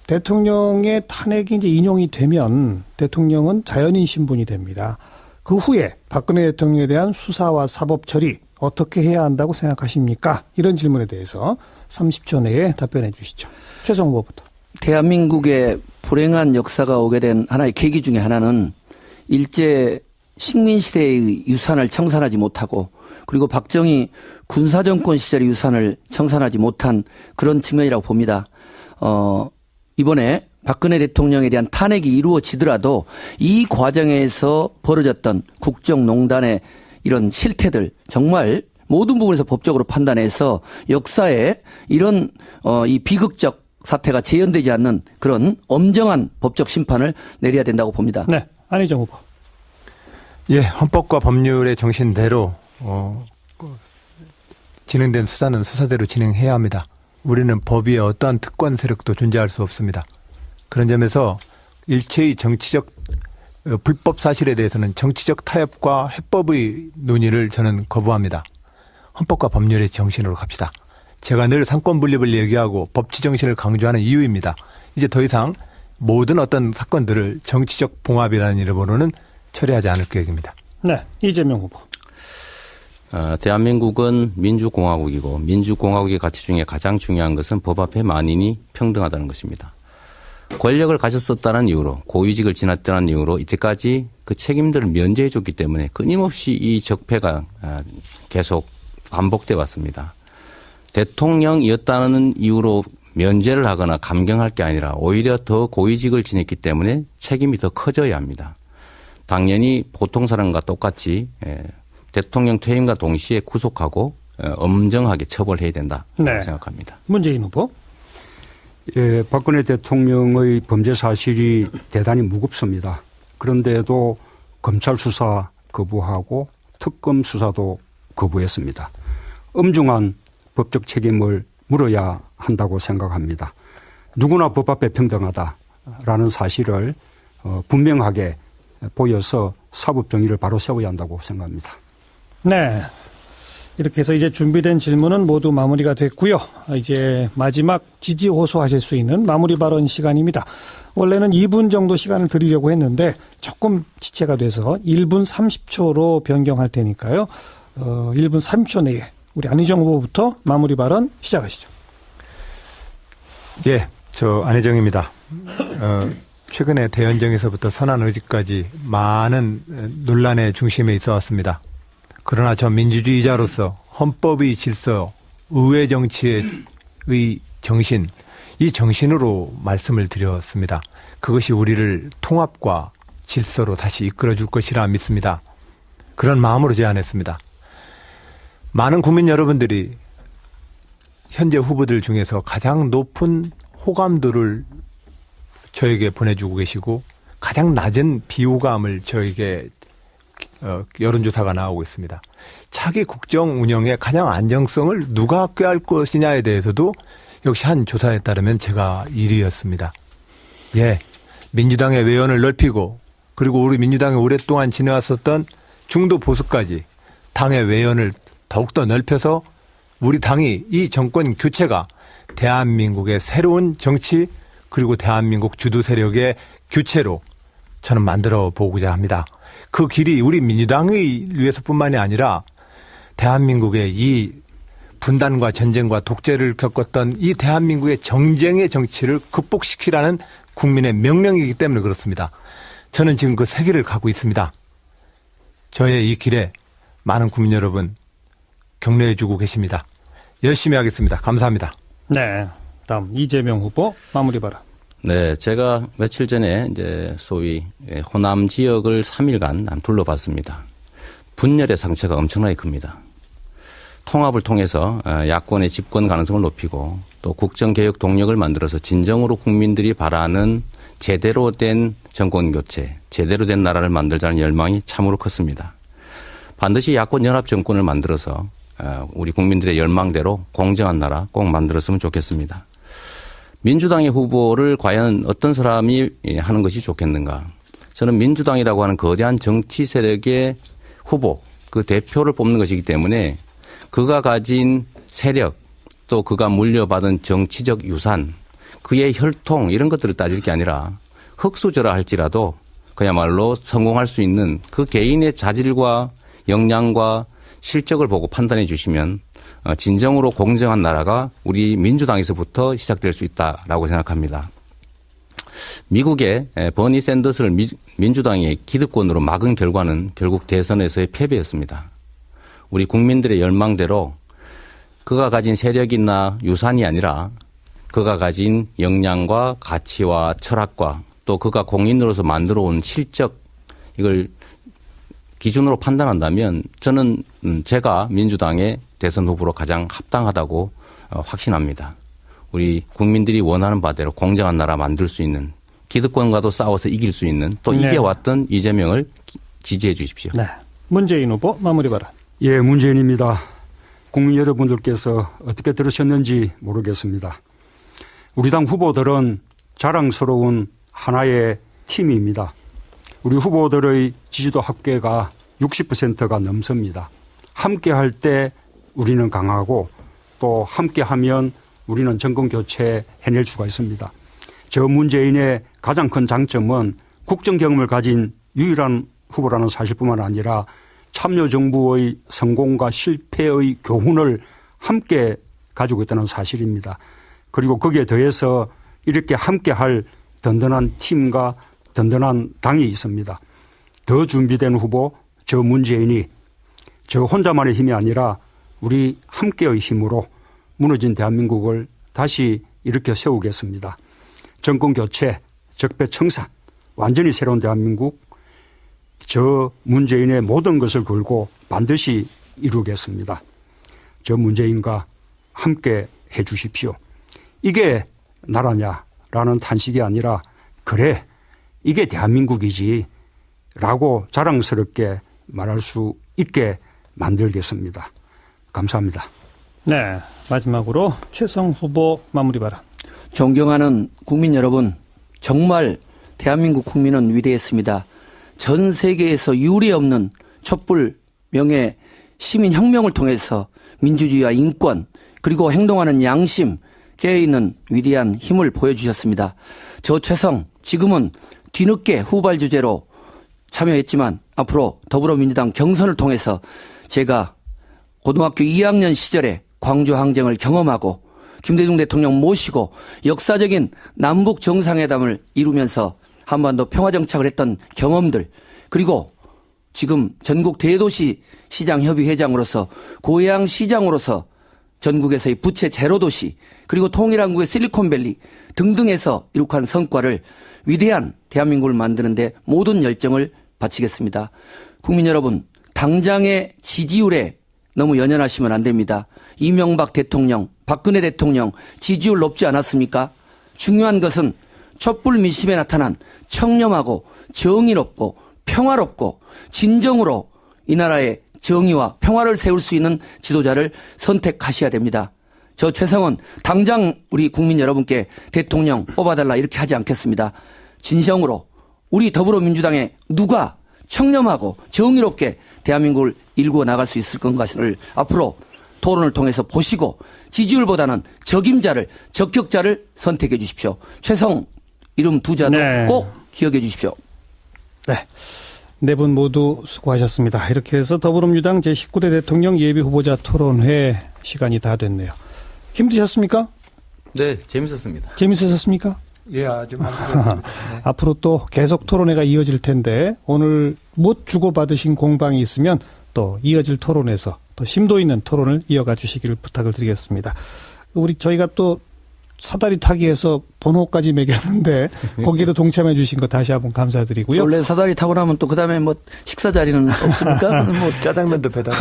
대통령의 탄핵이 이제 인용이 되면 대통령은 자연인 신분이 됩니다. 그 후에 박근혜 대통령에 대한 수사와 사법 처리 어떻게 해야 한다고 생각하십니까? 이런 질문에 대해서 30초 내에 답변해 주시죠. 최성 후보부터. 대한민국의 불행한 역사가 오게 된 하나의 계기 중에 하나는 일제 식민시대의 유산을 청산하지 못하고 그리고 박정희 군사정권 시절의 유산을 청산하지 못한 그런 측면이라고 봅니다. 이번에 박근혜 대통령에 대한 탄핵이 이루어지더라도 이 과정에서 벌어졌던 국정농단의 이런 실태들 정말 모든 부분에서 법적으로 판단해서 역사에 이런 이 비극적 사태가 재현되지 않는 그런 엄정한 법적 심판을 내려야 된다고 봅니다. 네, 안희정 후보. 예, 헌법과 법률의 정신대로 진행된 수사는 수사대로 진행해야 합니다. 우리는 법 위에 어떠한 특권 세력도 존재할 수 없습니다. 그런 점에서 일체의 정치적 불법 사실에 대해서는 정치적 타협과 해법의 논의를 저는 거부합니다. 헌법과 법률의 정신으로 갑시다. 제가 늘 상권 분립을 얘기하고 법치 정신을 강조하는 이유입니다. 이제 더 이상 모든 어떤 사건들을 정치적 봉합이라는 이름으로는 처리하지 않을 계획입니다. 네, 이재명 후보. 대한민국은 민주공화국이고 민주공화국의 가치 중에 가장 중요한 것은 법 앞에 만인이 평등하다는 것입니다. 권력을 가졌었다는 이유로 고위직을 지났다는 이유로 이때까지 그 책임들을 면제해 줬기 때문에 끊임없이 이 적폐가 계속 반복돼 왔습니다. 대통령이었다는 이유로 면제를 하거나 감경할 게 아니라 오히려 더 고위직을 지냈기 때문에 책임이 더 커져야 합니다. 당연히 보통 사람과 똑같이 대통령 퇴임과 동시에 구속하고 엄정하게 처벌해야 된다 생각합니다. 문재인 후보. 예, 박근혜 대통령의 범죄 사실이 대단히 무겁습니다. 그런데도 검찰 수사 거부하고 특검 수사도 거부했습니다. 엄중한 법적 책임을 물어야 한다고 생각합니다. 누구나 법 앞에 평등하다라는 사실을 분명하게 보여서 사법 정의를 바로 세워야 한다고 생각합니다. 네. 이렇게 해서 이제 준비된 질문은 모두 마무리가 됐고요. 이제 마지막 지지 호소하실 수 있는 마무리 발언 시간입니다. 원래는 2분 정도 시간을 드리려고 했는데 조금 지체가 돼서 1분 30초로 변경할 테니까요. 1분 30초 내에 우리 안희정 후보부터 마무리 발언 시작하시죠. 예, 저 안희정입니다. 최근에 대연정에서부터 선한의지까지 많은 논란의 중심에 있어 왔습니다. 그러나 저 민주주의자로서 헌법의 질서, 의회 정치의 정신, 이 정신으로 말씀을 드렸습니다. 그것이 우리를 통합과 질서로 다시 이끌어줄 것이라 믿습니다. 그런 마음으로 제안했습니다. 많은 국민 여러분들이 현재 후보들 중에서 가장 높은 호감도를 저에게 보내주고 계시고 가장 낮은 비호감을 저에게 여론조사가 나오고 있습니다. 차기 국정 운영의 가장 안정성을 누가 꾀할 것이냐에 대해서도 역시 한 조사에 따르면 제가 1위였습니다. 예, 민주당의 외연을 넓히고 그리고 우리 민주당이 오랫동안 지내왔었던 중도 보수까지 당의 외연을 더욱더 넓혀서 우리 당이 이 정권 교체가 대한민국의 새로운 정치 그리고 대한민국 주도 세력의 교체로 저는 만들어 보고자 합니다. 그 길이 우리 민주당을 위해서뿐만이 아니라 대한민국의 이 분단과 전쟁과 독재를 겪었던 이 대한민국의 정쟁의 정치를 극복시키라는 국민의 명령이기 때문에 그렇습니다. 저는 지금 그 세 길을 가고 있습니다. 저의 이 길에 많은 국민 여러분 격려해 주고 계십니다. 열심히 하겠습니다. 감사합니다. 네. 다음 이재명 후보 마무리 발언. 네, 제가 며칠 전에 이제 소위 호남 지역을 3일간 둘러봤습니다. 분열의 상처가 엄청나게 큽니다. 통합을 통해서 야권의 집권 가능성을 높이고 또 국정개혁 동력을 만들어서 진정으로 국민들이 바라는 제대로 된 정권 교체, 제대로 된 나라를 만들자는 열망이 참으로 컸습니다. 반드시 야권 연합 정권을 만들어서 우리 국민들의 열망대로 공정한 나라 꼭 만들었으면 좋겠습니다. 민주당의 후보를 과연 어떤 사람이 하는 것이 좋겠는가? 저는 민주당이라고 하는 거대한 정치 세력의 후보, 그 대표를 뽑는 것이기 때문에 그가 가진 세력, 또 그가 물려받은 정치적 유산, 그의 혈통 이런 것들을 따질 게 아니라 흙수저라 할지라도 그야말로 성공할 수 있는 그 개인의 자질과 역량과 실적을 보고 판단해 주시면 진정으로 공정한 나라가 우리 민주당에서부터 시작될 수 있다라고 생각합니다. 미국의 버니 샌더스를 민주당의 기득권으로 막은 결과는 결국 대선에서의 패배였습니다. 우리 국민들의 열망대로 그가 가진 세력이나 유산이 아니라 그가 가진 역량과 가치와 철학과 또 그가 공인으로서 만들어 온 실적 이걸 기준으로 판단한다면 저는 제가 민주당의 대선 후보로 가장 합당하다고 확신합니다. 우리 국민들이 원하는 바대로 공정한 나라 만들 수 있는 기득권과도 싸워서 이길 수 있는 또 이겨왔던 이재명을 지지해 주십시오. 네. 문재인 후보 마무리 발언. 예, 문재인입니다. 국민 여러분들께서 어떻게 들으셨는지 모르겠습니다. 우리 당 후보들은 자랑스러운 하나의 팀입니다. 우리 후보들의 지지도 합계가 60%가 넘습니다. 함께할 때 우리는 강하고 또 함께하면 우리는 정권 교체 해낼 수가 있습니다. 저 문재인의 가장 큰 장점은 국정 경험을 가진 유일한 후보라는 사실뿐만 아니라 참여정부의 성공과 실패의 교훈을 함께 가지고 있다는 사실입니다. 그리고 거기에 더해서 이렇게 함께할 든든한 팀과 든든한 당이 있습니다. 더 준비된 후보 저 문재인이 저 혼자만의 힘이 아니라 우리 함께의 힘으로 무너진 대한민국을 다시 일으켜 세우겠습니다. 정권 교체, 적폐청산, 완전히 새로운 대한민국 저 문재인의 모든 것을 걸고 반드시 이루겠습니다. 저 문재인과 함께 해 주십시오. 이게 나라냐라는 탄식이 아니라 그래 이게 대한민국이지 라고 자랑스럽게 말할 수 있게 만들겠습니다. 감사합니다. 네. 마지막으로 최성 후보 마무리 발언. 존경하는 국민 여러분, 정말 대한민국 국민은 위대했습니다. 전 세계에서 유례 없는 촛불 명예 시민혁명을 통해서 민주주의와 인권 그리고 행동하는 양심 깨어있는 위대한 힘을 보여주셨습니다. 저 최성 지금은 뒤늦게 후발 주제로 참여했지만 앞으로 더불어민주당 경선을 통해서 제가 고등학교 2학년 시절에 광주 항쟁을 경험하고 김대중 대통령 모시고 역사적인 남북 정상회담을 이루면서 한반도 평화정착을 했던 경험들 그리고 지금 전국 대도시 시장협의회장으로서 고향시장으로서 전국에서의 부채 제로도시 그리고 통일한국의 실리콘밸리 등등에서 이룩한 성과를 위대한 대한민국을 만드는데 모든 열정을 바치겠습니다. 국민 여러분, 당장의 지지율에 너무 연연하시면 안 됩니다. 이명박 대통령, 박근혜 대통령 지지율 높지 않았습니까? 중요한 것은 촛불 민심에 나타난 청렴하고 정의롭고 평화롭고 진정으로 이 나라의 정의와 평화를 세울 수 있는 지도자를 선택하셔야 됩니다. 저 최성은 당장 우리 국민 여러분께 대통령 뽑아달라 이렇게 하지 않겠습니다. 진정으로 우리 더불어민주당에 누가 청렴하고 정의롭게 대한민국을 일구어 나갈 수 있을 것을 앞으로 토론을 통해서 보시고 지지율보다는 적임자를 적격자를 선택해 주십시오. 최성 이름 두 자도 꼭 기억해 주십시오. 네. 네 분 모두 수고하셨습니다. 이렇게 해서 더불어민주당 제19대 대통령 예비후보자 토론회 시간이 다 됐네요. 힘드셨습니까? 네, 재밌었습니다. 재밌으셨습니까? 예, 아주 만족했습니다. 네. 앞으로 또 계속 토론회가 이어질 텐데 오늘 못 주고받으신 공방이 있으면 또 이어질 토론에서 또 심도 있는 토론을 이어가 주시기를 부탁을 드리겠습니다. 저희가 또 사다리 타기에서 번호까지 매겼는데 거기에도 동참해 주신 거 다시 한번 감사드리고요. 원래 사다리 타고 나면 또 그다음에 뭐 식사 자리는 없습니까? 뭐 짜장면도 배달.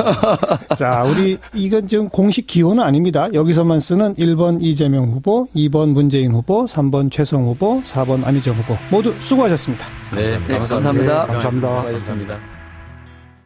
자, 이건 지금 공식 기호는 아닙니다. 여기서만 쓰는 1번 이재명 후보, 2번 문재인 후보, 3번 최성 후보, 4번 안희정 후보 모두 수고하셨습니다. 네, 감사합니다. 감사합니다. 수고하셨습니다.